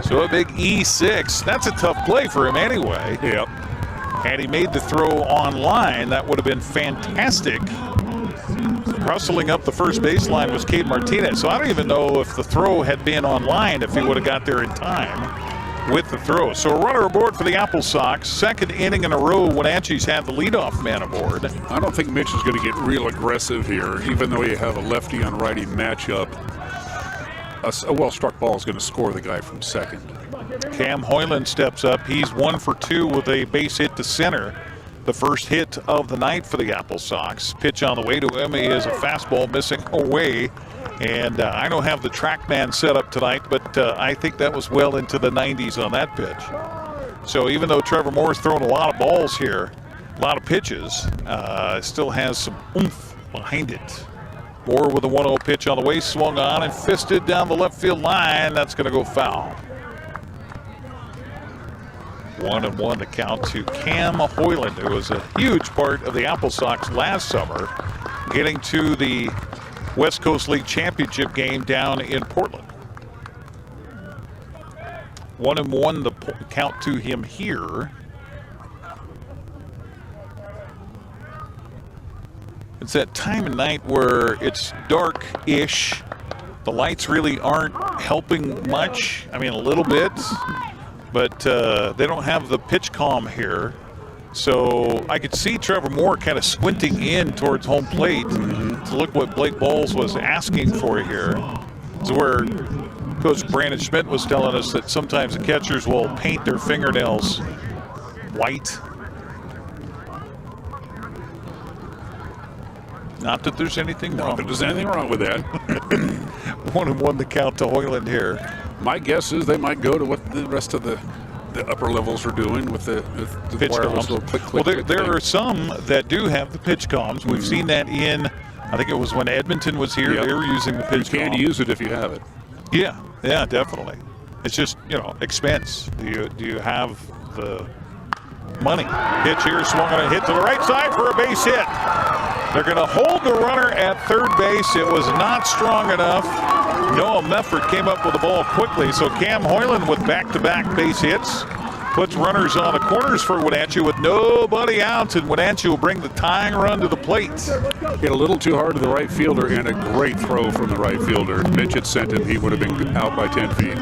So a big E6. That's a tough play for him anyway. Yep. Had he made the throw on line, that would have been fantastic. Hustling up the first baseline was Cade Martinez. So I don't even know if the throw had been on line if he would have got there in time. with the throw. So a runner aboard for the Apple Sox. Second inning in a row, Wenatchee's had the leadoff man aboard. I don't think Mitch is going to get real aggressive here, even though you have a lefty on righty matchup. A well-struck ball is going to score the guy from second. Cam Hoyland steps up. He's 1 for 2 with a base hit to center. The first hit of the night for the Apple Sox. Pitch on the way to him is a fastball missing away. And I don't have the TrackMan set up tonight, but I think that was well into the 90s on that pitch. So even though Trevor Moore's thrown a lot of balls here, a lot of pitches, still has some oomph behind it. Moore with a 1-0 pitch on the way, swung on and fisted down the left field line. That's going to go foul. 1-1 to count to Cam Hoyland, who was a huge part of the Apple Sox last summer, getting to the West Coast League Championship game down in Portland. 1-1 the count to him here. It's that time of night where it's dark-ish. The lights really aren't helping much. I mean, a little bit. But they don't have the pitch calm here. So I could see Trevor Moore kind of squinting in towards home plate to look what Blake Bowles was asking for here. It's where Coach Brandon Schmidt was telling us that sometimes the catchers will paint their fingernails white. Not that there's anything wrong. Not that there's anything wrong with that. 1-1 the count to Hoyland here. My guess is they might go to what the rest of the upper levels are doing with the pitch wireless comms. click, Well, click, there click. are some that do have the pitch comms. We've seen that in, I think it was when Edmonton was here. Yep. They were using the pitch You can comm. use it if you have it. Yeah, definitely. It's just, expense. Do you have the money? Pitch here, swung on a hit to the right side for a base hit. They're going to hold the runner at third base. It was not strong enough. Noah Mefford came up with the ball quickly, so Cam Hoyland with back-to-back base hits puts runners on the corners for Wenatchee with nobody out, and Wenatchee will bring the tying run to the plate. Hit a little too hard to the right fielder, and a great throw from the right fielder. Mitch had sent him. He would have been out by 10 feet.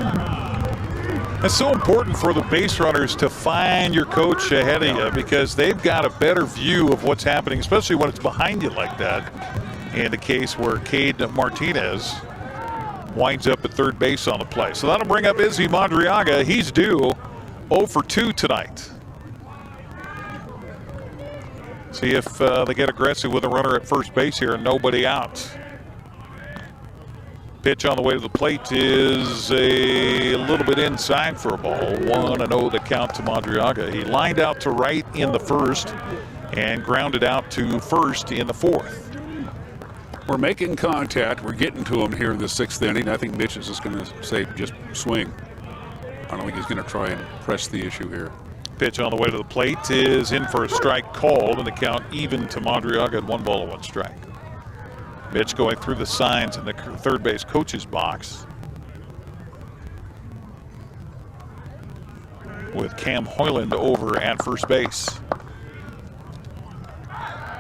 It's so important for the base runners to find your coach ahead of you because they've got a better view of what's happening, especially when it's behind you like that. In the case where Cade Martinez winds up at third base on the play. So that'll bring up Izzy Madriaga. He's due 0 for 2 tonight. See if they get aggressive with a runner at first base here and nobody out. Pitch on the way to the plate is a little bit inside for a ball. 1-0 the count to Madriaga. He lined out to right in the first and grounded out to first in the fourth. We're making contact. We're getting to him here in the sixth inning. I think Mitch is just going to say just swing. I don't think he's going to try and press the issue here. Pitch on the way to the plate is in for a strike called, and the count even to Madriaga at 1-1 strike. Mitch going through the signs in the third base coach's box with Cam Hoyland over at first base.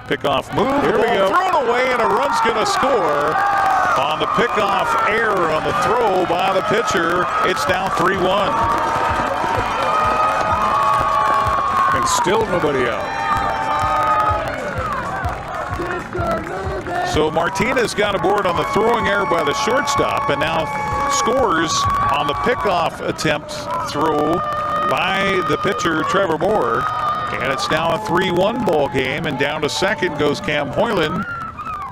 Pickoff move. Here we go. Thrown away, and a run's going to score on the pickoff error on the throw by the pitcher. It's now 3-1. And still nobody out. So Martinez got aboard on the throwing error by the shortstop and now scores on the pickoff attempt throw by the pitcher Trevor Moore. And it's now a 3-1 ball game, and down to second goes Cam Hoyland.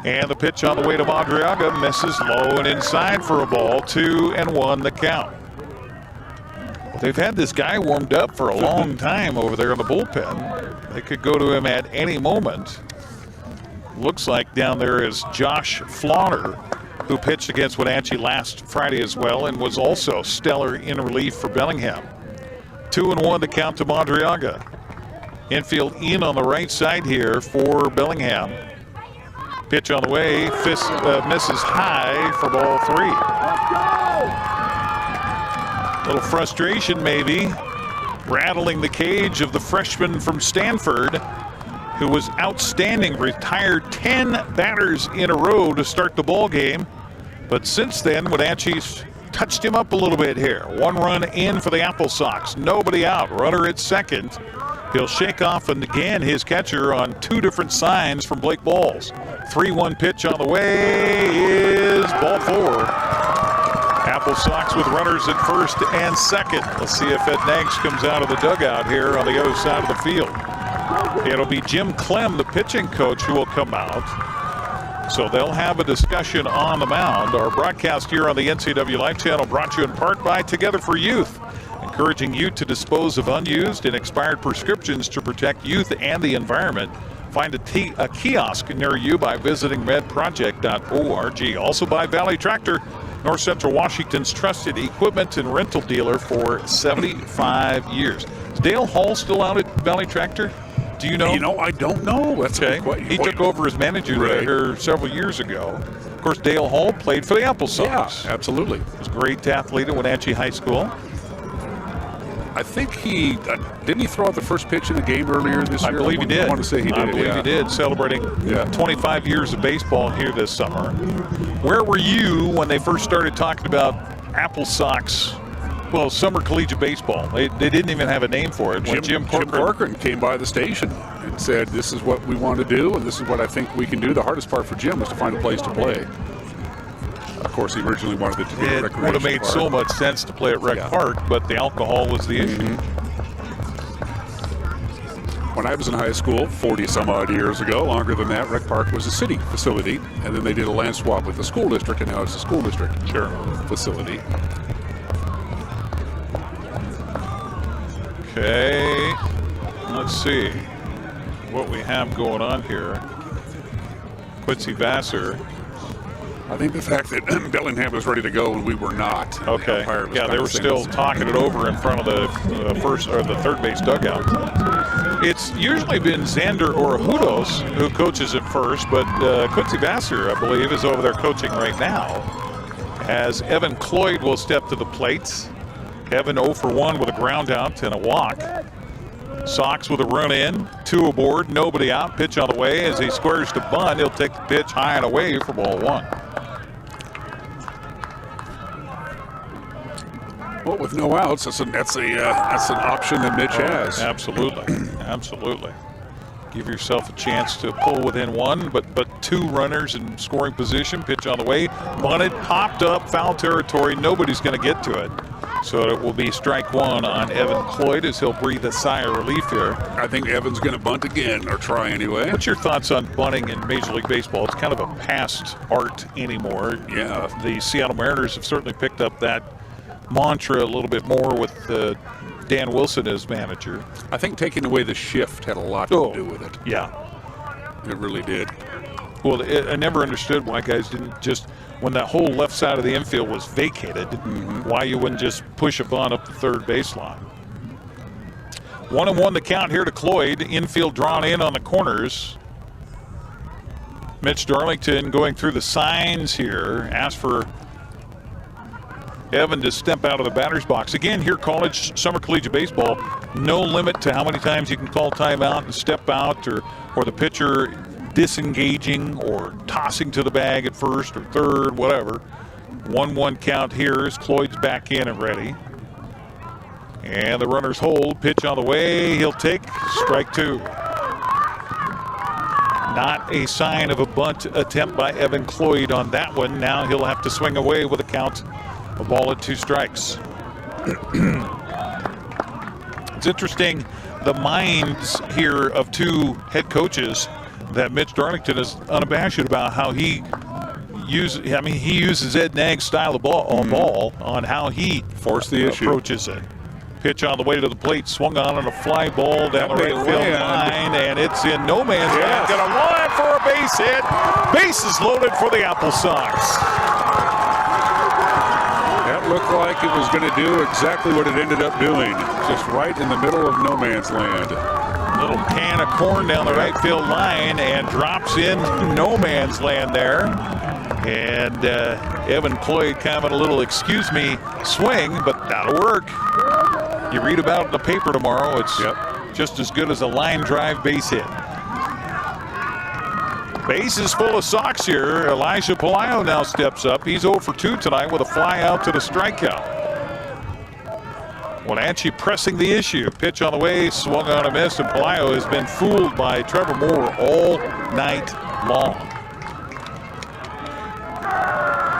And the pitch on the way to Madriaga misses low and inside for a ball. 2-1 the count. They've had this guy warmed up for a long time over there in the bullpen. They could go to him at any moment. Looks like down there is Josh Flauner, who pitched against Wenatchee last Friday as well and was also stellar in relief for Bellingham. 2-1 the count to Madriaga. Infield in on the right side here for Bellingham. Pitch on the way, misses high for ball 3. Little frustration maybe, rattling the cage of the freshman from Stanford, who was outstanding, retired 10 batters in a row to start the ball game. But since then, Wenatchee's touched him up a little bit here. 1 run in for the Apple Sox. Nobody out. Runner at second. He'll shake off and again his catcher on 2 different signs from Blake Balls. 3-1 pitch on the way is ball 4. Apple Sox with runners at first and second. Let's see if Ed Nags comes out of the dugout here on the other side of the field. It'll be Jim Clem, the pitching coach, who will come out. So they'll have a discussion on the mound. Our broadcast here on the NCWLIFE channel brought to you in part by Together for Youth, encouraging you to dispose of unused and expired prescriptions to protect youth and the environment. Find a kiosk near you by visiting medproject.org. Also by Valley Tractor, North Central Washington's trusted equipment and rental dealer for 75 years. Is Dale Hall still out at Valley Tractor? Do you know? You know, I don't know. That's okay. He took over as manager there several years ago. Of course, Dale Hall played for the Apple Sox. Yeah, absolutely. He was a great athlete at Wenatchee High School. I think he didn't he throw out the first pitch in the game earlier this year? I believe he did. I want to say he did. I believe he did, celebrating 25 years of baseball here this summer. Where were you when they first started talking about Apple Sox? Well, summer collegiate baseball. They didn't even have a name for it. Jim Corcoran came by the station and said, "This is what we want to do, and this is what I think we can do." The hardest part for Jim was to find a place to play. Of course, he originally wanted it to be a recreation would have made park. so much sense to play at Rec Park, but the alcohol was the issue. When I was in high school, 40-some-odd years ago, longer than that, Rec Park was a city facility, and then they did a land swap with the school district, and now it's a school district facility. Okay, let's see what we have going on here. Quincy Vassar. I think the fact that Bellingham was ready to go and we were not. Okay. Yeah, they were still talking it over in front of the first or the third base dugout. It's usually been Xander or Hudos who coaches at first, but Quincy Vassar, I believe, is over there coaching right now. As Evan Cloyd will step to the plate. Evan 0 for 1 with a ground out and a walk. Sox with a run in, 2 aboard, nobody out. Pitch on the way as he squares to bunt. He'll take the pitch high and away for ball 1. Well, with no outs, that's an option that Mitch has. Absolutely, absolutely. Give yourself a chance to pull within 1, but 2 runners in scoring position. Pitch on the way, bunted, popped up, foul territory. Nobody's going to get to it. So it will be strike 1 on Evan Cloyd as he'll breathe a sigh of relief here. I think Evan's going to bunt again, or try anyway. What's your thoughts on bunting in Major League Baseball? It's kind of a past art anymore. Yeah. The Seattle Mariners have certainly picked up that mantra a little bit more with Dan Wilson as manager. I think taking away the shift had a lot to do with it. Yeah. It really did. Well, I never understood why guys didn't just, when that whole left side of the infield was vacated, why you wouldn't just push a bunt up the third baseline. 1-1 the count here to Cloyd. Infield drawn in on the corners. Mitch Darlington going through the signs here. Asked for Evan to step out of the batter's box. Again, here college, summer collegiate baseball, no limit to how many times you can call timeout and step out, or the pitcher disengaging or tossing to the bag at first or third, whatever. 1-1 count here as Cloyd's back in and ready. And the runners hold, pitch on the way, he'll take strike 2. Not a sign of a bunt attempt by Evan Cloyd on that one. Now he'll have to swing away with a count. A ball at 2 strikes. It's interesting, the minds here of 2 head coaches, that Mitch Darlington is unabashed about how he uses Ed Nagg's style of ball on how he approaches it. Pitch on the way to the plate, swung on a fly ball down the right field line, and it's in no man's land. Got a line for a base hit. Bases loaded for the Apple Sox. That looked like it was going to do exactly what it ended up doing. Just right in the middle of no man's land. Little can of corn down the right field line and drops in no man's land there. And Evan Cloyd kind of a little excuse me swing, but that'll work. You read about it in the paper tomorrow. It's just as good as a line drive base hit. Bases full of Sox here. Elijah Pelayo now steps up. He's 0 for 2 tonight with a fly out to the strikeout. Wenatchee pressing the issue. Pitch on the way, swung on a miss, and Pelayo has been fooled by Trevor Moore all night long.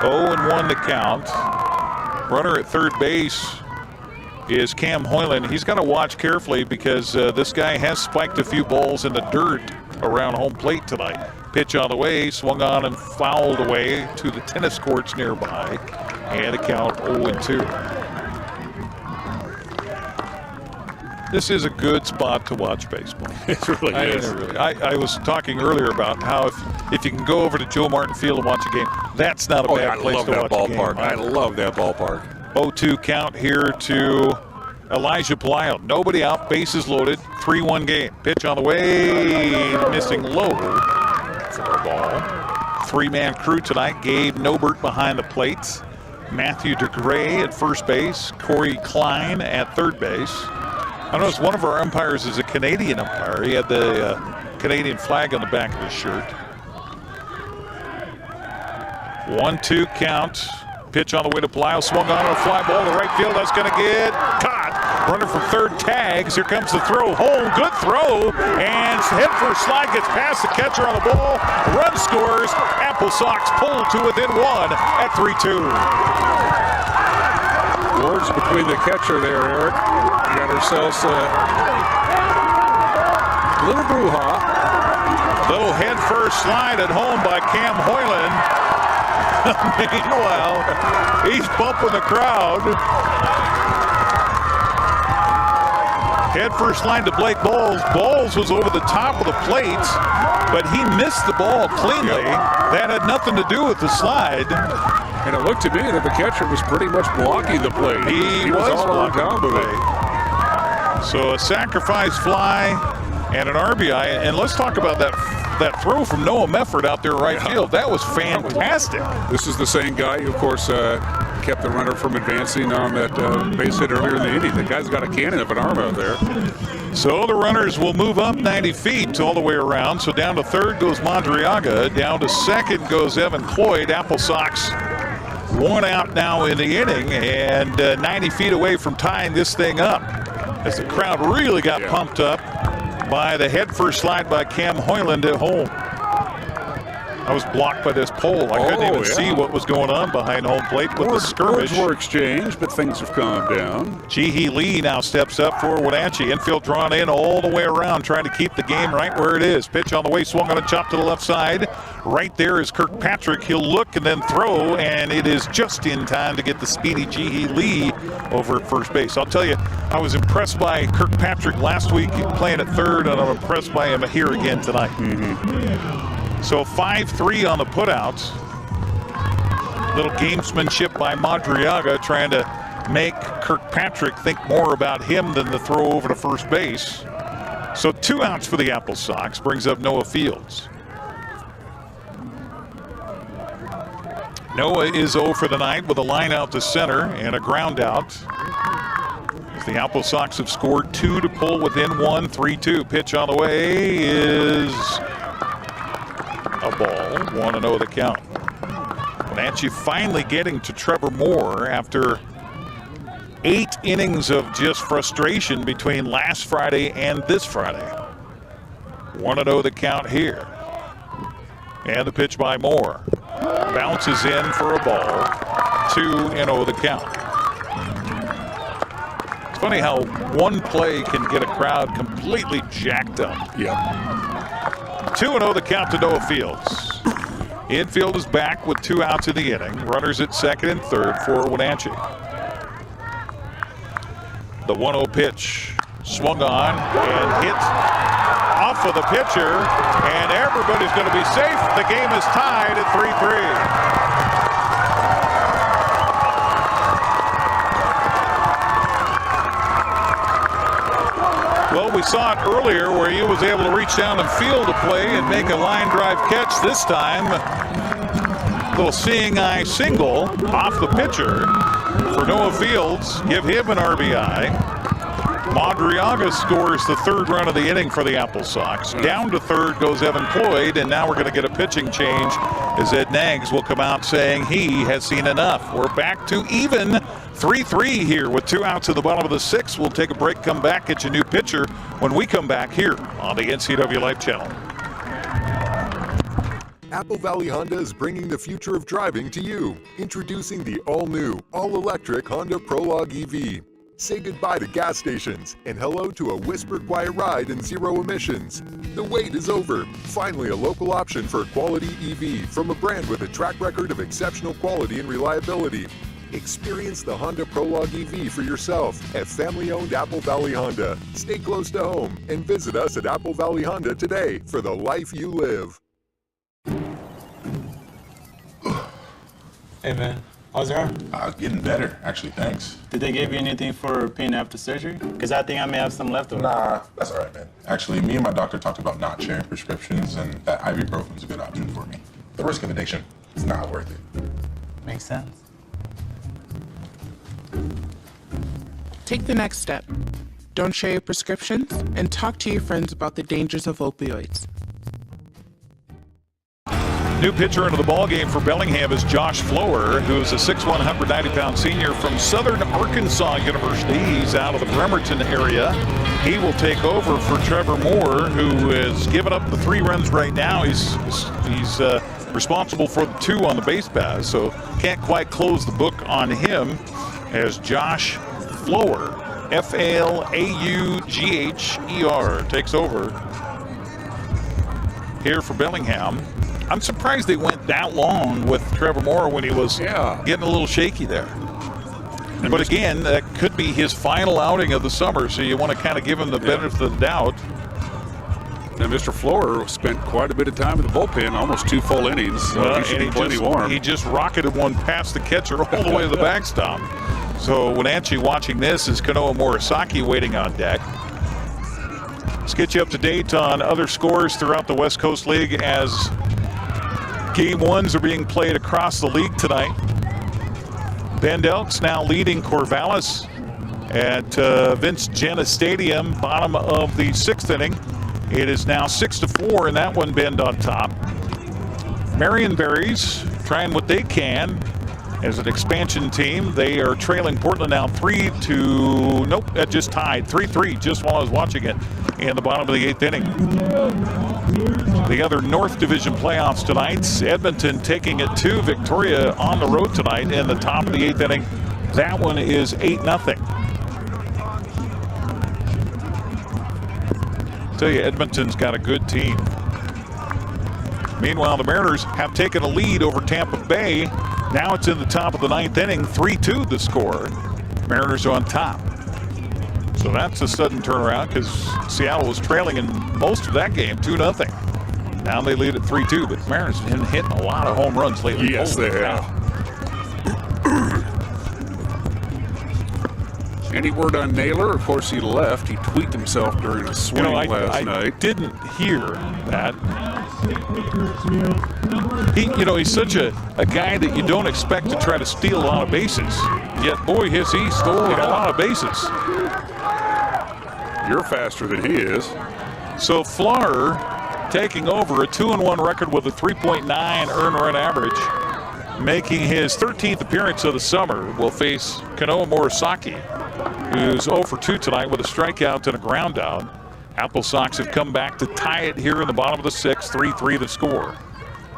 0-1 to count. Runner at third base is Cam Hoyland. He's got to watch carefully because this guy has spiked a few balls in the dirt around home plate tonight. Pitch on the way, swung on and fouled away to the tennis courts nearby, and a count 0-2. This is a good spot to watch baseball. It really is. I was talking earlier about how if you can go over to Joe Martin Field and watch a game, that's not a bad place to watch a game. I love that ballpark. 0-2 count here to Elijah Pelayo. Nobody out, bases loaded, 3-1 game. Pitch on the way, missing low for a ball. Three-man crew tonight. Gabe Nobert behind the plate. Matthew DeGray at first base. Corey Klein at third base. I noticed one of our umpires is a Canadian umpire. He had the Canadian flag on the back of his shirt. 1-2 count. Pitch on the way to Pelayo. Swung on a fly ball to right field. That's going to get caught. Runner from third tags. Here comes the throw home. Good throw. And head first slide gets past the catcher on the ball. Run scores. Apple Sox pull to within 1 at 3-2. Words between the catcher there, Eric. We got ourselves a little brouhaha. Little head first slide at home by Cam Hoyland. Meanwhile, he's bumping the crowd. Head first line to Blake Bowles. Bowles was over the top of the plate, but he missed the ball cleanly. That had nothing to do with the slide. And it looked to me that the catcher was pretty much blocking the plate. He was all on top of it. So a sacrifice fly and an RBI. And let's talk about that throw from Noah Mefford out there right field. That was fantastic. This is the same guy who, of course, kept the runner from advancing on that base hit earlier in the inning. The guy's got a cannon of an arm out there. So the runners will move up 90 feet all the way around. So down to third goes Madriaga. Down to second goes Evan Cloyd. Apple Sox 1 out now in the inning, and 90 feet away from tying this thing up as the crowd really got pumped up by the head first slide by Cam Hoyland at home. I was blocked by this pole. I couldn't even see what was going on behind home plate with the skirmish. Words were exchanged, but things have calmed down. Ji-hee Lee now steps up for Wenatchee. Infield drawn in all the way around, trying to keep the game right where it is. Pitch on the way, swung on a chop to the left side. Right there is Kirkpatrick. He'll look and then throw, and it is just in time to get the speedy Ji-hee Lee over at first base. I'll tell you, I was impressed by Kirkpatrick last week playing at third, and I'm impressed by him here again tonight. So 5-3 on the putouts. Little gamesmanship by Madriaga, trying to make Kirkpatrick think more about him than the throw over to first base. So 2 outs for the Apple Sox, brings up Noah Fields. Noah is 0 for the night with a line out to center and a ground out. The Apple Sox have scored 2 to pull within 1, 3-2. Pitch on the way is a ball. 1-0 the count. Wenatchee finally getting to Trevor Moore after 8 innings of just frustration between last Friday and this Friday. 1-0 the count here. And the pitch by Moore. Bounces in for a ball. 2-0 the count. It's funny how one play can get a crowd completely jacked up. 2-0 the count to Noah Fields. Infield is back with 2 outs in the inning. Runners at second and third for Wenatchee. The 1-0 pitch swung on and hit off of the pitcher, and everybody's going to be safe. The game is tied at 3-3. Well, we saw it earlier where he was able to reach down and field a play and make a line drive catch. This time, little seeing eye single off the pitcher for Noah Fields. Give him an RBI. Madriaga scores the third run of the inning for the Apple Sox. Down to third goes Evan Cloyd, and now we're going to get a pitching change as Ed Nags will come out saying he has seen enough. We're back to even 3-3 here with 2 outs at the bottom of the 6th. We'll take a break, come back, get you a new pitcher when we come back here on the NCWLIFE channel. Apple Valley Honda is bringing the future of driving to you. Introducing the all-new, all-electric Honda Prologue EV. Say goodbye to gas stations and hello to a whisper-quiet ride and zero emissions. The wait is over. Finally, a local option for a quality EV from a brand with a track record of exceptional quality and reliability. Experience the Honda Prologue EV for yourself at family-owned Apple Valley Honda. Stay close to home and visit us at Apple Valley Honda today for the life you live. Hey man, how's your arm? Getting better, actually, thanks. Did they give you anything for pain after surgery? Because I think I may have some left over. Nah, that's all right, man. Actually, me and my doctor talked about not sharing prescriptions, and that ibuprofen is a good option for me. The risk of addiction is not worth it. Makes sense. Take the next step. Don't share your prescriptions, and talk to your friends about the dangers of opioids. New pitcher into the ballgame for Bellingham is Josh Flower, who's a 6'1", 190-pound senior from Southern Arkansas University. He's out of the Bremerton area. He will take over for Trevor Moore, who has given up the 3 runs right now. He's responsible for the 2 on the base pass, so can't quite close the book on him as Josh Flower, F-L-A-U-G-H-E-R, takes over here for Bellingham. I'm surprised they went that long with Trevor Moore when he was getting a little shaky there. But again, that could be his final outing of the summer, so you want to kind of give him the benefit of the doubt. And Mr. Florer spent quite a bit of time in the bullpen, almost 2 full innings. So he should be plenty warm. He just rocketed one past the catcher all the way to the backstop. So Wenatchee watching this is Kanoa Morisaki waiting on deck. Let's get you up to date on other scores throughout the West Coast League as Game 1s are being played across the league tonight. Bend Elks now leading Corvallis at Vince Jenna Stadium, bottom of the 6th inning. It is now 6-4 in that one, Bend on top. Marion Berries trying what they can as an expansion team. They are trailing Portland now 3-2. Nope, that just tied 3-3 just while I was watching it in the bottom of the 8th inning. The other North Division playoffs tonight, Edmonton taking it to Victoria on the road tonight in the top of the 8th inning. That one is 8-0. Tell you, Edmonton's got a good team. Meanwhile, the Mariners have taken a lead over Tampa Bay. Now it's in the top of the 9th inning, 3-2 the score. Mariners are on top. So that's a sudden turnaround because Seattle was trailing in most of that game, 2-0. Now they lead at 3-2, but the Mariners have been hitting a lot of home runs lately. Yes, they have. Any word on Naylor? Of course, he left. He tweaked himself during a swing last night. I didn't hear that. He's such a guy that you don't expect to try to steal a lot of bases. Yet, boy, has he stolen a lot of bases. You're faster than he is. So Flower taking over a 2-1 record with a 3.9 earned run average, making his 13th appearance of the summer, will face Kanoa Morisaki, who's 0 for 2 tonight with a strikeout and a ground out. Apple Sox have come back to tie it here in the bottom of the 6th, 3-3 the score.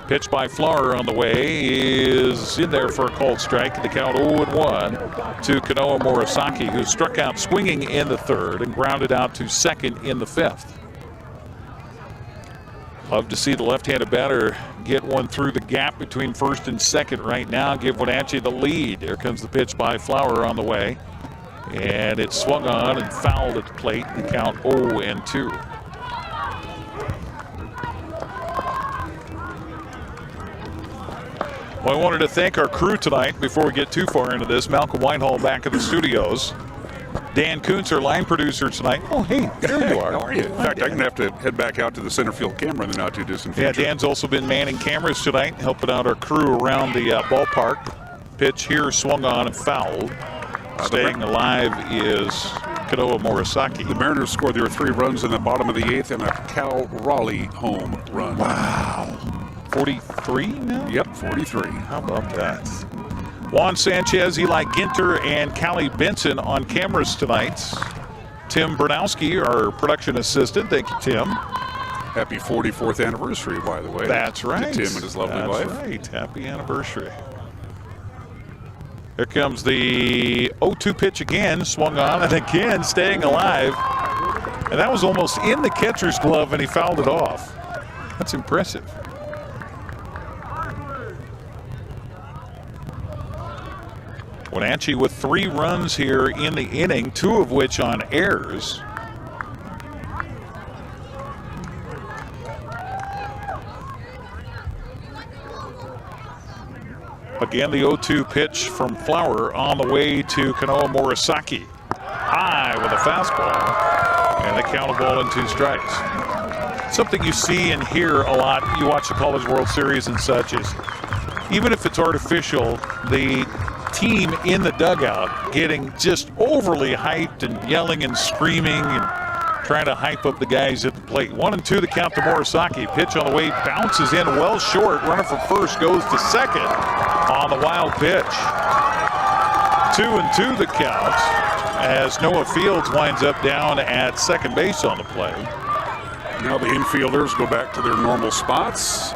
Pitch by Flower on the way is in there for a called strike. The count 0-1 to Kanoa Morisaki, who struck out swinging in the 3rd and grounded out to 2nd in the 5th. Love to see the left-handed batter get one through the gap between 1st and 2nd right now. Give Wenatchee the lead. There comes the pitch by Flower on the way. And it's swung on and fouled at the plate. The count 0-2. Well, I wanted to thank our crew tonight before we get too far into this. Malcolm Winehall back in the studios. Dan Kuntz, our line producer tonight. Oh, hey, there you are. How are you? In fact, I'm going to have to head back out to the center field camera in the not too distant future. Yeah, Dan's also been manning cameras tonight, helping out our crew around the ballpark. Pitch here swung on and fouled. Staying alive is Kanoa Morisaki. The Mariners scored their 3 runs in the bottom of the 8th and a Cal Raleigh home run. Wow. 43 now? Yep, 43. How about that? Juan Sanchez, Eli Ginter, and Callie Benson on cameras tonight. Tim Bernowski, our production assistant. Thank you, Tim. Happy 44th anniversary, by the way. That's right. To Tim and his lovely wife. That's right. Happy anniversary. Here comes the 0-2 pitch again, swung on, and again staying alive. And that was almost in the catcher's glove, and he fouled it off. That's impressive. Wenatchee with 3 runs here in the inning, 2 of which on errors. Again, the 0-2 pitch from Flower on the way to Kanoa Morisaki. High with a fastball, and a count of ball and 2 strikes. Something you see and hear a lot, you watch the College World Series and such, is even if it's artificial, the team in the dugout getting just overly hyped and yelling and screaming and trying to hype up the guys at the plate. 1-2 the count to Morisaki. Pitch on the way, bounces in well short. Runner for first goes to second on the wild pitch. 2-2 the count as Noah Fields winds up down at second base on the play. Now the infielders go back to their normal spots.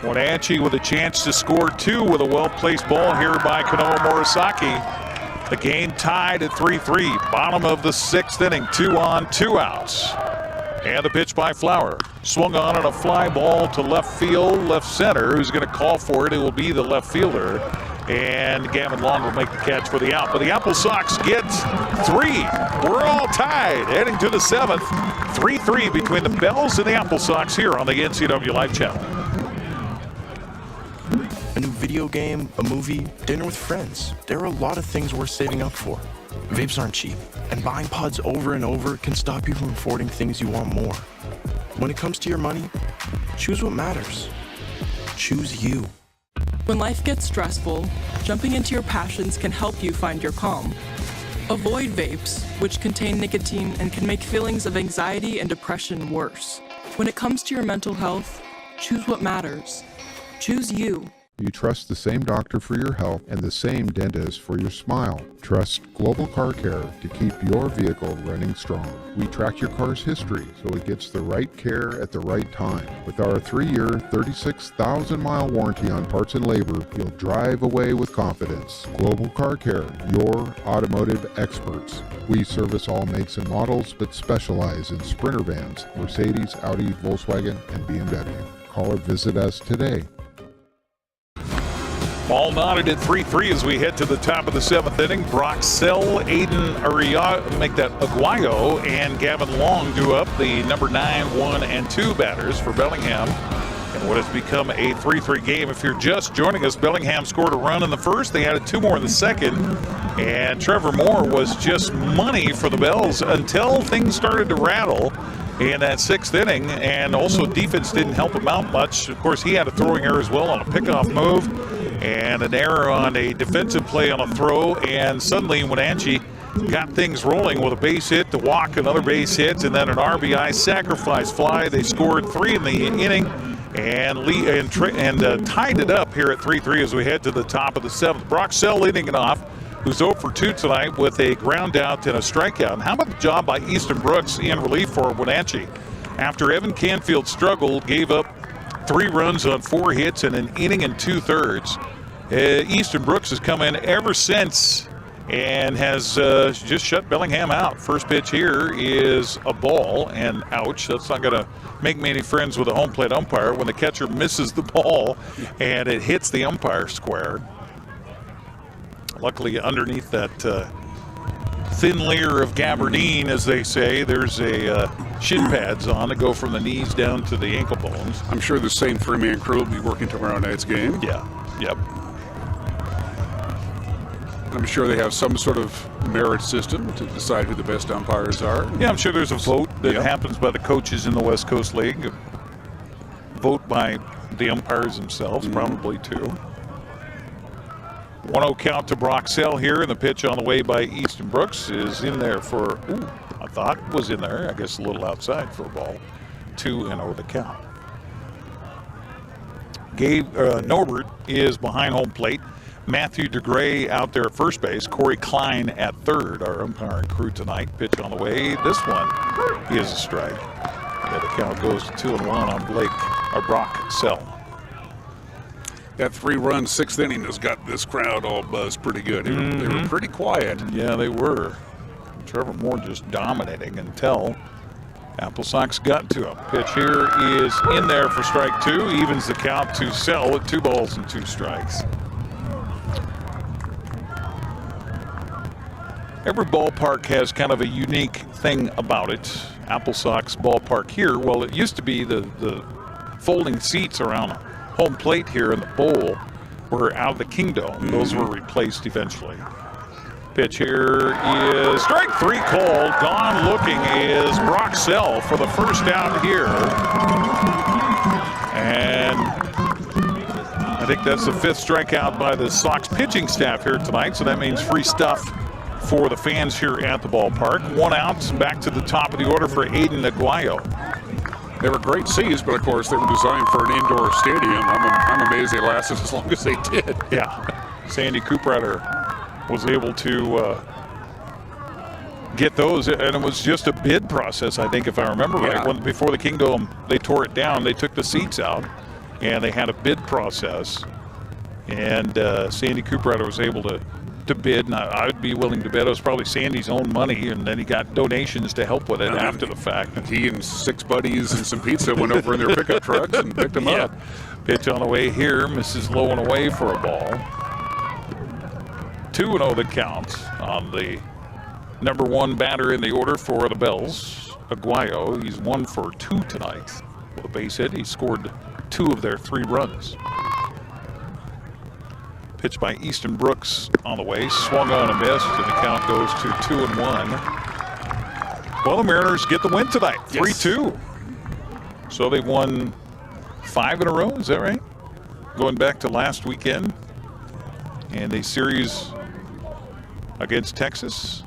Wenatchee with a chance to score 2 with a well-placed ball here by Kanoa Morisaki. The game tied at 3-3. Bottom of the 6th inning, 2 on, 2 outs. And the pitch by Flower. Swung on a fly ball to left field, left center. Who's going to call for it? It will be the left fielder. And Gavin Long will make the catch for the out. But the Apple Sox get 3. We're all tied. Heading to the 7th. 3-3 between the Bells and the Apple Sox here on the NCWLIFE channel. A new video game, a movie, dinner with friends. There are a lot of things worth saving up for. Vapes aren't cheap, and buying pods over and over can stop you from affording things you want more. When it comes to your money, choose what matters. Choose you. When life gets stressful, jumping into your passions can help you find your calm. Avoid vapes, which contain nicotine and can make feelings of anxiety and depression worse. When it comes to your mental health, choose what matters. Choose you. You trust the same doctor for your health and the same dentist for your smile. Trust Global Car Care to keep your vehicle running strong. We track your car's history so it gets the right care at the right time. With our 3-year, 36,000-mile warranty on parts and labor, you'll drive away with confidence. Global Car Care, your automotive experts. We service all makes and models, but specialize in Sprinter vans, Mercedes, Audi, Volkswagen, and BMW. Call or visit us today. Ball knotted at 3-3 as we head to the top of the 7th inning. Brock Sell, Aiden Aguayo, and Gavin Long do up the number 9, 1, and 2 batters for Bellingham. And what has become a 3-3 game. If you're just joining us, Bellingham scored a run in the first. They added 2 more in the second. And Trevor Moore was just money for the Bells until things started to rattle in that 6th inning. And also defense didn't help him out much. Of course, he had a throwing error as well on a pickoff move. And an error on a defensive play on a throw, and suddenly Wenatchee got things rolling with a base hit, the walk, another base hit, and then an RBI sacrifice fly. They scored 3 in the inning and tied it up here at 3-3 as we head to the top of the 7th. Brock Sell leading it off, who's 0 for 2 tonight with a ground out and a strikeout. And how about the job by Easton Brooks in relief for Wenatchee? After Evan Canfield struggled, gave up 3 runs on 4 hits in an inning and 2/3. Easton Brooks has come in ever since and has just shut Bellingham out. First pitch here is a ball, and ouch, that's not going to make me any friends with a home plate umpire when the catcher misses the ball and it hits the umpire square. Luckily, underneath that thin layer of gabardine, as they say, there's a shin pads on to go from the knees down to the ankle bones. I'm sure the same 3-man crew will be working tomorrow night's game. Yeah, yep. I'm sure they have some sort of merit system to decide who the best umpires are. Yeah, I'm sure there's a vote that happens by the coaches in the West Coast League. A vote by the umpires themselves, probably too. 1-0 count to Broxell here, and the pitch on the way by Easton Brooks is in there for, I thought was in there, I guess a little outside for a ball. 2-0 the count. Norbert is behind home plate. Matthew DeGray out there at first base. Corey Klein at third, our umpiring crew tonight. Pitch on the way. This one is a strike. Yeah, the count goes to 2-1 on Broxell. That 3-run 6th inning has got this crowd all buzzed pretty good. They were pretty quiet. Yeah, they were. Trevor Moore just dominating until Apple Sox got to him. Pitch here is in there for strike 2. Evens the count to Sell with 2 balls and 2 strikes. Every ballpark has kind of a unique thing about it. Apple Sox ballpark here, well, it used to be the folding seats around home plate here in the bowl were out of the Kingdome. Those were replaced eventually. Pitch here is strike 3 called. Gone looking is Broxell for the first out here. And I think that's the 5th strikeout by the Sox pitching staff here tonight, so that means free stuff for the fans here at the ballpark. 1 out, back to the top of the order for Aiden Aguayo. They were great seats, but of course they were designed for an indoor stadium. I'm amazed they lasted as long as they did. Yeah, Sandy Cooperrider was able to get those, and it was just a bid process, I think, if I remember right. Before the Kingdome, they tore it down, they took the seats out, and they had a bid process, and Sandy Cooperrider was able to bid, and I would be willing to bet it was probably Sandy's own money, and then he got donations to help with it after the fact. He and 6 buddies and some pizza went over in their pickup trucks and picked them up. Pitch on the way here, misses low and away for a ball. 2-0 the count on the number 1 batter in the order for the Bells, Aguayo. He's 1 for 2 tonight with a base hit. He scored 2 of their 3 runs. Pitch by Easton Brooks on the way, swung on and missed, and the count goes to 2-1. Well, the Mariners get the win tonight, 3-2. So they won 5 in a row, is that right? Going back to last weekend. And a series against Texas.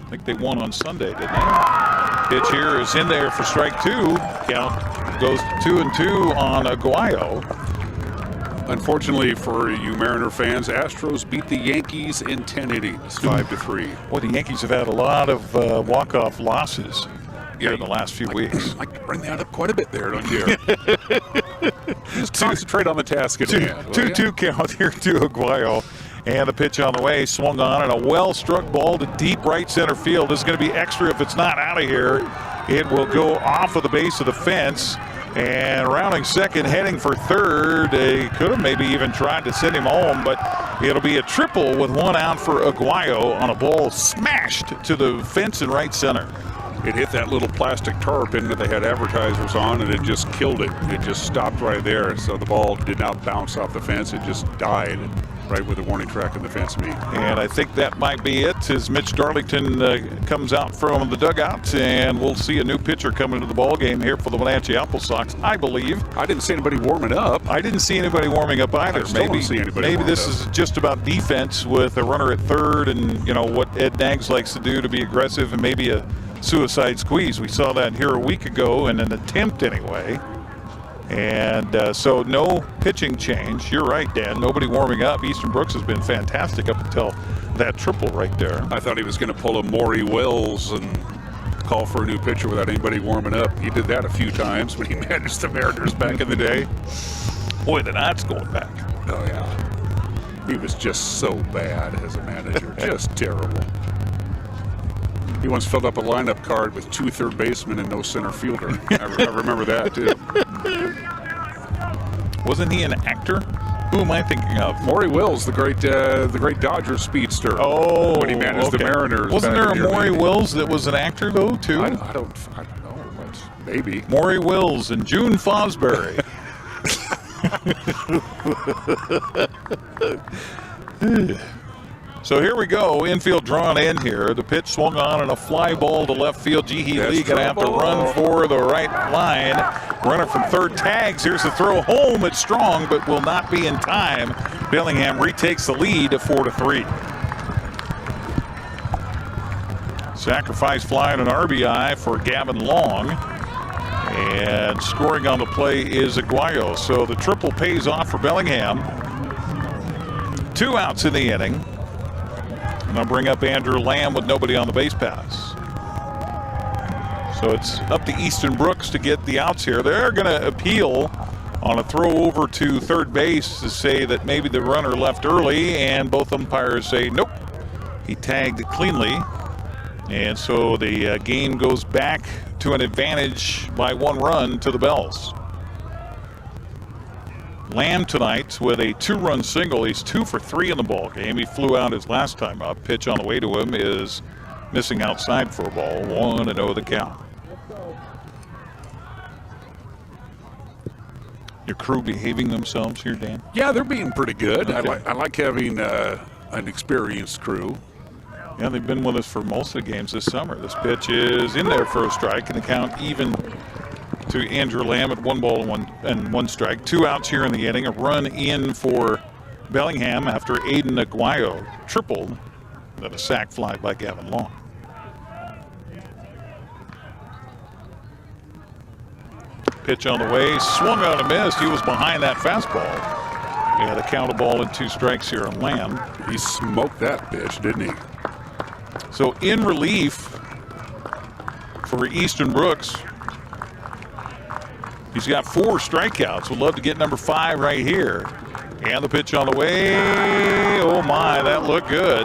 I think they won on Sunday, didn't they? Pitch here is in there for strike 2. Count goes to 2-2 on Aguayo. Unfortunately for you Mariner fans, Astros beat the Yankees in 10 innings, 5-3. Well, the Yankees have had a lot of walk-off losses here in the last few weeks. I like to bring that up quite a bit there, don't you? Just concentrate on the task at hand. 2-2 count here to Aguayo. And the pitch on the way, swung on, and a well-struck ball to deep right center field. This is going to be extra if it's not out of here. It will go off of the base of the fence. And rounding second, heading for third. They could have maybe even tried to send him home, but it'll be a triple with 1 out for Aguayo on a ball smashed to the fence in right center. It hit that little plastic tarpon that they had advertisers on, and it just killed it. It just stopped right there. So the ball did not bounce off the fence. It just died right where the warning track and the fence meet. And I think that might be it as Mitch Darlington comes out from the dugout, and we'll see a new pitcher coming to the ball game here for the Wenatchee Apple Sox, I believe. I didn't see anybody warming up. I didn't see anybody warming up either. Maybe this is just about defense with a runner at third, and you know what Ed Nags likes to do to be aggressive, and maybe a suicide squeeze. We saw that here a week ago in an attempt anyway. And so no pitching change. You're right, Dan. Nobody warming up. Easton Brooks has been fantastic up until that triple right there. I thought he was going to pull a Maury Wells and call for a new pitcher without anybody warming up. He did that a few times when he managed the Mariners back in the day. Boy, the Nats going back. Oh, yeah. He was just so bad as a manager. Just terrible. He once filled up a lineup card with 2 third basemen and no center fielder. I remember that, too. Wasn't he an actor? Who am I thinking of? Maury Wills, the great Dodgers speedster. Oh, when he managed the Mariners. Wasn't there a Maury Wills that was an actor though too? I don't know, but maybe. Maury Wills and June Fosbury. So here we go. Infield drawn in here. The pitch swung on and a fly ball to left field. Ji-Hee Lee going to have to run for the right line. Runner from third tags. Here's the throw home. It's strong, but will not be in time. Bellingham retakes the lead 4-3. Sacrifice fly and an RBI for Gavin Long. And scoring on the play is Aguayo. So the triple pays off for Bellingham. 2 outs in the inning. And I'll bring up Andrew Lamb with nobody on the base pass. So it's up to Easton Brooks to get the outs here. They're going to appeal on a throw over to third base to say that maybe the runner left early, and both umpires say nope. He tagged cleanly. And so the game goes back to an advantage by 1 run to the Bells. Lamb tonight with a 2-run single. He's 2 for 3 in the ball game. He flew out his last time up. Pitch on the way to him is missing outside for a ball. 1-0 the count. Your crew behaving themselves here, Dan? Yeah, they're being pretty good. Okay. I like having an experienced crew. Yeah, they've been with us for most of the games this summer. This pitch is in there for a strike, and the count even to Andrew Lamb at 1 ball and 1 strike. 2 outs here in the inning. A run in for Bellingham after Aiden Aguayo tripled. Then a sac fly by Gavin Long. Pitch on the way, swung out and missed. He was behind that fastball. He had a count of ball and 2 strikes here on Lamb. He smoked that pitch, didn't he? So in relief for Easton Brooks, he's got 4 strikeouts. Would love to get number 5 right here. And the pitch on the way. Oh my, that looked good.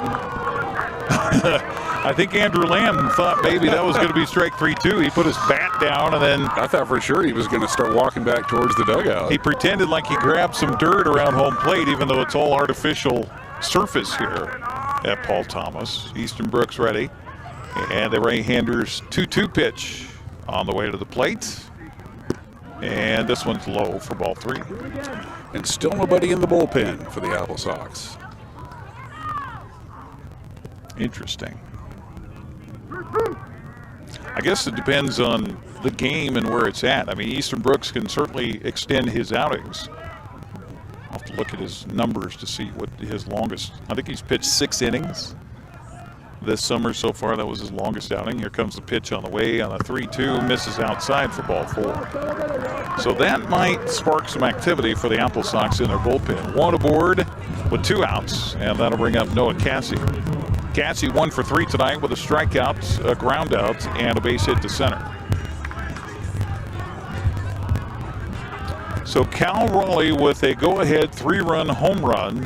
I think Andrew Lamb thought maybe that was going to be strike 3-2. He put his bat down, and then I thought for sure he was going to start walking back towards the dugout. He pretended like he grabbed some dirt around home plate, even though it's all artificial surface here at Paul Thomas. Easton Brooks ready. And the right-hander's 2-2 pitch on the way to the plate. And this one's low for ball 3. And still nobody in the bullpen for the Apple Sox. Interesting. I guess it depends on the game and where it's at. I mean, Easton Brooks can certainly extend his outings. I'll have to look at his numbers to see what his longest. I think he's pitched 6 innings this summer so far. That was his longest outing. Here comes the pitch on the way on a 3-2, misses outside for ball 4. So that might spark some activity for the Apple Sox in their bullpen. 1 aboard with 2 outs, and that'll bring up Noah Cassie. Cassie 1 for 3 tonight with a strikeout, a ground out, and a base hit to center. So Cal Raleigh with a go-ahead 3-run home run,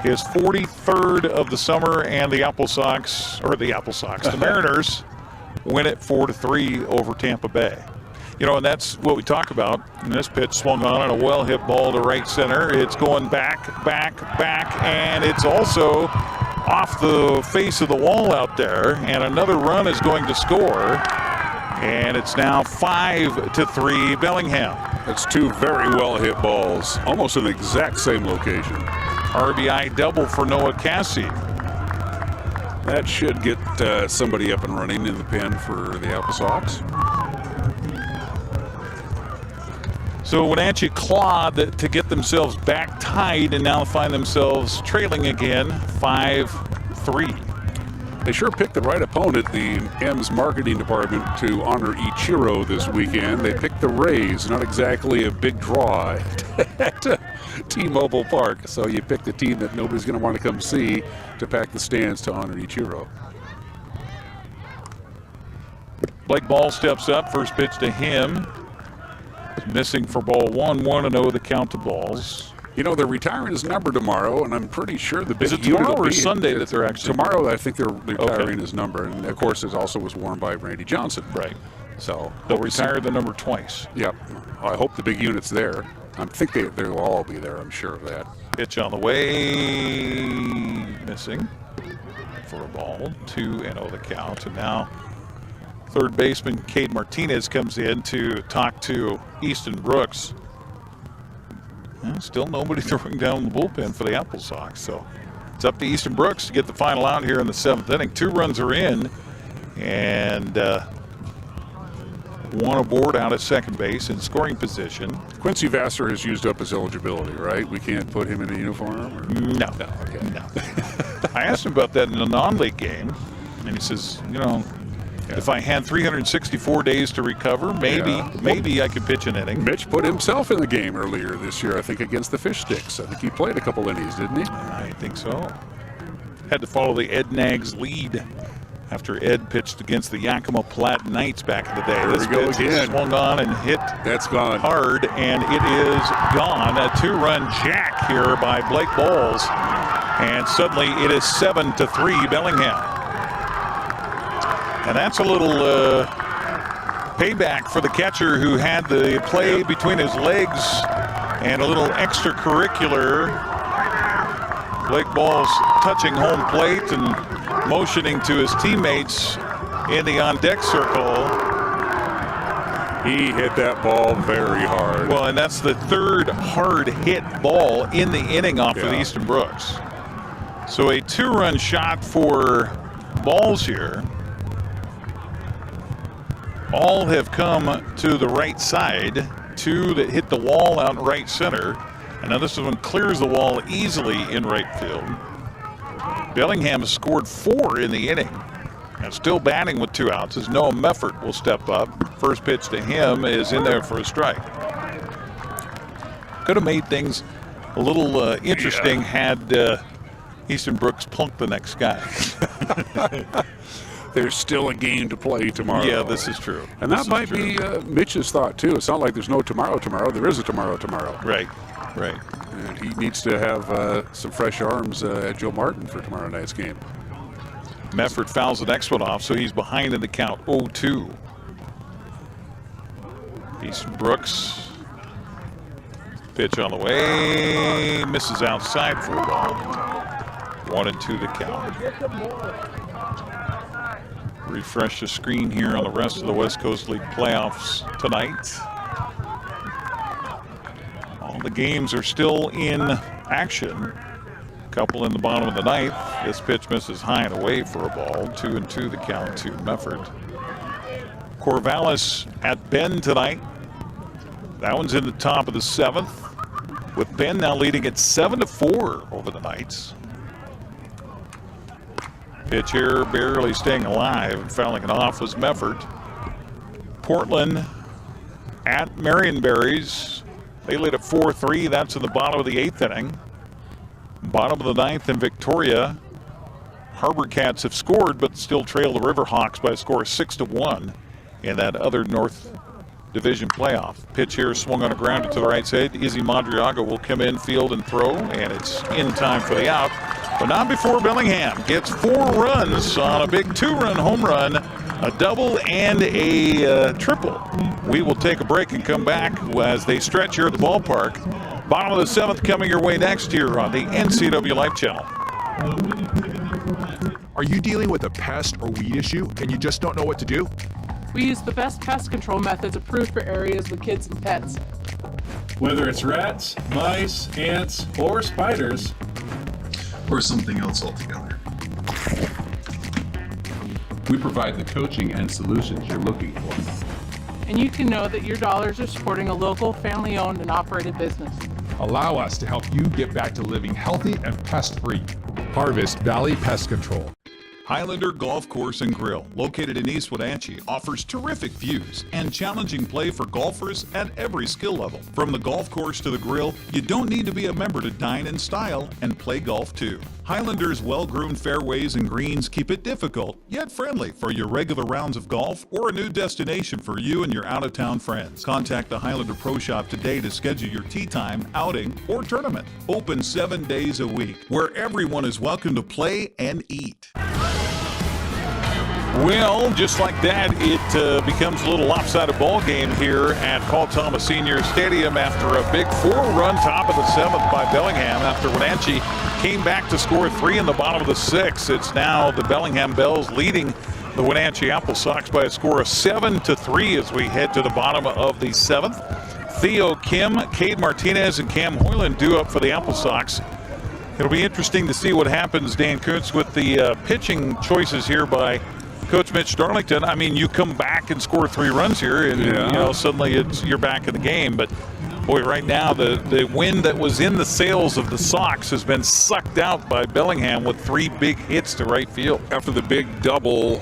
his 43rd of the summer, and the the Mariners win it 4-3 over Tampa Bay. You know, and that's what we talk about. And this pitch swung on and a well-hit ball to right center. It's going back, and it's also off the face of the wall out there, and another run is going to score, and it's now 5-3 Bellingham. That's 2 very well hit balls, almost in the exact same location. RBI double for Noah Cassie. That should get somebody up and running in the pen for the Apple Sox. So Wenatchee clawed to get themselves back tied, and now find themselves trailing again, 5-3. They sure picked the right opponent, the M's marketing department, to honor Ichiro this weekend. They picked the Rays, not exactly a big draw at T-Mobile Park. So you picked a team that nobody's going to want to come see to pack the stands to honor Ichiro. Blake Ball steps up, first pitch to him. Missing for ball 1, 1-0 the count to balls. You know, they're retiring his number tomorrow, and I'm pretty sure the big Is it tomorrow or Sunday that they're actually? Tomorrow, I think they're retiring his number, and of course, it also was worn by Randy Johnson. Right. So they'll retire the number twice. Yep. I hope the big unit's there. I think they'll all be there. I'm sure of that. Pitch on the way, missing for a ball. 2-0 the count, and now third baseman Cade Martinez comes in to talk to Easton Brooks. Still nobody throwing down the bullpen for the Apple Sox. So It's up to Easton Brooks to get the final out here in the 7th inning. 2 runs are in, and 1 aboard out at second base in scoring position. Quincy Vassar has used up his eligibility, right? We can't put him in a uniform? Or? No. Okay. No. I asked him about that in a non-league game, and he says, if I had 364 days to recover, maybe I could pitch an inning. Mitch put himself in the game earlier this year, I think, against the Fish Sticks. I think he played a couple innings, didn't he? I think so. Had to follow the Ed Nags lead after Ed pitched against the Yakima Platte Knights back in the day. There this we go pitch again. Swung on and hit. That's gone hard, and it is gone. A 2-run jack here by Blake Bowles, and suddenly it is 7-3 Bellingham. And that's a little payback for the catcher who had the play between his legs and a little extracurricular. Blake Bowles touching home plate and motioning to his teammates in the on-deck circle. He hit that ball very hard. Well, and that's the 3rd hard hit ball in the inning off of Easton Brooks. So a 2-run shot for Bowles here. All have come to the right side. 2 that hit the wall out in right center. And now this one clears the wall easily in right field. Bellingham has scored 4 in the inning. And still batting with 2 outs as Noah Meffert will step up. First pitch to him is in there for a strike. Could have made things a little interesting had Easton Brooks punked the next guy. There's still a game to play tomorrow. Yeah, this is true. And that might be Mitch's thought, too. It's not like there's no tomorrow. There is a tomorrow. Right. And he needs to have some fresh arms at Joe Martin for tomorrow night's game. Meffert fouls the next one off, so he's behind in the count 0-2. Easton Brooks. Pitch on the way. Misses outside for a ball. 1-2 the count. Refresh the screen here on the rest of the West Coast League playoffs tonight. All the games are still in action. Couple in the bottom of the 9th. This pitch misses high and away for a ball. 2-2 the count to Meffert. Corvallis at Bend tonight. That one's in the top of the 7th, with Bend now leading at 7-4 over the Knights. Pitch here barely staying alive and fouling it off was Meffert. Portland at Marionberries. They lead at 4-3. That's in the bottom of the 8th inning. Bottom of the 9th in Victoria. Harbor Cats have scored but still trail the Riverhawks by a score of 6-1 in that other North Division playoff. Pitch here swung on a grounder to the right side. Izzy Madriaga will come in, field, and throw, and it's in time for the out. But not before Bellingham gets 4 runs on a big 2-run home run, a double and a triple. We will take a break and come back as they stretch here at the ballpark. Bottom of the 7th coming your way next year on the NCWLIFE channel. Are you dealing with a pest or weed issue and you just don't know what to do? We use the best pest control methods approved for areas with kids and pets. Whether it's rats, mice, ants, or spiders, or something else altogether, we provide the coaching and solutions you're looking for. And you can know that your dollars are supporting a local, family-owned and operated business. Allow us to help you get back to living healthy and pest-free. Harvest Valley Pest Control. Highlander Golf Course and Grill, located in East Wenatchee, offers terrific views and challenging play for golfers at every skill level. From the golf course to the grill, you don't need to be a member to dine in style and play golf too. Highlander's well-groomed fairways and greens keep it difficult, yet friendly for your regular rounds of golf or a new destination for you and your out-of-town friends. Contact the Highlander Pro Shop today to schedule your tee time, outing, or tournament. Open 7 days a week, where everyone is welcome to play and eat. Well, just like that, it becomes a little lopsided ball game here at Paul Thomas Senior Stadium after a big 4-run top of the 7th by Bellingham after Wenatchee came back to score 3 in the bottom of the 6th. It's now the Bellingham Bells leading the Wenatchee Apple Sox by a score of 7-3 as we head to the bottom of the 7th. Theo Kim, Cade Martinez, and Cam Hoyland due up for the Apple Sox. It'll be interesting to see what happens, Dan Kuntz, with the pitching choices here by Coach Mitch Darlington. I mean, you come back and score 3 runs here, and you know, suddenly you're back in the game. But boy, right now the wind that was in the sails of the Sox has been sucked out by Bellingham with 3 big hits to right field. After the big double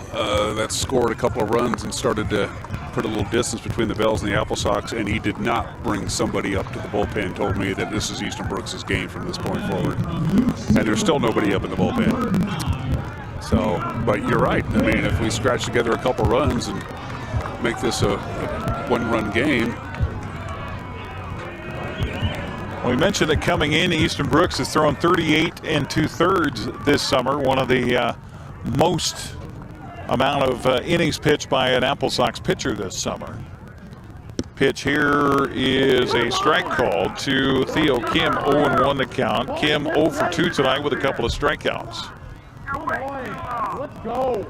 that scored a couple of runs and started to put a little distance between the Bells and the Apple Sox, and he did not bring somebody up to the bullpen, told me that this is Easton Brooks' game from this point forward. And there's still nobody up in the bullpen. So, but you're right. I mean, if we scratch together a couple runs and make this a 1-run game. We mentioned that coming in, Easton Brooks has thrown 38 2/3 this summer, one of the most amount of innings pitched by an Apple Sox pitcher this summer. Pitch here is a strike called to Theo Kim, 0-1 the count. Kim 0 for 2 tonight with a couple of strikeouts. Let's go.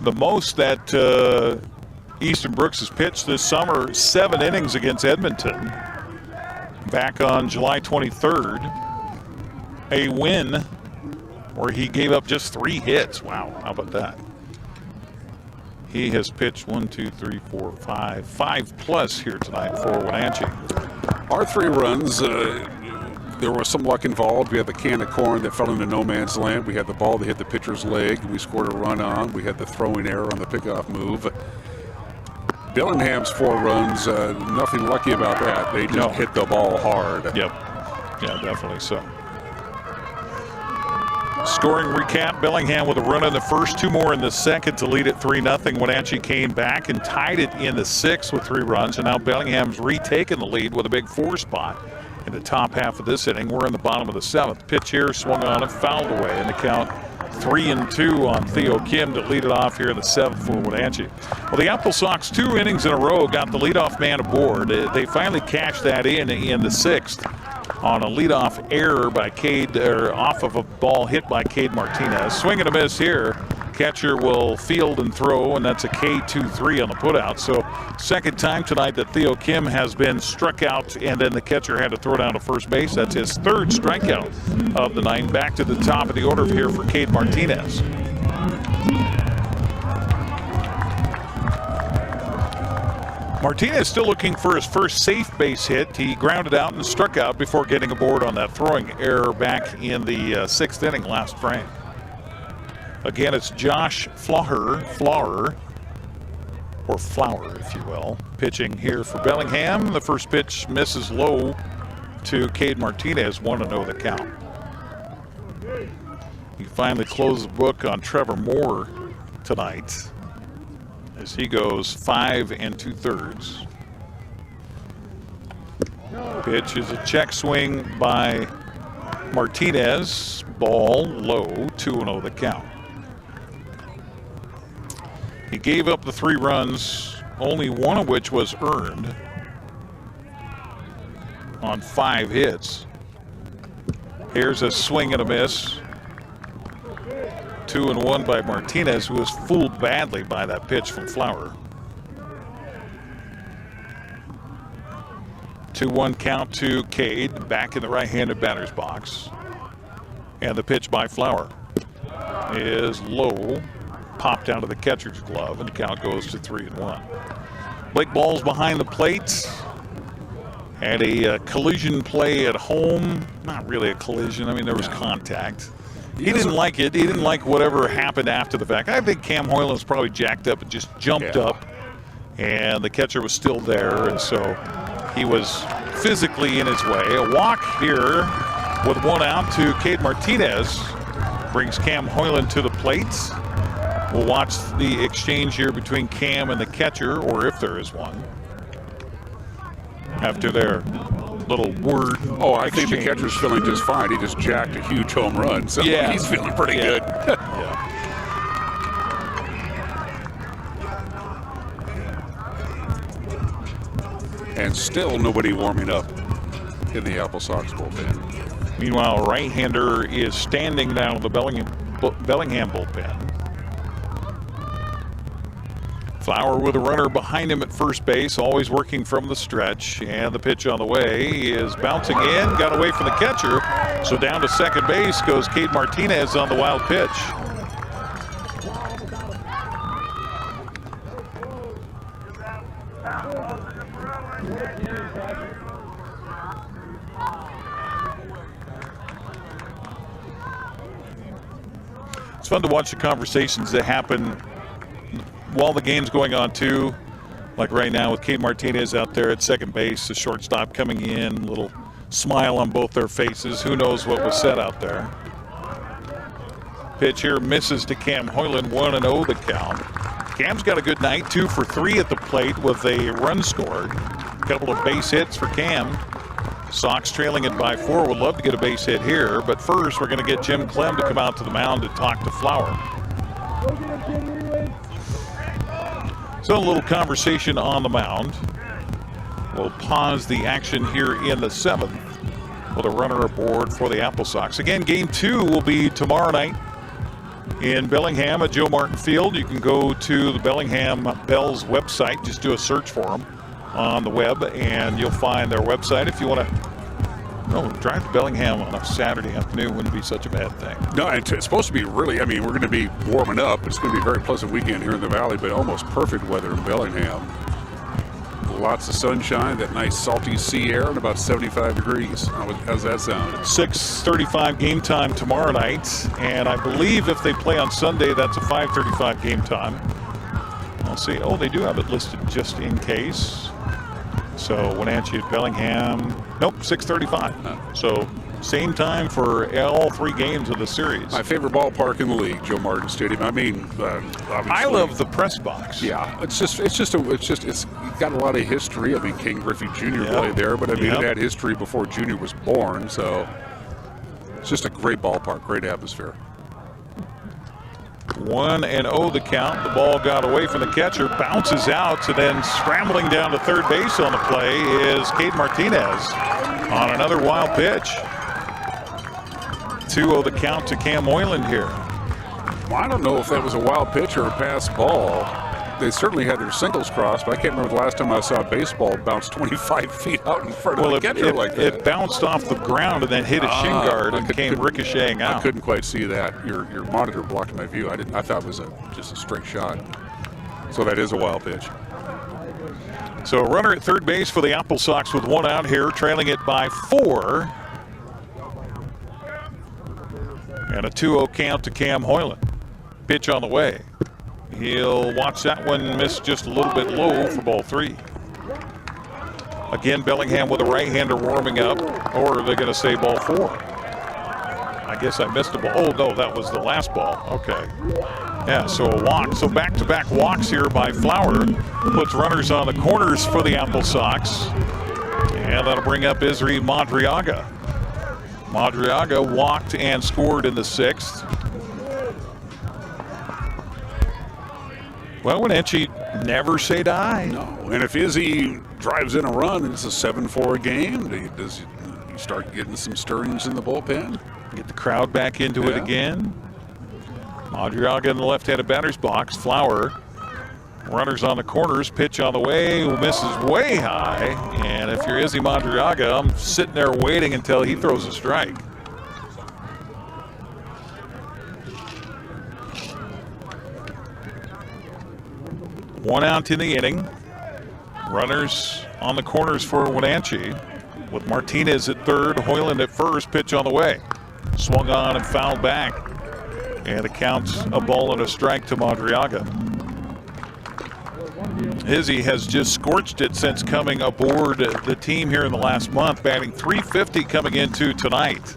The most that Easton Brooks has pitched this summer, 7 innings against Edmonton. Back on July 23rd, a win where he gave up just 3 hits. Wow, how about that? He has pitched 1, 2, 3, 4, 5 plus here tonight for Wenatchee. Our 3 runs, there was some luck involved. We had the can of corn that fell into no man's land. We had the ball that hit the pitcher's leg. We scored a run on. We had the throwing error on the pickoff move. Bellingham's 4 runs, nothing lucky about that. They just hit the ball hard. Yep. Yeah, definitely so. Scoring recap, Bellingham with a run in the first, 2 more in the second to lead it 3-0. Wenatchee came back and tied it in the 6th with 3 runs, and now Bellingham's retaken the lead with a big 4 spot in the top half of this inning. We're in the bottom of the 7th. Pitch here, swung on and fouled away, and the count 3-2 on Theo Kim to lead it off here in the 7th for Wenatchee. Well, the Apple Sox 2 innings in a row got the leadoff man aboard. They finally cashed that in the 6th on a leadoff error by Cade, or off of a ball hit by Cade Martinez. Swing and a miss here. Catcher will field and throw, and that's a K2-3 on the putout. So second time tonight that Theo Kim has been struck out, and then the catcher had to throw down to first base. That's his 3rd strikeout of the night. Back to the top of the order here for Cade Martinez. Martinez still looking for his first safe base hit. He grounded out and struck out before getting aboard on that throwing error back in the 6th inning last frame. Again, it's Josh Flower, or Flower, if you will, pitching here for Bellingham. The first pitch misses low to Cade Martinez, 1-0 the count. He finally closed the book on Trevor Moore tonight as he goes 5 2/3. Pitch is a check swing by Martinez. Ball low, 2-0 the count. He gave up the 3 runs, only 1 of which was earned on 5 hits. Here's a swing and a miss. 2-1 by Martinez, who was fooled badly by that pitch from Flower. 2-1 count to Cade, back in the right-handed batter's box. And the pitch by Flower is low, popped out of the catcher's glove, and the count goes to 3-1. Blake Ball's behind the plate. Had a collision play at home. Not really a collision. I mean, there was contact. He didn't like it. He didn't like whatever happened after the fact. I think Cam Hoyland was probably jacked up and just jumped up, and the catcher was still there, and so he was physically in his way. A walk here with 1 out to Cade Martinez brings Cam Hoyland to the plate. We'll watch the exchange here between Cam and the catcher, or if there is one, after their little word. Oh, I think the catcher's feeling just fine. He just jacked a huge home run, so he's feeling pretty good. And still nobody warming up in the Apple Sox bullpen. Meanwhile, right-hander is standing down in the Bellingham bullpen. Flower with a runner behind him at first base, always working from the stretch. And the pitch on the way is bouncing in, got away from the catcher. So down to second base goes Cade Martinez on the wild pitch. It's fun to watch the conversations that happen while the game's going on too. Like right now with Cade Martinez out there at second base, the shortstop coming in, a little smile on both their faces. Who knows what was said out there. Pitch here misses to Cam Hoyland, 1-0 the count. Cam's got a good night, 2 for 3 at the plate with a run scored. A couple of base hits for Cam. Sox trailing it by 4. Would love to get a base hit here, but first we're going to get Jim Clem to come out to the mound to talk to Flower. So a little conversation on the mound. We'll pause the action here in the 7th with a runner aboard for the Apple Sox. Again, game 2 will be tomorrow night in Bellingham at Joe Martin Field. You can go to the Bellingham Bells website. Just do a search for them on the web, and you'll find their website. If you want to drive to Bellingham on a Saturday afternoon, wouldn't be such a bad thing. No, it's supposed to be really, I mean, we're going to be warming up. It's going to be a very pleasant weekend here in the Valley, but almost perfect weather in Bellingham. Lots of sunshine, that nice salty sea air, and about 75 degrees. How's that sound? 6:35 game time tomorrow night, and I believe if they play on Sunday, that's a 5:35 game time. I'll see. Oh, they do have it listed just in case. So Wenatchee at Bellingham. Nope, 6:35. So same time for all 3 games of the series. My favorite ballpark in the league, Joe Martin Stadium. I mean, obviously, I love the press box. Yeah, it's got a lot of history. I mean, King Griffey Jr. played there, but I mean, it had history before Jr. was born. So it's just a great ballpark, great atmosphere. 1-0 the count. The ball got away from the catcher, bounces out, and then scrambling down to third base on the play is Cade Martinez on another wild pitch. 2-0 the count to Cam Hoyland here. Well, I don't know if that was a wild pitch or a pass ball. They certainly had their singles crossed, but I can't remember the last time I saw a baseball bounce 25 feet out in front of the catcher like that. It bounced off the ground and then hit a shin guard and came ricocheting out. I couldn't quite see that. Your monitor blocked my view. I thought it was just a straight shot. So that is a wild pitch. So a runner at third base for the Apple Sox with 1 out here, trailing it by 4. And a 2-0 count to Cam Hoyland. Pitch on the way. He'll watch that one miss just a little bit low for ball 3. Again, Bellingham with a right-hander warming up, or are they going to say ball 4? I guess I missed a ball. Oh, no, that was the last ball. Okay. Yeah, so a walk. So back-to-back walks here by Flower. Puts runners on the corners for the Apple Sox. And that'll bring up Isri Madriaga. Madriaga walked and scored in the 6th. Well, Wenatchee never say die. No, and if Izzy drives in a run and it's a 7-4 game, does you start getting some stirrings in the bullpen? Get the crowd back into it again. Madriaga in the left-handed batter's box. Flower. Runners on the corners. Pitch on the way. Misses way high. And if you're Izzy Madriaga, I'm sitting there waiting until he throws a strike. One out in the inning. Runners on the corners for Wenatchee with Martinez at third, Hoyland at first. Pitch on the way. Swung on and fouled back. And it counts a ball and a strike to Madriaga. Izzy has just scorched it since coming aboard the team here in the last month, batting .350 coming into tonight.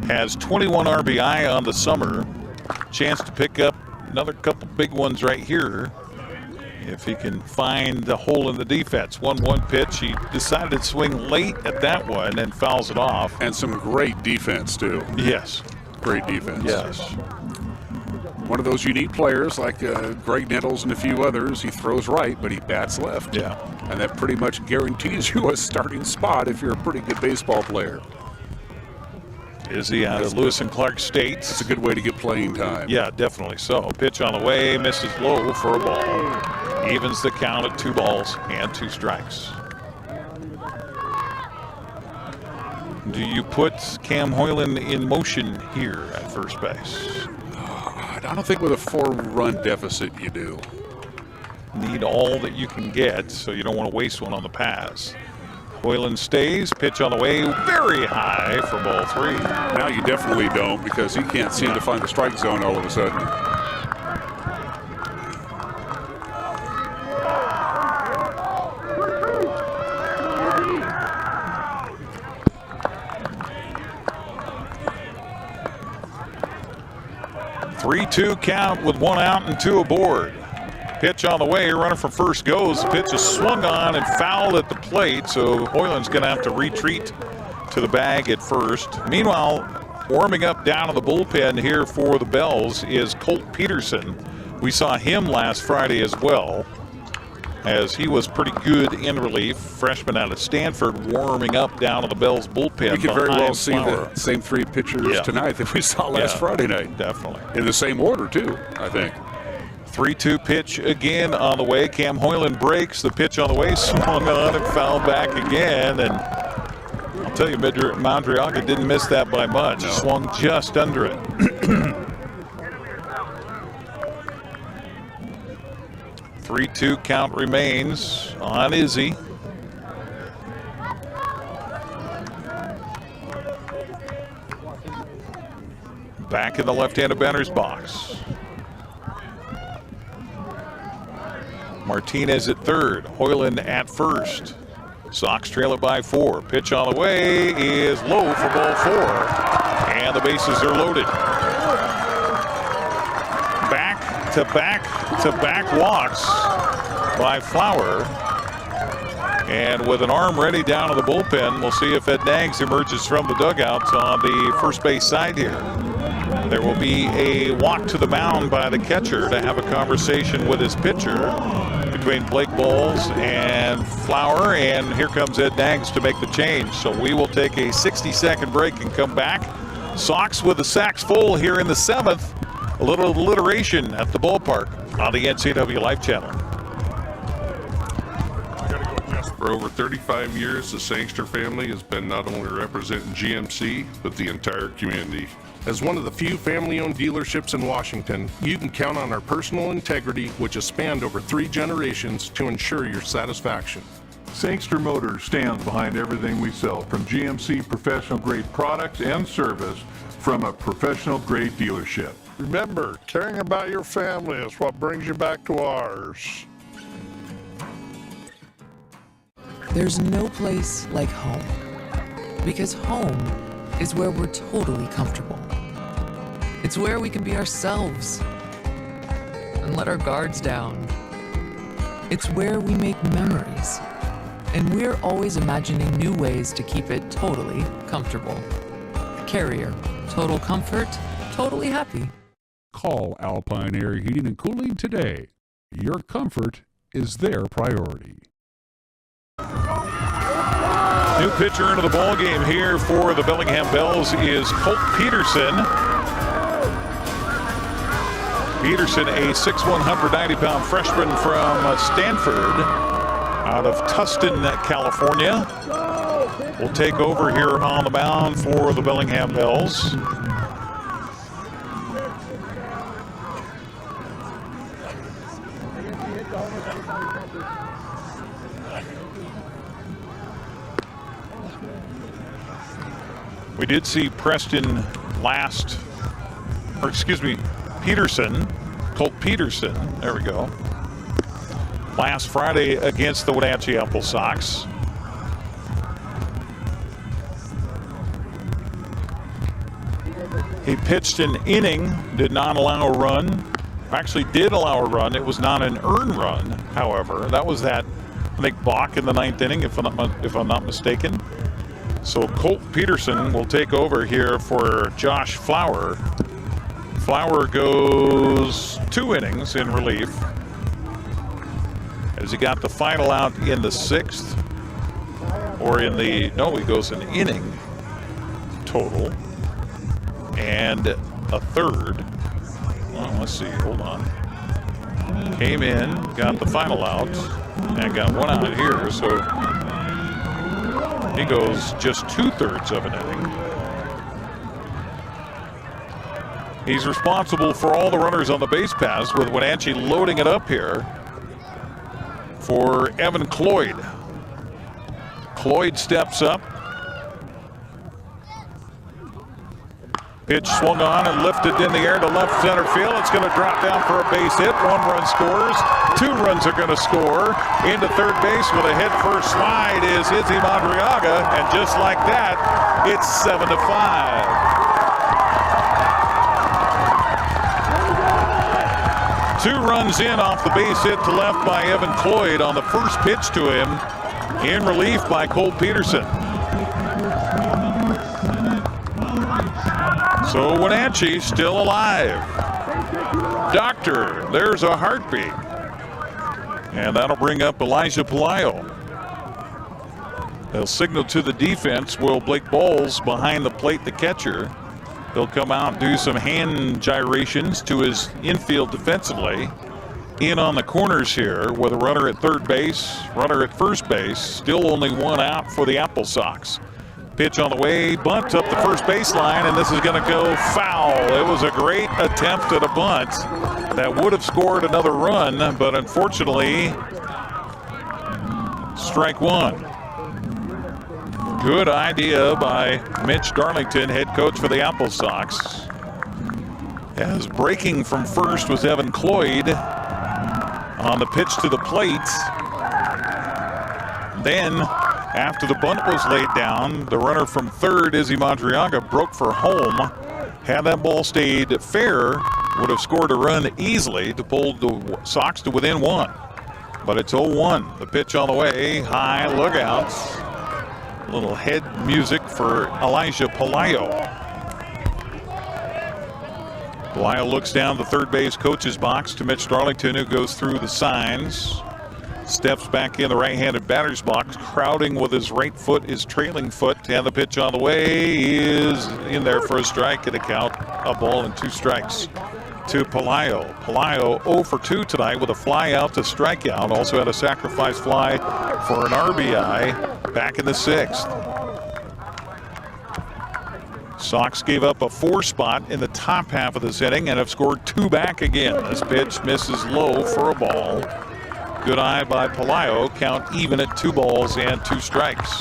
Has 21 RBI on the summer. Chance to pick up another couple big ones right here if he can find the hole in the defense. 1-1 pitch. He decided to swing late at that one and fouls it off. And some great defense, too. Yes. Great defense. Yes. One of those unique players like Greg Nettles and a few others. He throws right, but he bats left. Yeah. And that pretty much guarantees you a starting spot if you're a pretty good baseball player. Izzy out of Lewis and Clark State. It's a good way to get playing time. Yeah, definitely so. Pitch on the way, misses low for a ball. Evens the count at 2 balls and 2 strikes. Do you put Cam Hoyland in motion here at first base? I don't think with a 4-run deficit you do. Need all that you can get, so you don't want to waste one on the pass. Hoyland stays, pitch on the way, very high for ball 3. Now you definitely don't, because he can't seem to find the strike zone all of a sudden. Three-two count with 1 out and 2 aboard. Pitch on the way, runner from first goes. The pitch is swung on and fouled at the plate, so Hoyland's going to have to retreat to the bag at first. Meanwhile, warming up down in the bullpen here for the Bells is Colt Peterson. We saw him last Friday as well, as he was pretty good in relief. Freshman out of Stanford warming up down in the Bells bullpen. We could very well see Flower. the same 3 pitchers tonight that we saw last Friday night. Definitely. In the same order, too, I think. 3-2 pitch again on the way. Cam Hoyland breaks. The pitch on the way, swung on and fouled back again. And I'll tell you, Madriaga didn't miss that by much. Swung just under it. 3-2 count remains on Izzy. Back in the left-handed batter's box. Martinez at third, Hoyland at first. Sox trail it by 4. Pitch on the way is low for ball 4. And the bases are loaded. Back-to-back walks by Flower. And with an arm ready down to the bullpen, we'll see if Ed Nags emerges from the dugout on the first base side here. There will be a walk to the mound by the catcher to have a conversation with his pitcher between Blake Bowles and Flower, and here comes Ed Nags to make the change. So we will take a 60-second break and come back. Sox with the sacks full here in the 7th. A little alliteration at the ballpark on the NCWLIFE channel. For over 35 years, the Sangster family has been not only representing GMC, but the entire community. As one of the few family-owned dealerships in Washington, you can count on our personal integrity, which has spanned over 3 generations, to ensure your satisfaction. Sangster Motors stands behind everything we sell, from GMC professional-grade products and service from a professional-grade dealership. Remember, caring about your family is what brings you back to ours. There's no place like home, because home is where we're totally comfortable. It's where we can be ourselves and let our guards down. It's where we make memories, and we're always imagining new ways to keep it totally comfortable. Carrier, total comfort, totally happy. Call Alpine Air Heating and Cooling today. Your comfort is their priority. New pitcher into the ball game here for the Bellingham Bells is Colt Peterson. Peterson, a 6'1", 190-pound freshman from Stanford out of Tustin, California, will take over here on the mound for the Bellingham Bells. We did see Peterson, Colt Peterson, there we go, last Friday against the Wenatchee Apple Sox. He pitched an inning, did not allow a run. Actually did allow a run. It was not an earned run, however. That was that, I think, balk in the 9th inning, if I'm not mistaken. So Colt Peterson will take over here for Josh Flower. Flower goes 2 innings in relief, as he got the final out in the 6th, he goes an inning total and a third. Well, let's see, hold on. came in, got the final out, and got one out here. So he goes just 2/3 of an inning. He's responsible for all the runners on the base paths, with Wenatchee loading it up here for Evan Cloyd. Cloyd steps up. Pitch swung on and lifted in the air to left center field. It's going to drop down for a base hit. 1 run scores. 2 runs are going to score. Into third base with a head-first slide is Izzy Madriaga. And just like that, it's 7-5. Two runs in off the base hit to left by Evan Cloyd on the first pitch to him, in relief by Cole Peterson. So Wenatchee still alive. Doctor, there's a heartbeat. And that'll bring up Elijah Pelayo. They'll signal to the defense. Will Blake Bowles behind the plate, the catcher. He'll come out and do some hand gyrations to his infield defensively. In on the corners here with a runner at third base, runner at first base. Still only 1 out for the Apple Sox. Pitch on the way, bunt up the first baseline, and this is going to go foul. It was a great attempt at a bunt that would have scored another run, but unfortunately, strike 1. Good idea by Mitch Darlington, head coach for the Apple Sox. As breaking from first was Evan Cloyd on the pitch to the plate. Then, after the bunt was laid down, the runner from third, Izzy Madriaga, broke for home. Had that ball stayed fair, would have scored a run easily to pull the Sox to within 1. But it's 0-1. The pitch on the way, high lookouts. A little head music for Elijah Pelayo. Pelayo looks down the third base coach's box to Mitch Darlington, who goes through the signs. Steps back in the right-handed batter's box, crowding with his right foot, his trailing foot, and the pitch on the way is in there for a strike and a count. A ball and 2 strikes to Pelayo. Pelayo 0 for 2 tonight with a fly out to strikeout. Also had a sacrifice fly for an RBI back in the 6th. Sox gave up a 4 spot in the top half of this inning and have scored 2 back again. This pitch misses low for a ball. Good eye by Pelayo. Count even at 2 balls and 2 strikes.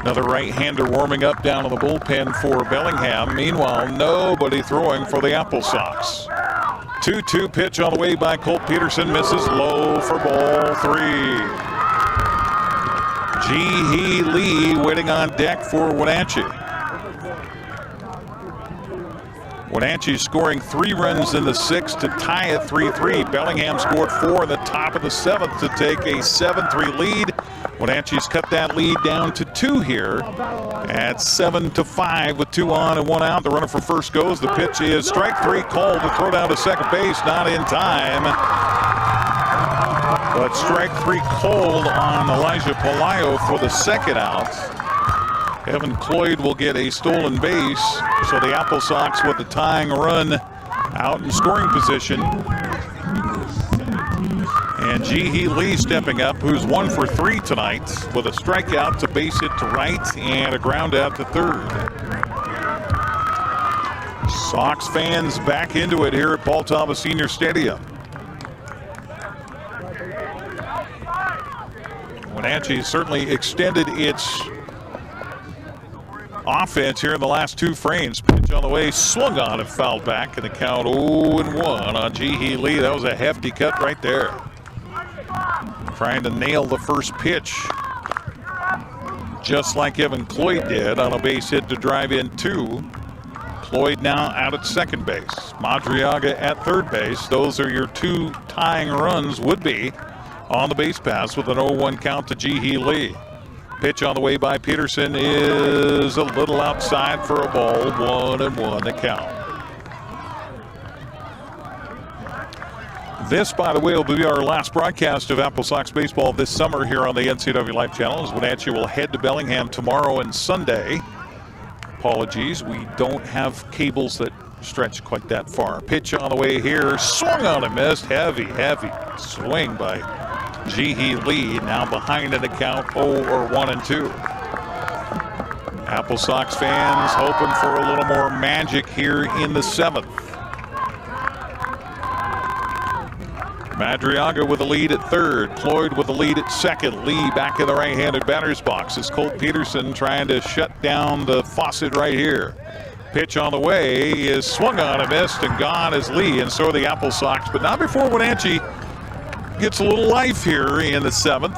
Another right-hander warming up down in the bullpen for Bellingham. Meanwhile, nobody throwing for the Apple Sox. 2-2 pitch on the way by Cole Peterson. Misses low for ball 3. Ji-Hee Lee waiting on deck for Wenatchee. Wenatchee scoring 3 runs in the 6th to tie at 3-3. Bellingham scored 4 in the top of the 7th to take a 7-3 lead. Wenatchee's cut that lead down to 2 here at 7-5 with 2 on and 1 out. The runner from first goes. The pitch is strike 3 called to throw down to second base. Not in time. But strike 3 called on Elijah Pelayo for the second out. Evan Cloyd will get a stolen base, so the Apple Sox with the tying run out in scoring position. And Ji-Hee Lee stepping up, who's 1 for 3 tonight with a strikeout to base hit to right and a ground out to third. Sox fans back into it here at Paul Thomas Senior Stadium. Wenatchee certainly extended its offense here in the last 2 frames. Pitch on the way, swung on and fouled back, and the count 0-1 on Ji-Hee Lee. That was a hefty cut right there. Trying to nail the first pitch, just like Evan Cloyd did on a base hit to drive in 2. Cloyd now out at second base. Madriaga at third base. Those are your 2 tying runs, would be on the base pass with an 0-1 count to Ji-Hee Lee. Pitch on the way by Peterson is a little outside for a ball. 1-1 the count. This, by the way, will be our last broadcast of Apple Sox baseball this summer here on the NCWLIFE channel, as Wenatchee will head to Bellingham tomorrow and Sunday. Apologies, we don't have cables that stretch quite that far. Pitch on the way here, swung on and missed. Heavy swing by Ji-Hee Lee. Now behind in the count, 0-1-2. Apple Sox fans hoping for a little more magic here in the 7th. Madriaga with the lead at third. Cloyd with the lead at second. Lee back in the right-handed batter's box as Colt Peterson trying to shut down the faucet right here. Pitch on the way is swung on and missed, and gone is Lee, and so are the Apple Sox. But not before Wenatchee gets a little life here in the 7th.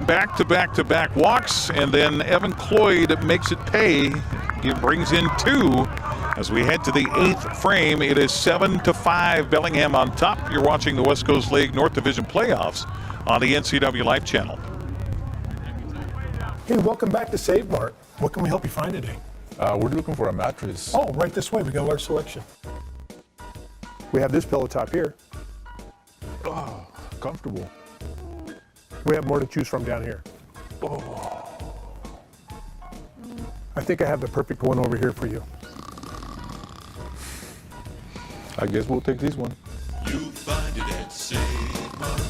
Back-to-back walks, and then Evan Cloyd makes it pay. He brings in 2. As we head to the 8th frame, it is 7-5, Bellingham on top. You're watching the West Coast League North Division playoffs on the NCWLIFE channel. Hey, welcome back to Save Mart. What can we help you find today? We're looking for a mattress. Oh, right this way. We got our selection. We have this pillow top here. Oh, comfortable. We have more to choose from down here. Oh. I think I have the perfect one over here for you. I guess we'll take this one. You'll find it at Save Mart.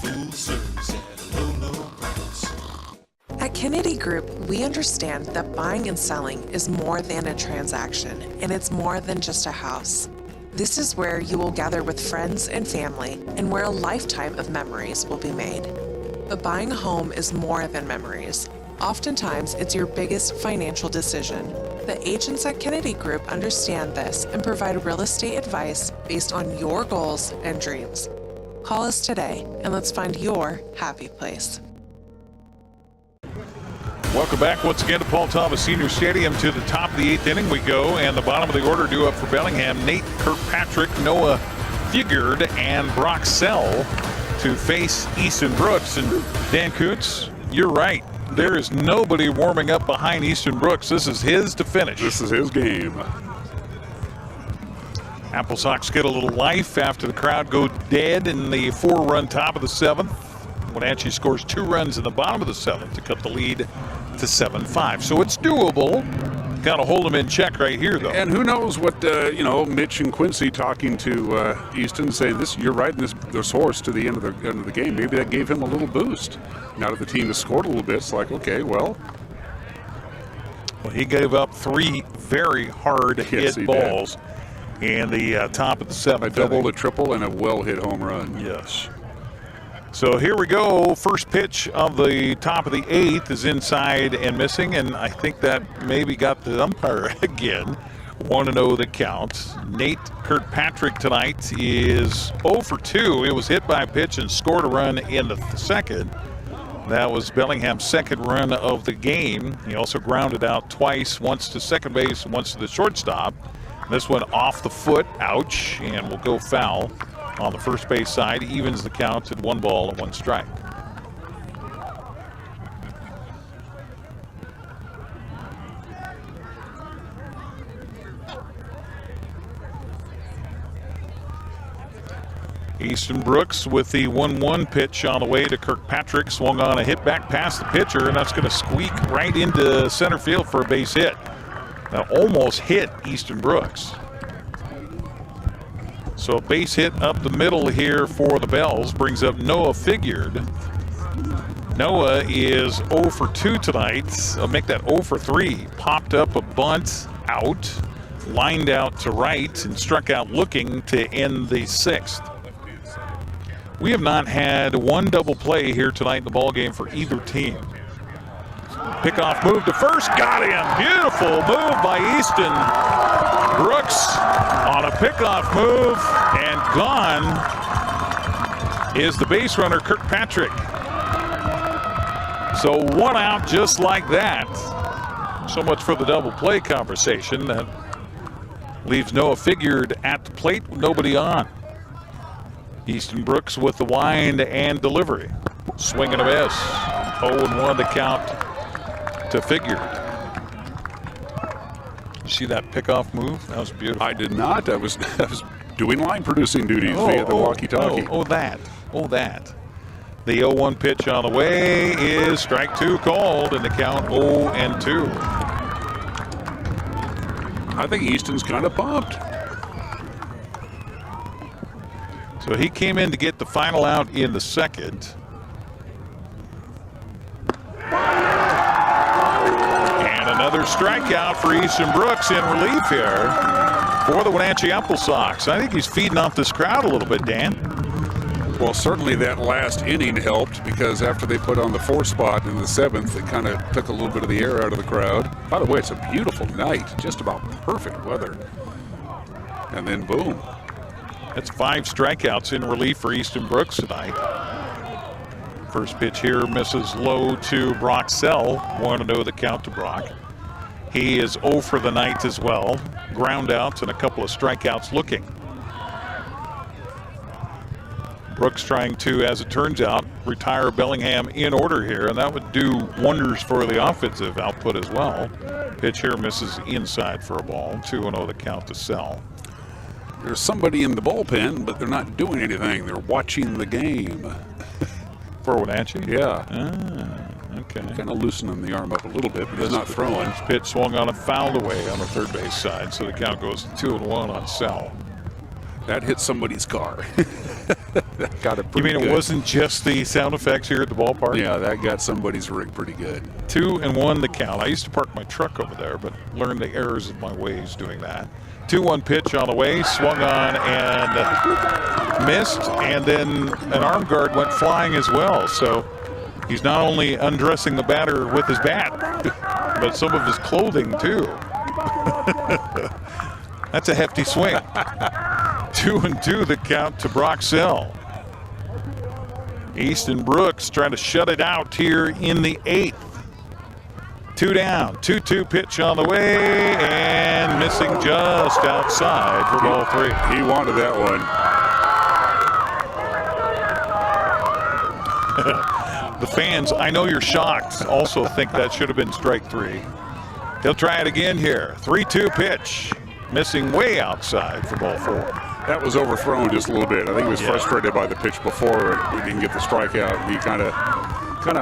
Full service at a low price. At Kennedy Group, we understand that buying and selling is more than a transaction, and it's more than just a house. This is where you will gather with friends and family, and where a lifetime of memories will be made. But buying a home is more than memories. Oftentimes, it's your biggest financial decision. The agents at Kennedy Group understand this and provide real estate advice based on your goals and dreams. Call us today and let's find your happy place. Welcome back once again to Paul Thomas Senior Stadium. To the top of the 8th inning we go, and the bottom of the order due up for Bellingham. Nate Kirkpatrick, Noah Figured, and Brock Sell to face Easton Brooks. And Dan Kutz, you're right. There is nobody warming up behind Easton Brooks. This is his to finish. This is his game. Apple Sox get a little life after the crowd go dead in the 4-run top of the 7th. Wenatchee scores 2 runs in the bottom of the 7th to cut the lead to 7-5. So it's doable. Got to hold him in check right here, though. And who knows what, Mitch and Quincy talking to Easton say, you're riding this horse to the end of the game. Maybe that gave him a little boost. Now that the team has scored a little bit, it's like, okay, well. Well, he gave up 3 very hard hit balls in the top of the 7th. A double, a triple, and a well-hit home run. Yes. So here we go. First pitch of the top of the 8th is inside and missing, and I think that maybe got the umpire again. 1-0 the count. Nate Kirkpatrick tonight is 0 for 2. It was hit by a pitch and scored a run in the 2nd. That was Bellingham's 2nd run of the game. He also grounded out twice, once to second base and once to the shortstop. This one off the foot, ouch, and will go foul on the first base side. Evens the count at 1 ball and 1 strike. Easton Brooks with the 1-1 pitch on the way to Kirkpatrick. Swung on a hit back past the pitcher, and that's going to squeak right into center field for a base hit. That almost hit Easton Brooks. So a base hit up the middle here for the Bells brings up Noah Figured. Noah is 0 for 2 tonight. I'll make that 0 for 3. Popped up a bunt out, lined out to right, and struck out looking to end the 6th. We have not had one double play here tonight in the ball game for either team. Pickoff move to first, got him. Beautiful move by Easton Brooks on a pickoff move, and gone is the base runner Kirkpatrick. So 1 out just like that. So much for the double play conversation. That leaves Noah Figured at the plate with nobody on. Easton Brooks with the wind and delivery. Swing and a miss. 0-1 the count to Figured. See that pickoff move? That was beautiful. I did not. I was doing line producing duties via the walkie-talkie. That. The 0-1 pitch on the way is strike 2 called, and the count 0-2. I think Easton's kind of pumped. So he came in to get the final out in the second. And another strikeout for Easton Brooks in relief here for the Wenatchee Apple Sox. I think he's feeding off this crowd a little bit, Dan. Well, certainly that last inning helped, because after they put on the 4 spot in the 7th, it kind of took a little bit of the air out of the crowd. By the way, it's a beautiful night, just about perfect weather. And then boom. That's 5 strikeouts in relief for Easton Brooks tonight. First pitch here misses low to Brock Sell. 1-0 the count to Brock. He is 0 for the night as well. Ground outs and a couple of strikeouts looking. Brooks trying to, as it turns out, retire Bellingham in order here, and that would do wonders for the offensive output as well. Pitch here misses inside for a ball. 2-0 the count to Sell. There's somebody in the bullpen, but they're not doing anything. They're watching the game. For Wenatchee? Yeah. Okay. Kind of loosening the arm up a little bit, but he's not throwing. Pitch swung on and fouled away on the third base side, so the count goes to 2-1 on Sell. That hit somebody's car. That got it You pretty mean good. it wasn't just the sound effects here at the ballpark? Yeah, that got somebody's rig pretty good. 2-1 the count. I used to park my truck over there, but learned the errors of my ways doing that. 2-1 pitch on the way, swung on and missed, and then an arm guard went flying as well. So he's not only undressing the batter with his bat, but some of his clothing too. That's a hefty swing. 2-2 the count to Brock Sell. Easton Brooks trying to shut it out here in the 8th. 2 down, 2-2 pitch on the way, and missing just outside for ball 3. He wanted that one. The fans, I know you're shocked, also think that should have been strike 3. He'll try it again here. 3-2 pitch, missing way outside for ball 4. That was overthrown just a little bit. I think he was frustrated by the pitch before. He didn't get the strikeout. He kind of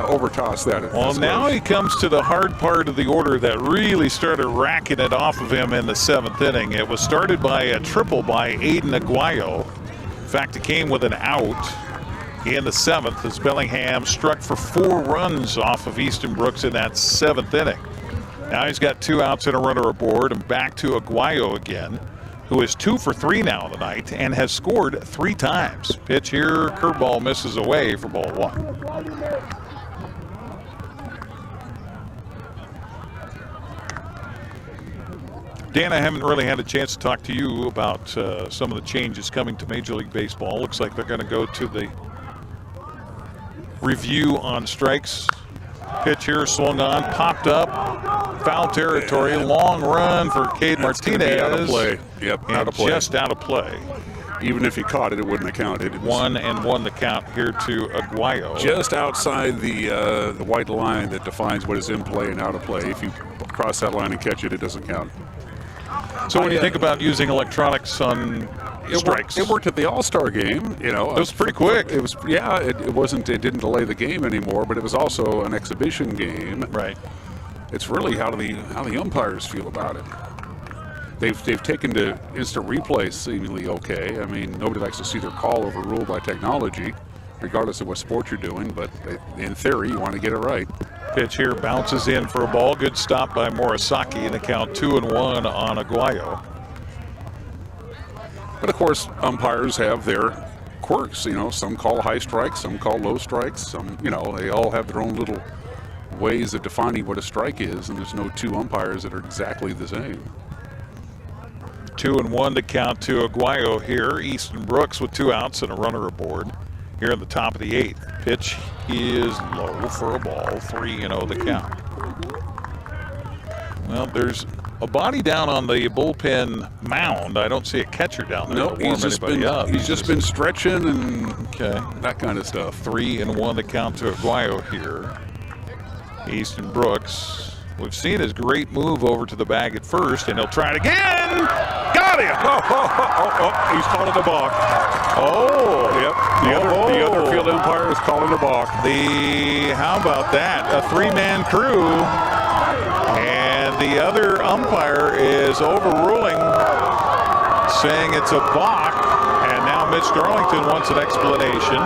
overtossed that. Well, now he comes to the hard part of the order that really started racking it off of him in the 7th inning. It was started by a triple by Aiden Aguayo. In fact, it came with an out in the 7th as Bellingham struck for 4 runs off of Easton Brooks in that 7th inning. Now he's got 2 outs and a runner aboard, and back to Aguayo again, who is 2 for 3 now tonight and has scored 3 times. Pitch here, curveball misses away for ball 1. Dan, I haven't really had a chance to talk to you about some of the changes coming to Major League Baseball. Looks like they're going to go to the review on strikes. Pitch here, swung on, popped up, foul territory, long run for Cade Martinez. Out of play. Yep, out of play. Just out of play. Even if he caught it, it wouldn't have counted. 1-1 the count here to Aguayo. Just outside the white line that defines what is in play and out of play. If you cross that line and catch it, it doesn't count. So when you think about using electronics on strikes, it worked at the All-Star game. You know, it was pretty quick. It was, yeah. It wasn't. It didn't delay the game anymore, but it was also an exhibition game. Right. It's really how the umpires feel about it. They've taken to instant replay seemingly okay. I mean, nobody likes to see their call overruled by technology, regardless of what sport you're doing. But in theory, you want to get it right. Pitch here bounces in for a ball. Good stop by Morisaki in the count 2-1 on Aguayo. But of course, umpires have their quirks. You know, some call high strikes, some call low strikes. Some, you know, they all have their own little ways of defining what a strike is, and there's no 2 umpires that are exactly the same. 2-1 to count to Aguayo here. Easton Brooks with 2 outs and a runner aboard here in the top of the 8th. Pitch is low for a ball. 3-0 the count. Well, there's a body down on the bullpen mound. I don't see a catcher down there. No, he's just been stretching and that kind of stuff. 3-1 the count to Aguayo here. Easton Brooks, we've seen his great move over to the bag at first, and he'll try it again. Got him! He's calling the balk. Oh, yep. The other field umpire is calling the balk. How about that? A 3-man crew, and the other umpire is overruling, saying it's a balk, and now Mitch Darlington wants an explanation.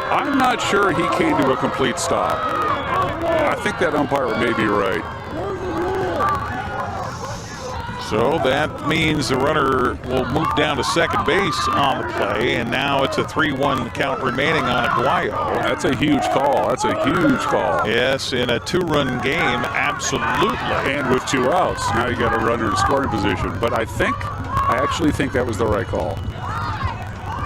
I'm not sure he came to a complete stop. I think that umpire may be right. So that means the runner will move down to second base on the play, and now it's a 3-1 count remaining on Aguayo. That's a huge call. That's a huge call. Yes, in a 2-run game, absolutely. And with 2 outs, now you got a runner in scoring position. But I actually think that was the right call.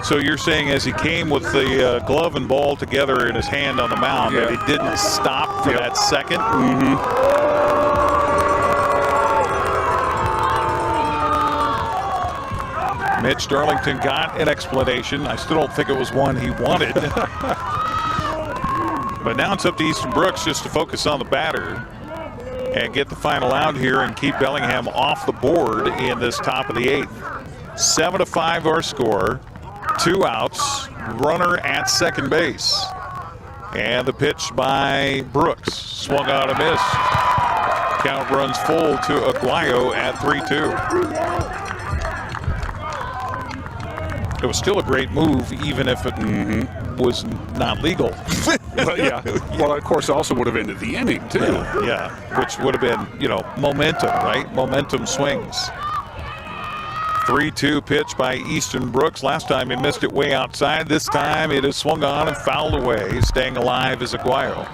So you're saying as he came with the glove and ball together in his hand on the mound, that he didn't stop for that second? Mitch Darlington got an explanation. I still don't think it was one he wanted. But now it's up to Easton Brooks just to focus on the batter and get the final out here and keep Bellingham off the board in this top of the 8th. 7-5 our score. 2 outs. Runner at second base. And the pitch by Brooks. Swung out and missed. Count runs full to Aguayo at 3-2. It was still a great move, even if it was not legal. But yeah. Well, of course, also would have ended the inning, too. Yeah. Which would have been, momentum, right? Momentum swings. 3-2 pitch by Easton Brooks. Last time he missed it way outside. This time it is swung on and fouled away. Staying alive is Aguayo.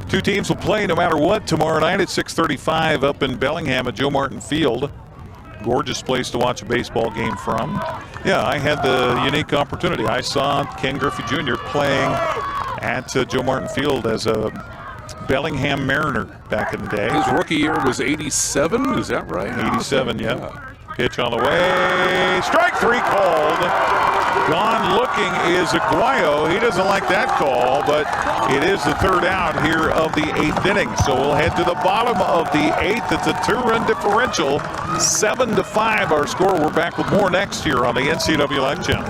2 teams will play no matter what tomorrow night at 6:35 up in Bellingham at Joe Martin Field. Gorgeous place to watch a baseball game from. Yeah, I had the unique opportunity. I saw Ken Griffey Jr. playing at Joe Martin Field as a Bellingham Mariner back in the day. His rookie year was 87, is that right? 87, yeah. Pitch on the way. Strike 3 called. Gone looking is Aguayo. He doesn't like that call, but it is the 3rd out here of the 8th inning. So we'll head to the bottom of the 8th. It's a 2-run differential. 7-5 our score. We're back with more next year on the NCWLIFE channel.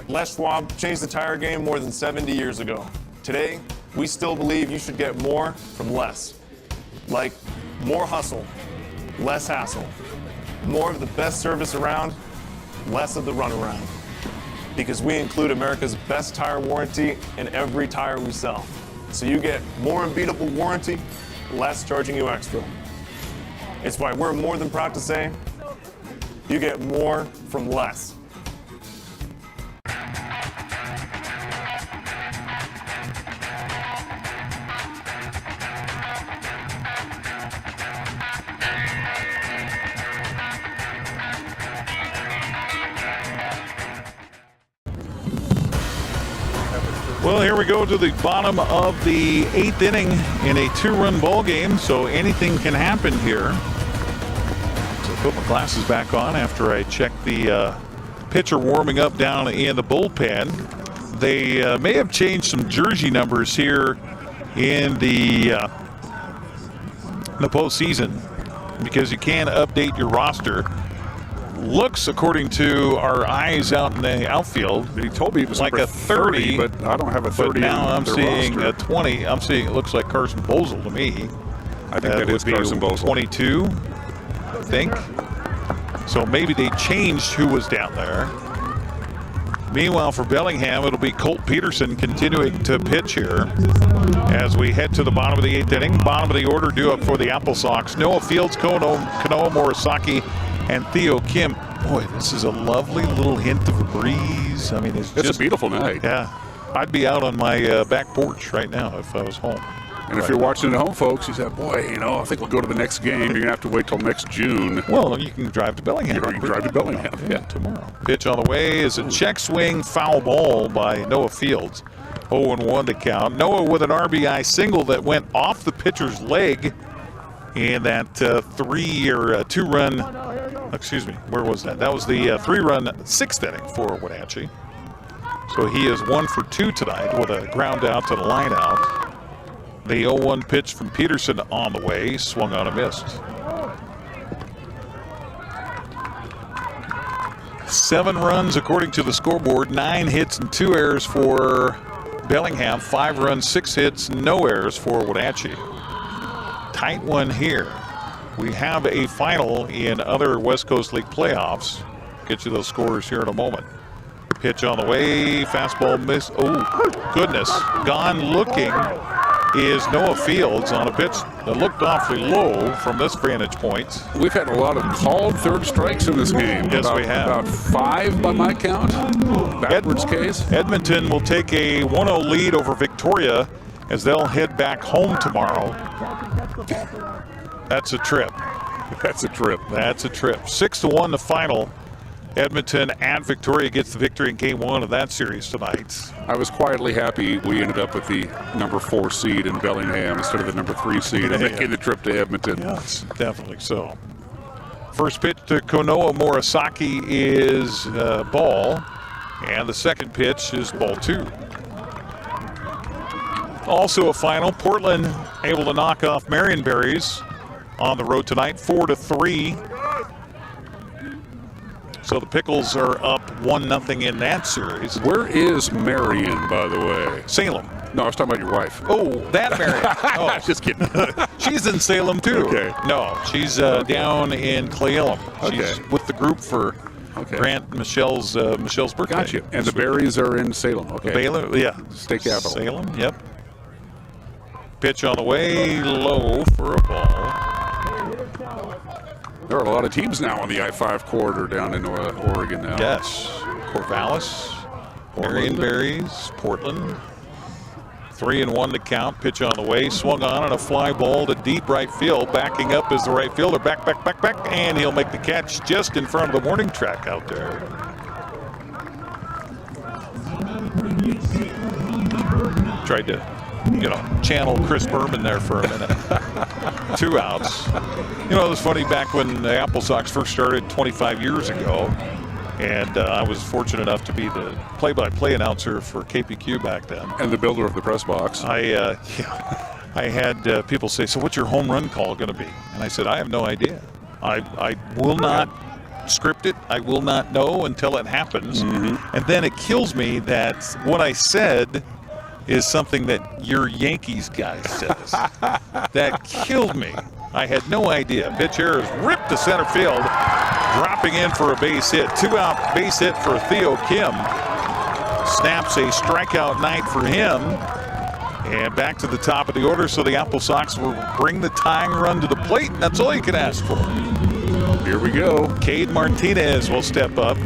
Les Schwab changed the tire game more than 70 years ago. Today, we still believe you should get more from less. Like more hustle, less hassle, more of the best service around, less of the runaround. Because we include America's best tire warranty in every tire we sell. So you get more unbeatable warranty, less charging you extra. It's why we're more than proud to say, you get more from less. Well, here we go to the bottom of the 8th inning in a 2-run ball game, so anything can happen here. So I put my glasses back on after I checked the pitcher warming up down in the bullpen. They may have changed some jersey numbers here in the postseason because you can update your roster. Looks, according to our eyes out in the outfield, he told me it was like a 30, but I don't have a 30. But now I'm seeing roster. a 20. I'm seeing it looks like Carson Bozel to me. I think that is Carson Bozel. 22, I think. So maybe they changed who was down there. Meanwhile, for Bellingham, it'll be Colt Peterson continuing to pitch here as we head to the bottom of the 8th inning. Bottom of the order due up for the Apple Sox. Noah Fields, Kanoa Morisaki, and Theo Kim. Boy, this is a lovely little hint of a breeze. I mean, it's just a beautiful night. Yeah. I'd be out on my back porch right now if I was home. And if you're watching at home, folks, you said, boy, I think we'll go to the next game. You're going to have to wait till next June. Well, you can drive to Bellingham. You can drive to Bellingham. Yeah, tomorrow. Pitch on the way is a check swing foul ball by Noah Fields. 0-1 to count. Noah with an RBI single that went off the pitcher's leg in that 2-run, excuse me, where was that? That was the 3-run 6th inning for Wenatchee. So he is 1 for 2 tonight with a ground out to the line out. The 0-1 pitch from Peterson on the way, swung on and missed. 7 runs according to the scoreboard, 9 hits and 2 errors for Bellingham, 5 runs, 6 hits, no errors for Wenatchee. Tight one here. We have a final in other West Coast League playoffs. Get you those scores here in a moment. Pitch on the way, fastball miss. Oh, goodness. Gone looking is Noah Fields on a pitch that looked awfully low from this vantage point. We've had a lot of called third strikes in this game. Yes, we have. About 5 by my count. Backwards case. Edmonton will take a 1-0 lead over Victoria as they'll head back home tomorrow. That's a trip. That's a trip. That's a trip. 6-1 the final. Edmonton at Victoria gets the victory in game 1 of that series tonight. I was quietly happy we ended up with the number 4 seed in Bellingham instead of the number 3 seed and making the trip to Edmonton. Yes, definitely so. First pitch to Konoa Morisaki is ball, and the second pitch is ball 2. Also a final, Portland able to knock off Marionberries on the road tonight, 4-3. So the Pickles are up 1-0 in that series. Where is Marion, by the way? Salem. No, I was talking about your wife. Oh, that Marion. Oh, just kidding. She's in Salem too. Okay. No, she's down in Clay Elum. She's with the group for Grant Michelle's birthday. Gotcha. And the Berries are in Salem. Okay. Baylor, yeah. State capital. Salem, yep. Pitch on the way, low for a ball. There are a lot of teams now on the I-5 corridor down in Oregon now. Yes. Corvallis, Marionberries, Portland. 3-1 to count. Pitch on the way. Swung on and a fly ball to deep right field. Backing up is the right fielder. Back. And he'll make the catch just in front of the warning track out there. Tried to, channel Chris Berman there for a minute. 2 outs. It was funny back when the Apple Sox first started 25 years ago, and I was fortunate enough to be the play-by-play announcer for KPQ back then. And the builder of the press box. I had people say, so what's your home run call going to be? And I said, I have no idea. I will not script it. I will not know until it happens. Mm-hmm. And then it kills me that what I said is something that your Yankees guy says. That killed me. I had no idea. Pitch here is ripped to center field, dropping in for a base hit. 2-out base hit for Theo Kim. Snaps a strikeout night for him. And back to the top of the order, so the Apple Sox will bring the tying run to the plate. That's all you can ask for. Here we go. Cade Martinez will step up.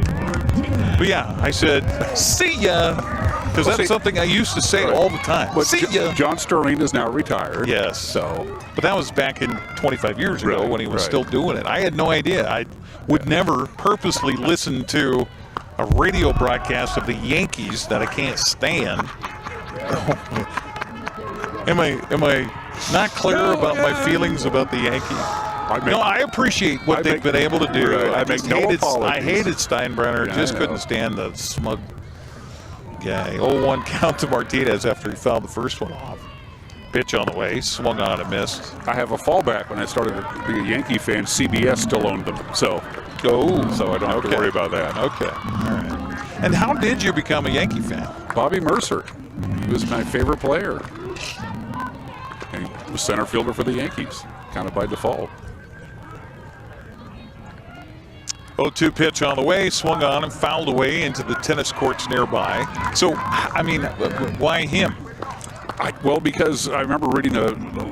But yeah, I said, see ya. Because that's something I used to say all the time. But see ya. John Sterling is now retired. Yes. But that was back in 25 years ago when he was still doing it. I had no idea. I would never purposely listen to a radio broadcast of the Yankees that I can't stand. Am I not clear about my feelings about the Yankees? I appreciate what they've been able to do. Right. I hated Steinbrenner. Just couldn't stand the smug guy. 0-1 count to Martinez after he fouled the first one off. Pitch on the way, swung on and missed. I have a fallback. When I started to be a Yankee fan, CBS still owned them. So I don't have to worry about that. Okay. All right. And how did you become a Yankee fan? Bobby Mercer. He was my favorite player. And he was center fielder for the Yankees, kind of by default. 0-2 pitch on the way, swung on and fouled away into the tennis courts nearby. So, I mean, why him? Because I remember reading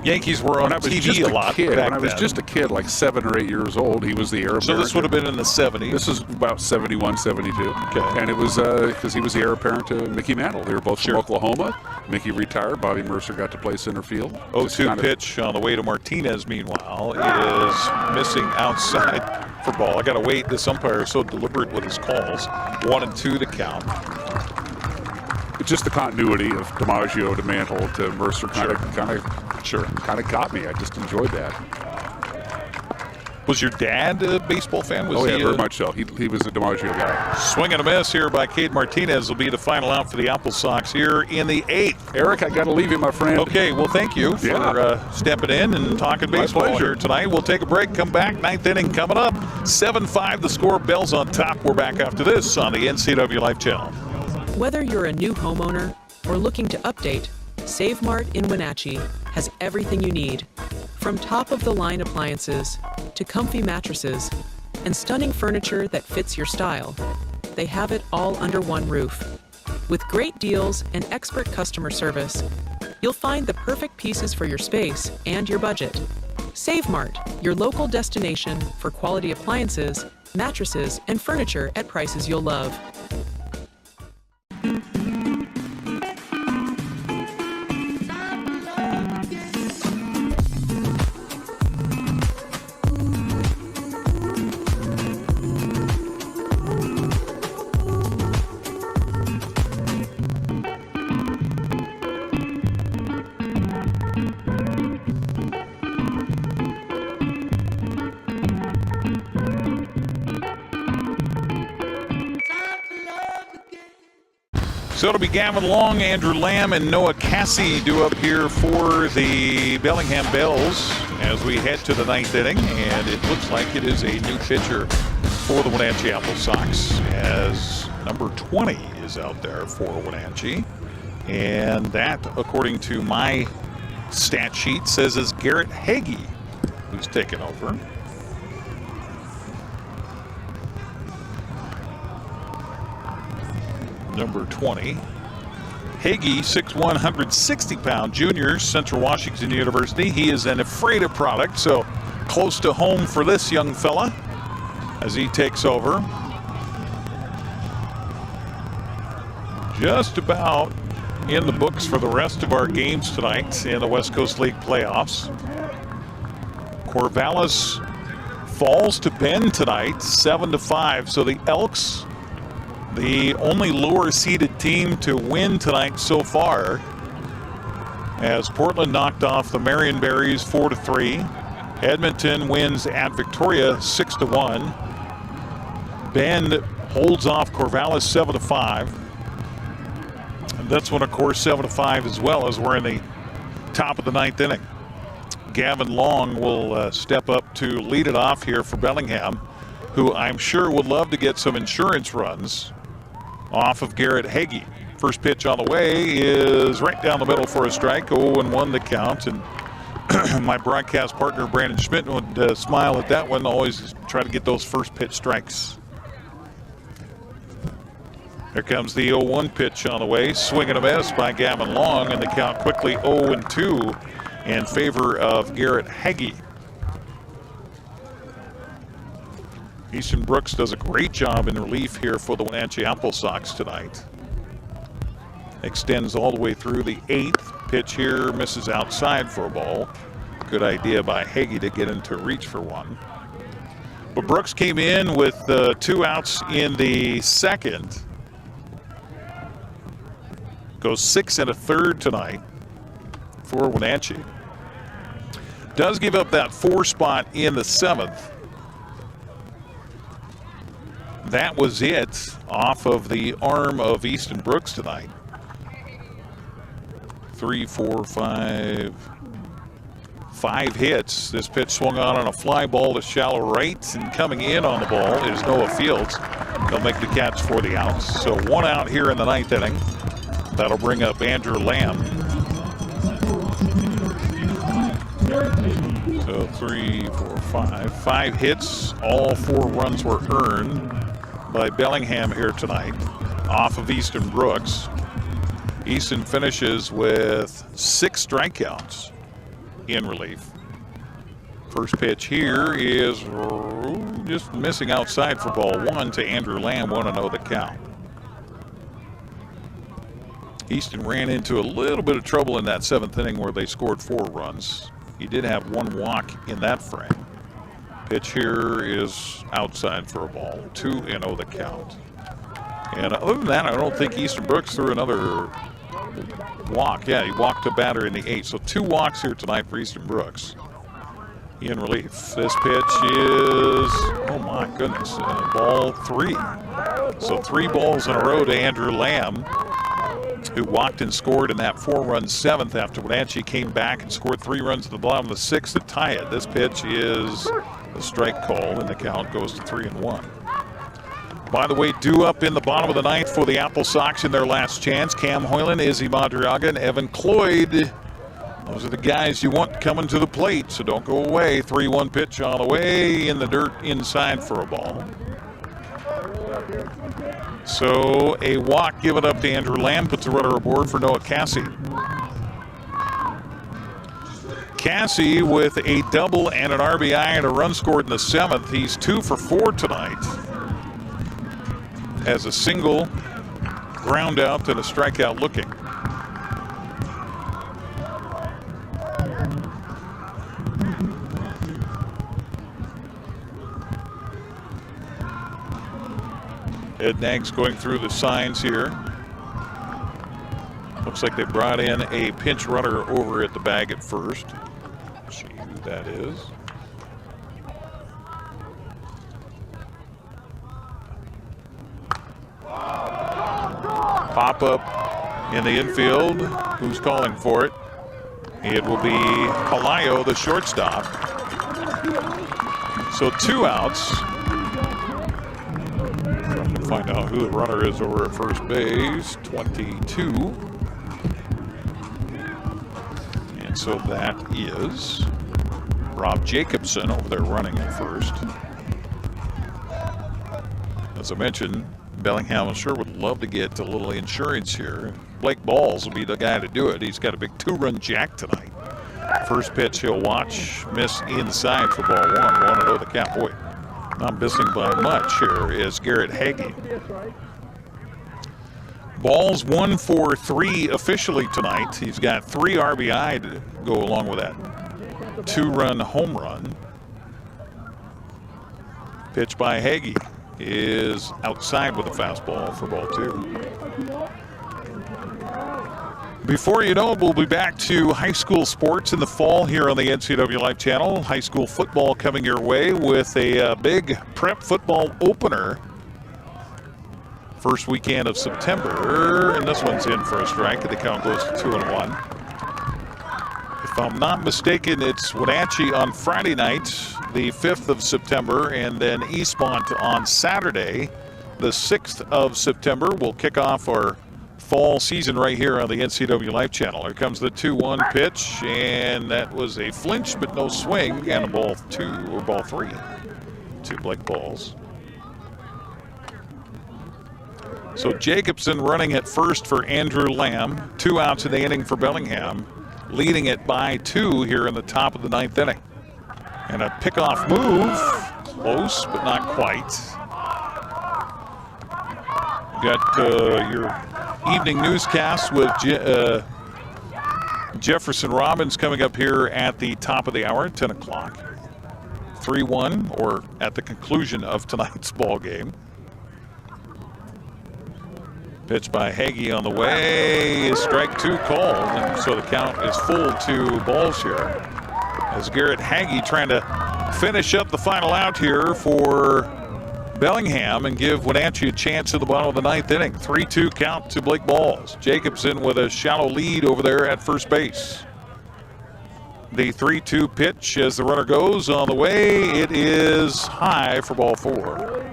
Yankees were on TV a lot back When I was just a kid, like 7 or 8 years old, he was the heir apparent. So this would have been in the 70s? This is about 71, 72. Okay. And it was because he was the heir apparent to Mickey Mantle. They were both from Oklahoma. Mickey retired. Bobby Mercer got to play center field. 0-2 pitch on the way to Martinez, meanwhile, is missing outside for ball. I got to wait. This umpire is so deliberate with his calls. 1-2 to count. Just the continuity of DiMaggio to Mantle to Mercer kind of got me. I just enjoyed that. Was your dad a baseball fan? Was yeah, he very much so. He was a DiMaggio guy. Swing and a miss here by Cade Martinez will be the final out for the Apple Sox here in the 8th. Eric, I got to leave you, my friend. Okay, well, thank you for stepping in and talking baseball here tonight. We'll take a break, come back. 9th inning coming up. 7-5 the score. Bells on top. We're back after this on the NCW Life channel. Whether you're a new homeowner or looking to update, Save Mart in Wenatchee has everything you need. From top-of-the-line appliances to comfy mattresses and stunning furniture that fits your style, they have it all under one roof. With great deals and expert customer service, you'll find the perfect pieces for your space and your budget. Save Mart, your local destination for quality appliances, mattresses, and furniture at prices you'll love. So it'll be Gavin Long, Andrew Lamb, and Noah Cassie due up here for the Bellingham Bells as we head to the 9th inning. And it looks like it is a new pitcher for the Wenatchee Apple Sox as number 20 is out there for Wenatchee. And that, according to my stat sheet, says is Garrett Hagee who's taken over. Number 20. Hagee, 6'1", 160-pound junior, Central Washington University. He is an Ephrata product, so close to home for this young fella as he takes over. Just about in the books for the rest of our games tonight in the West Coast League playoffs. Corvallis falls to Bend tonight, 7-5. So the Elks, the only lower seeded team to win tonight so far, as Portland knocked off the Marionberries 4-3. Edmonton wins at Victoria 6-1. Bend holds off Corvallis 7-5. And that's one, of course, 7-5 as well, as we're in the top of the 9th inning. Gavin Long will step up to lead it off here for Bellingham, who I'm sure would love to get some insurance runs off of Garrett Hagee. First pitch on the way is right down the middle for a strike. 0-1 the count. And my broadcast partner Brandon Schmidt would smile at that one. Always try to get those first pitch strikes. Here comes the 0-1 pitch on the way. Swing and a miss by Gavin Long, and the count quickly 0-2 in favor of Garrett Hagee. Easton Brooks does a great job in relief here for the Wenatchee Apple Sox tonight. Extends all the way through the 8th. Pitch here misses outside for a ball. Good idea by Hagee to get into reach for one. But Brooks came in with 2 outs in the 2nd. Goes 6 1/3 tonight for Wenatchee. Does give up that 4 spot in the 7th. That was it off of the arm of Easton Brooks tonight. 3, 4, 5 hits. This pitch swung on a fly ball to shallow right, and coming in on the ball is Noah Fields. They'll make the catch for the outs. So 1 out here in the 9th inning. That'll bring up Andrew Lamb. So 3, 4, 5. 5 hits. All 4 runs were earned by Bellingham here tonight off of Easton Brooks. Easton finishes with 6 strikeouts in relief. First pitch here is just missing outside for ball 1 to Andrew Lamb, 1-0 the count. Easton ran into a little bit of trouble in that 7th inning where they scored 4 runs. He did have 1 walk in that frame. Pitch here is outside for a ball, 2-0 the count. And other than that, I don't think Easton Brooks threw another walk. Yeah, he walked a batter in the 8th. So 2 walks here tonight for Easton Brooks. in relief. This pitch is, oh my goodness, ball 3. So 3 balls in a row to Andrew Lamb, who walked and scored in that 4-run 7th after Wenatchee came back and scored 3 runs at the bottom of the 6th to tie it. This pitch is a strike call, and the count goes to 3-1. By the way, due up in the bottom of the 9th for the Apple Sox in their last chance. Cam Hoyland, Izzy Madriaga, and Evan Cloyd. Those are the guys you want coming to the plate, so don't go away. 3-1 pitch on the way in the dirt inside for a ball. So a walk given up to Andrew Lamb puts a runner aboard for Noah Cassie. Cassie with a double and an RBI and a run scored in the 7th. He's 2 for 4 tonight. Has a single, ground out, and a strikeout looking. Ed Nags going through the signs here. Looks like they brought in a pinch runner over at the bag at first. Let's see who that is. Pop up in the infield. Who's calling for it? It will be Palayo, the shortstop. So 2 outs. Trying to find out who the runner is over at first base. 22. And so that is Rob Jacobson over there running at first. As I mentioned, Bellingham, I'm sure, would love to get a little insurance here. Blake Balls will be the guy to do it. He's got a big 2-run jack tonight. First pitch he'll watch, miss inside for ball 1. 1-0 the count. Boy, not missing by much here is Garrett Hagee. Balls 1 for 3 officially tonight. He's got 3 RBI to go along with that 2-run home run. Pitch by Hagee is outside with a fastball for ball 2. Before you know it, we'll be back to high school sports in the fall here on the NCWLIFE channel. High school football coming your way with a big prep football opener. First weekend of September, and this one's in for a strike, and the count goes to 2-1. If I'm not mistaken, it's Wenatchee on Friday night, the 5th of September, and then Eastmont on Saturday, the 6th of September. We'll kick off our fall season right here on the NCWLIFE channel. Here comes the 2-1 pitch, and that was a flinch but no swing, and a ball 3 to Blake Balls. So Jacobson running at first for Andrew Lamb. 2 outs in the inning for Bellingham, leading it by 2 here in the top of the 9th inning. And a pickoff move, close but not quite. You got your evening newscast with Jefferson Robbins coming up here at the top of the hour, 10 o'clock. 3-1, or at the conclusion of tonight's ball game. Pitch by Hagee on the way is strike 2 called, and so the count is full to balls here. As Garrett Hagee trying to finish up the final out here for Bellingham and give Wenatchee a chance at the bottom of the 9th inning. 3-2 count to Blake Balls. Jacobson with a shallow lead over there at first base. The 3-2 pitch as the runner goes on the way. It is high for ball 4.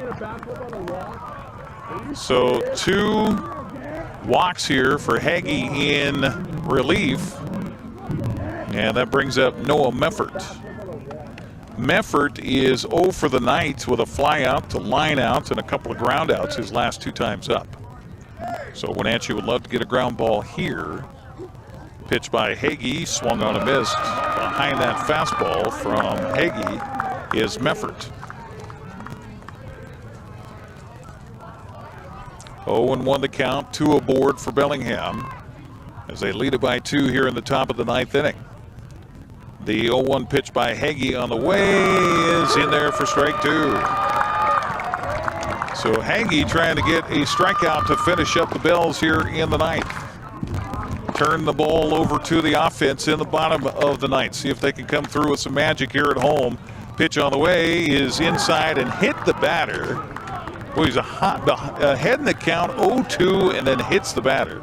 So 2 walks here for Hagee in relief. And that brings up Noah Meffert. Meffert is 0 for the night with a fly out to line out and a couple of ground outs his last 2 times up. So Wenatchee would love to get a ground ball here. Pitch by Hagee, swung on a miss. Behind that fastball from Hagee is Meffert. 0-1 the count, 2 aboard for Bellingham as they lead it by 2 here in the top of the 9th inning. The 0-1 pitch by Hagee on the way is in there for strike 2. So Hagee trying to get a strikeout to finish up the Bells here in the 9th. turn the ball over to the offense in the bottom of the ninth. See if they can come through with some magic here at home. Pitch on the way is inside and hit the batter. Well, he's ahead in the count, 0-2, and then hits the batter.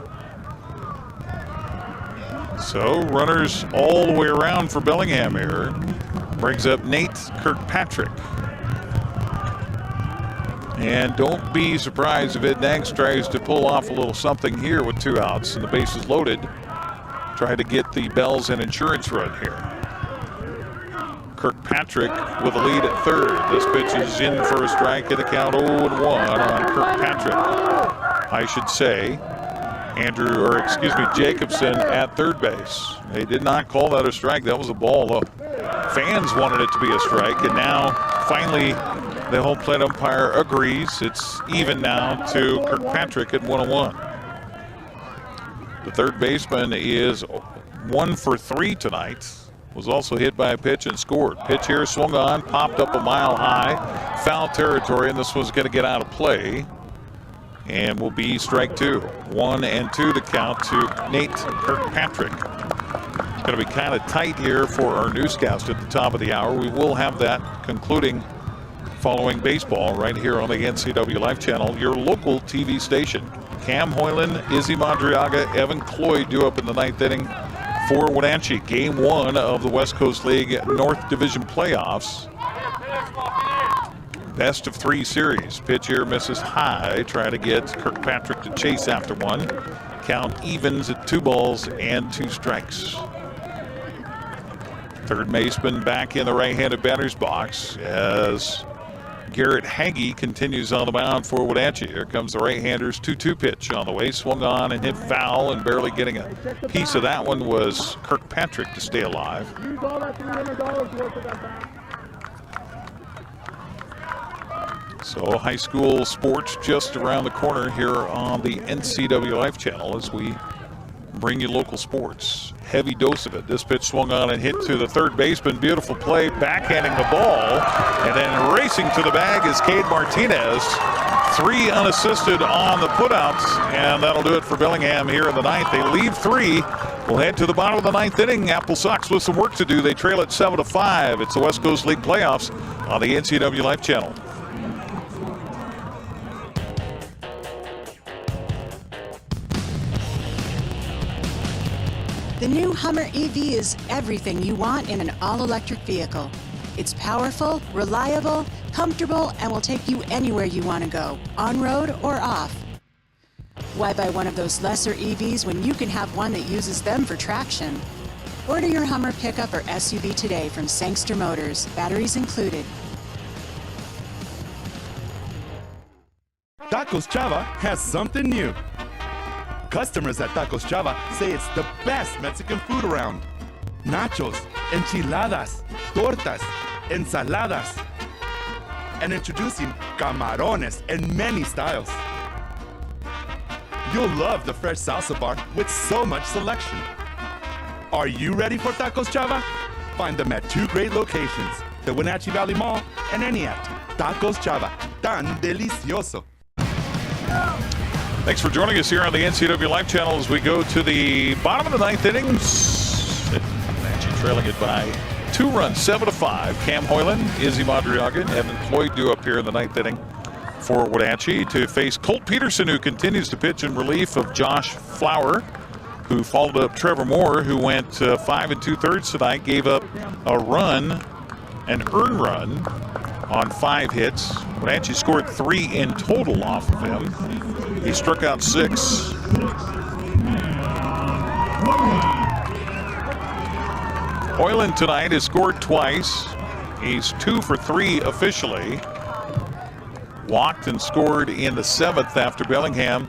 So runners all the way around for Bellingham here. Brings up Nate Kirkpatrick. And don't be surprised if Ed Nags tries to pull off a little something here with 2 outs and the bases loaded. Try to get the Bells and insurance run here. Kirkpatrick with a lead at third. This pitch is in for a strike at the count 0-1 on Kirkpatrick. I should say Jacobson at third base. They did not call that a strike. That was a ball. The fans wanted it to be a strike, and now finally the home plate umpire agrees. It's even now to Kirkpatrick at 1-1. The third baseman is 1 for 3 tonight. Was also hit by a pitch and scored. Pitch here swung on, popped up a mile high, foul territory, and this was going to get out of play. And will be strike 2. 1-2 the count to Nate Kirkpatrick. It's going to be kind of tight here for our newscast at the top of the hour. We will have that concluding following baseball right here on the NCWLIFE channel, your local TV station. Cam Hoyland, Izzy Madriaga, Evan Cloyd due up in the 9th inning for Wenatchee. Game 1 of the West Coast League North Division playoffs. Best of 3 series. Pitch here misses high. Try to get Kirkpatrick to chase after one. Count evens at 2 balls and 2 strikes. Third baseman back in the right-handed batter's box as Garrett Hagee continues on the mound for Wenatchee. Here comes the right-hander's 2-2 pitch on the way. Swung on and hit foul, and barely getting a piece of that one was Kirkpatrick to stay alive. So high school sports just around the corner here on the NCWLIFE channel as we bring you local sports. Heavy dose of it. This pitch swung on and hit to the third baseman. Beautiful play, backhanding the ball, and then racing to the bag is Cade Martinez. 3 unassisted on the putouts, and that'll do it for Bellingham here in the 9th. They leave 3. We'll head to the bottom of the 9th inning. Apple Sox with some work to do. They trail at 7-5. It's the West Coast League playoffs on the NCWLIFE channel. The new Hummer EV is everything you want in an all-electric vehicle. It's powerful, reliable, comfortable, and will take you anywhere you want to go, on-road or off. Why buy one of those lesser EVs when you can have one that uses them for traction? Order your Hummer pickup or SUV today from Sangster Motors, batteries included. Tacos Chava has something new. Customers at Tacos Chava say it's the best Mexican food around. Nachos, enchiladas, tortas, ensaladas, and introducing camarones in many styles. You'll love the fresh salsa bar with so much selection. Are you ready for Tacos Chava? Find them at 2 great locations, the Wenatchee Valley Mall and Eniat. Tacos Chava, tan delicioso. Thanks for joining us here on the NCWLIFE channel as we go to the bottom of the 9th innings. Wenatchee trailing it by 2 runs, 7-5. Cam Hoyland, Izzy Madriaga, and Evan Cloyd due up here in the 9th inning for Wenatchee to face Colt Peterson, who continues to pitch in relief of Josh Flower, who followed up Trevor Moore, who went 5 2/3 tonight, gave up a run, an earned run on 5 hits. Wenatchee scored 3 in total off of him. He struck out 6. Hoyland tonight has scored twice. He's 2 for 3 officially. Walked and scored in the 7th after Bellingham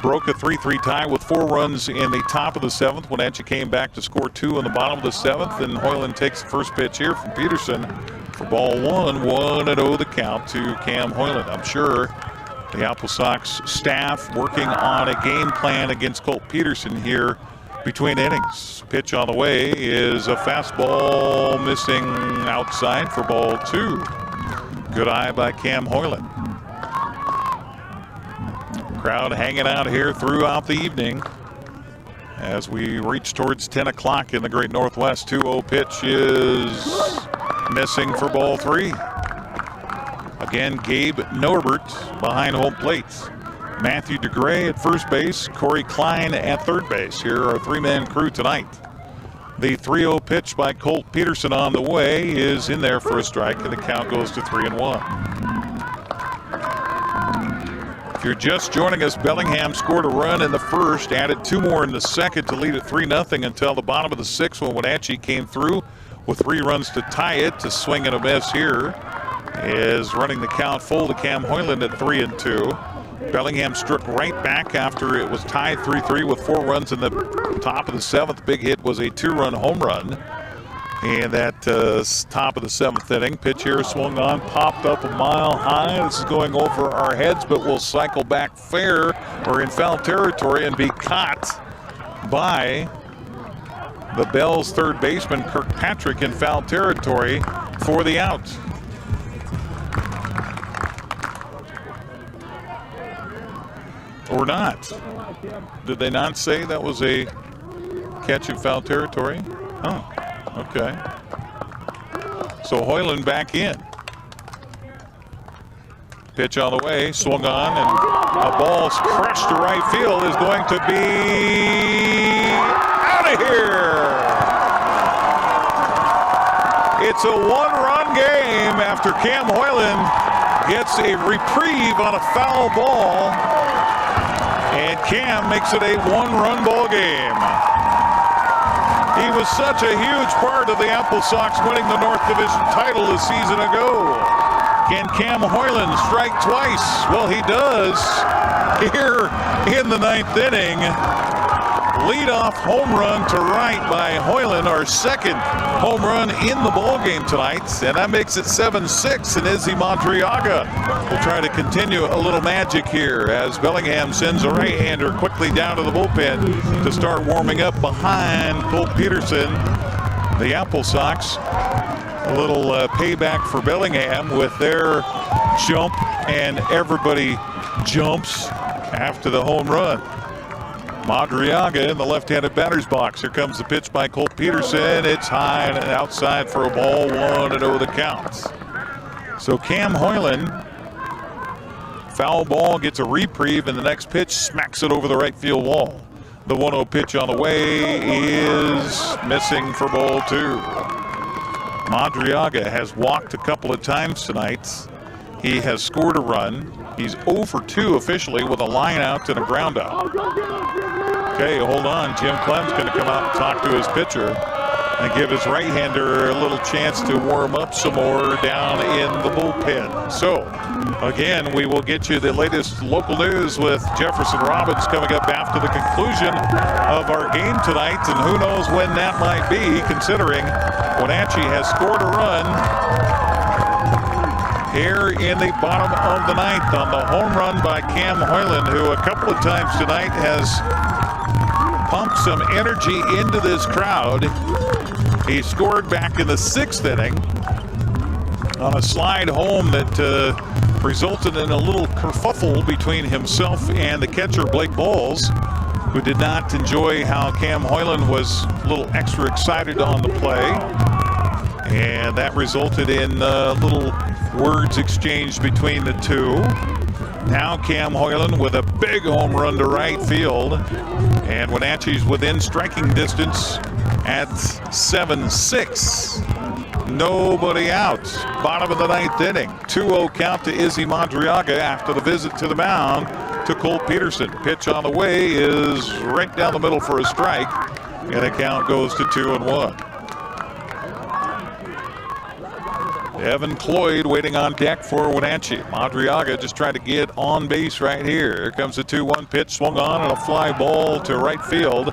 broke a 3-3 tie with 4 runs in the top of the 7th. Wenatchee came back to score 2 in the bottom of the 7th, and Hoyland takes the first pitch here from Peterson for ball 1. 1-0 the count to Cam Hoyland. I'm sure the Apple Sox staff working on a game plan against Colt Peterson here between innings. Pitch on the way is a fastball missing outside for ball 2. Good eye by Cam Hoyland. Crowd hanging out here throughout the evening. as we reach towards 10 o'clock in the Great Northwest. 2-0 pitch is missing for ball 3. Again, Gabe Norbert behind home plate. Matthew DeGray at first base, Corey Klein at third base. Here are our 3-man crew tonight. The 3-0 pitch by Colt Peterson on the way is in there for a strike, and the count goes to 3-1. If you're just joining us, Bellingham scored a run in the first, added 2 more in the second to lead it 3-0 until the bottom of the 6th when Wenatchee came through with 3 runs to tie it. To swing and a miss here is running the count full to Cam Hoyland at 3-2. Bellingham struck right back after it was tied 3-3 with 4 runs in the top of the 7th. Big hit was a 2-run home run. And that top of the 7th inning. Pitch here swung on, popped up a mile high. This is going over our heads, but we'll cycle back fair or in foul territory and be caught by the Bell's third baseman, Kirkpatrick, in foul territory for the out. Or not. Did they not say that was a catch in foul territory? Oh, okay. So Hoyland back in. Pitch on the way, swung on, and a ball crushed to right field is going to be out of here. It's a 1-run game after Cam Hoyland gets a reprieve on a foul ball. And Cam makes it a 1-run ball game. He was such a huge part of the Apple Sox winning the North Division title a season ago. Can Cam Hoyland strike twice? Well, he does here in the 9th inning. Leadoff home run to right by Hoyland, our second home run in the ball game tonight, and that makes it 7-6. And Izzy Madriaga will try to continue a little magic here as Bellingham sends a right-hander quickly down to the bullpen to start warming up behind Colt Peterson. The Apple Sox, a little payback for Bellingham with their jump, and everybody jumps after the home run. Madriaga in the left-handed batter's box. Here comes the pitch by Colt Peterson. It's high and outside for a ball. 1-0 the counts. So Cam Hoyland, foul ball, gets a reprieve, and the next pitch smacks it over the right field wall. The 1-0 pitch on the way is missing for ball 2. Madriaga has walked a couple of times tonight. He has scored a run. He's 0 for 2 officially with a line out and a ground out. Okay, hold on. Jim Clem's going to come out and talk to his pitcher and give his right-hander a little chance to warm up some more down in the bullpen. So, again, we will get you the latest local news with Jefferson Robbins coming up after the conclusion of our game tonight. And who knows when that might be, considering Wenatchee has scored a run here in the bottom of the 9th on the home run by Cam Hoyland, who a couple of times tonight has pumped some energy into this crowd. He scored back in the 6th inning on a slide home that resulted in a little kerfuffle between himself and the catcher, Blake Bowles, who did not enjoy how Cam Hoyland was a little extra excited on the play. And that resulted in little words exchanged between the two. Now Cam Hoyland with a big home run to right field. And Wenatchee's within striking distance at 7-6. Nobody out. Bottom of the 9th inning. 2-0 count to Izzy Madriaga after the visit to the mound to Colt Peterson. Pitch on the way is right down the middle for a strike. And the count goes to 2-1. Evan Cloyd waiting on deck for Wenatchee. Madriaga just trying to get on base right here. Here comes the 2-1 pitch, swung on, and a fly ball to right field.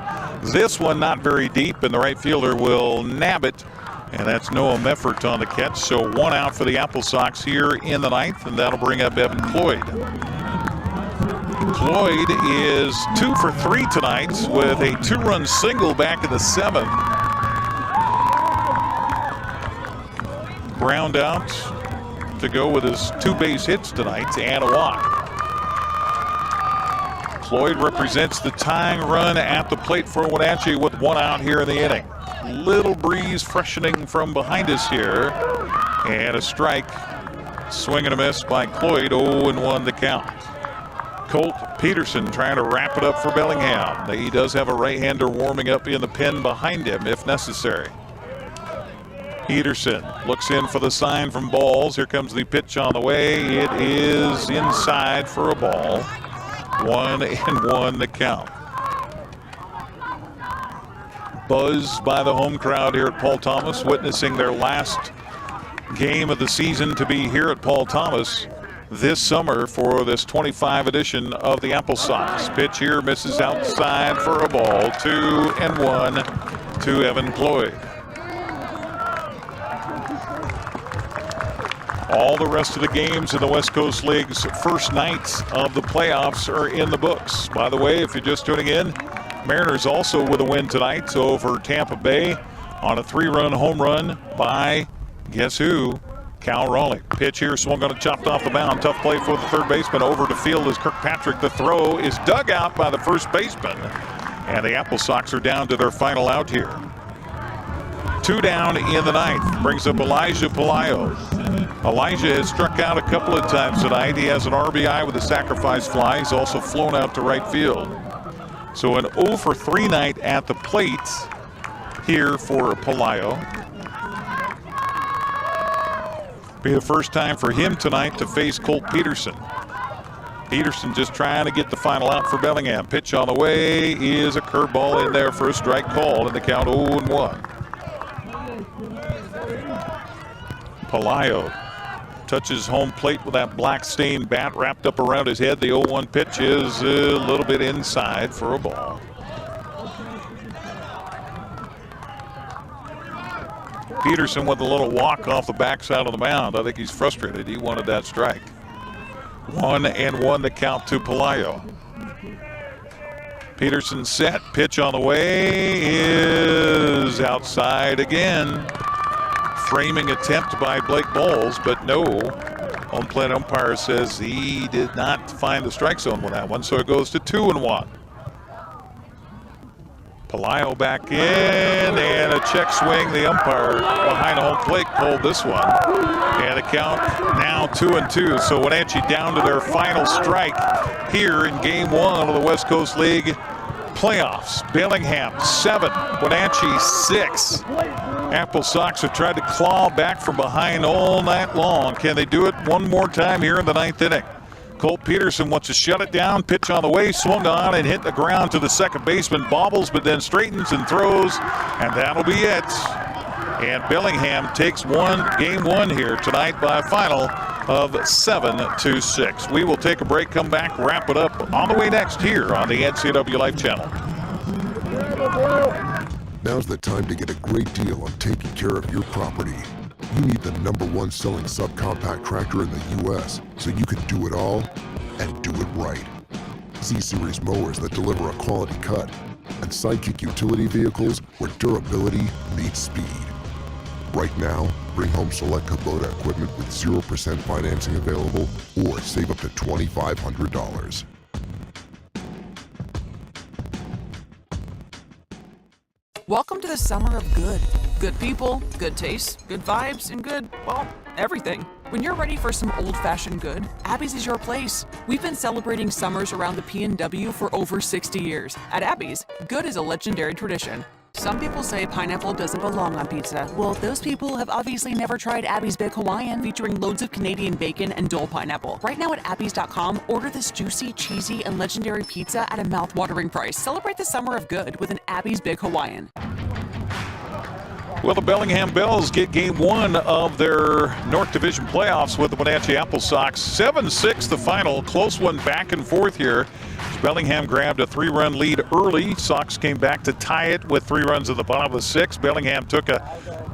This one not very deep, and the right fielder will nab it. And that's Noah Meffert on the catch. So 1 out for the Apple Sox here in the 9th, and that'll bring up Evan Cloyd. Cloyd is 2 for 3 tonight with a 2-run single back in the 7th. Ground out to go with his 2 base hits tonight and a walk. Cloyd represents the tying run at the plate for Wenatchee with 1 out here in the inning. Little breeze freshening from behind us here. And a strike. Swing and a miss by Cloyd. 0-1 the count. Colt Peterson trying to wrap it up for Bellingham. He does have a right-hander warming up in the pen behind him if necessary. Peterson looks in for the sign from balls. Here comes the pitch on the way. It is inside for a ball. 1-1 the count. Buzz by the home crowd here at Paul Thomas, witnessing their last game of the season to be here at Paul Thomas this summer for this 25 edition of the Apple Sox. Pitch here misses outside for a ball. 2-1 to Evan Cloyd. All the rest of the games in the West Coast League's first night of the playoffs are in the books. By the way, if you're just tuning in, Mariners also with a win tonight over Tampa Bay on a 3-run home run by, guess who? Cal Raleigh. Pitch here swung on and chopped off the mound. Tough play for the third baseman. Over to field is Kirkpatrick. The throw is dug out by the first baseman. And the Apple Sox are down to their final out here. 2 down in the ninth. Brings up Elijah Pelayo. Elijah has struck out a couple of times tonight. He has an RBI with a sacrifice fly. He's also flown out to right field. So an 0 for 3 night at the plate here for Pelayo. Be the first time for him tonight to face Colt Peterson. Peterson just trying to get the final out for Bellingham. Pitch on the way is a curveball in there for a strike call, and the count 0-1. Pelayo touches home plate with that black stained bat wrapped up around his head. The 0-1 pitch is a little bit inside for a ball. Peterson with a little walk off the backside of the mound. I think he's frustrated. He wanted that strike. 1-1 the count to Pelayo. Peterson set. Pitch on the way is outside again. Framing attempt by Blake Bowles, but no. Home plate umpire says he did not find the strike zone with that one, so it goes to 2-1. Pelayo back in, and a check swing. The umpire behind home plate called this one. And the count now 2-2. So Wenatchee down to their final strike here in Game 1 of the West Coast League playoffs. Bellingham 7, Wenatchee 6. Apple Sox have tried to claw back from behind all night long. Can they do it one more time here in the ninth inning? Colt Peterson wants to shut it down. Pitch on the way, swung on and hit the ground to the second baseman. Bobbles, but then straightens and throws, and that'll be it. And Bellingham takes game one here tonight by a final of 7-6. We will take a break, come back, wrap it up on the way next here on the NCWLIFE channel. Now's the time to get a great deal on taking care of your property. You need the #1 selling subcompact tractor in the U.S. so you can do it all and do it right. Z-Series mowers that deliver a quality cut, and Sidekick utility vehicles where durability meets speed. Right now, bring home select Kubota equipment with 0% financing available or save up to $2,500. Welcome to the summer of good. Good people, good taste, good vibes, and good, well, everything. When you're ready for some old-fashioned good, Abby's is your place. We've been celebrating summers around the P&W for over 60 years. At Abby's, good is a legendary tradition. Some people say pineapple doesn't belong on pizza. Well, those people have obviously never tried Abby's Big Hawaiian, featuring loads of Canadian bacon and Dole pineapple. Right now at Abby's.com, order this juicy, cheesy, and legendary pizza at a mouth-watering price. Celebrate the summer of good with an Abby's Big Hawaiian. Well, the Bellingham Bells get game 1 of their North Division playoffs with the Wenatchee Apple Sox. 7-6 the final. Close one back and forth here. Bellingham grabbed a 3-run lead early. Sox came back to tie it with 3 runs at the bottom of the 6th. Bellingham took a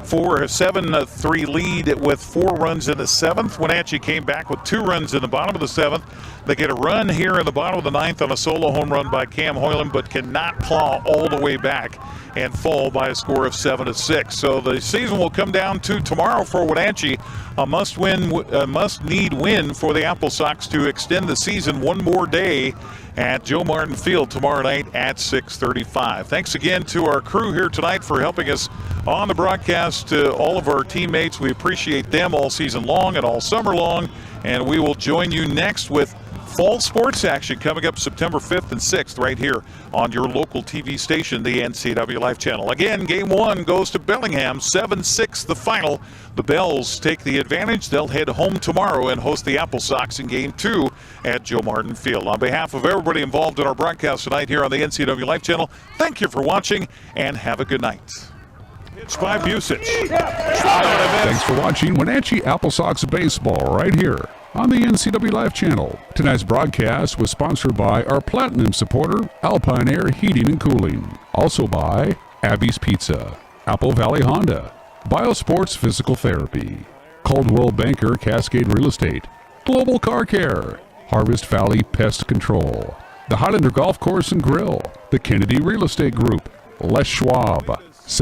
7-3 lead with 4 runs in the 7th. Wenatchee came back with 2 runs in the bottom of the 7th. They get a run here in the bottom of the 9th on a solo home run by Cam Hoyland, but cannot claw all the way back and fall by a score of 7-6. So the season will come down to tomorrow for Wenatchee A must-need win for the Apple Sox to extend the season one more day at Joe Martin Field tomorrow night at 6:35. Thanks again to our crew here tonight for helping us on the broadcast. To all of our teammates, we appreciate them all season long and all summer long. And we will join you next with fall sports action coming up September 5th and 6th right here on your local TV station, the NCWLIFE channel. Again, Game 1 goes to Bellingham, 7-6 the final. The Bells take the advantage. They'll head home tomorrow and host the Apple Sox in Game 2 at Joe Martin Field. On behalf of everybody involved in our broadcast tonight here on the NCWLIFE channel, thank you for watching and have a good night. It's by Busich. Thanks for watching Wenatchee Apple Sox Baseball right here on the NCWLIFE channel. Tonight's broadcast was sponsored by our Platinum supporter, Alpine Air Heating and Cooling. Also by Abby's Pizza, Apple Valley Honda, Biosports Physical Therapy, Caldwell Banker Cascade Real Estate, Global Car Care, Harvest Valley Pest Control, the Highlander Golf Course and Grill, the Kennedy Real Estate Group, Les Schwab,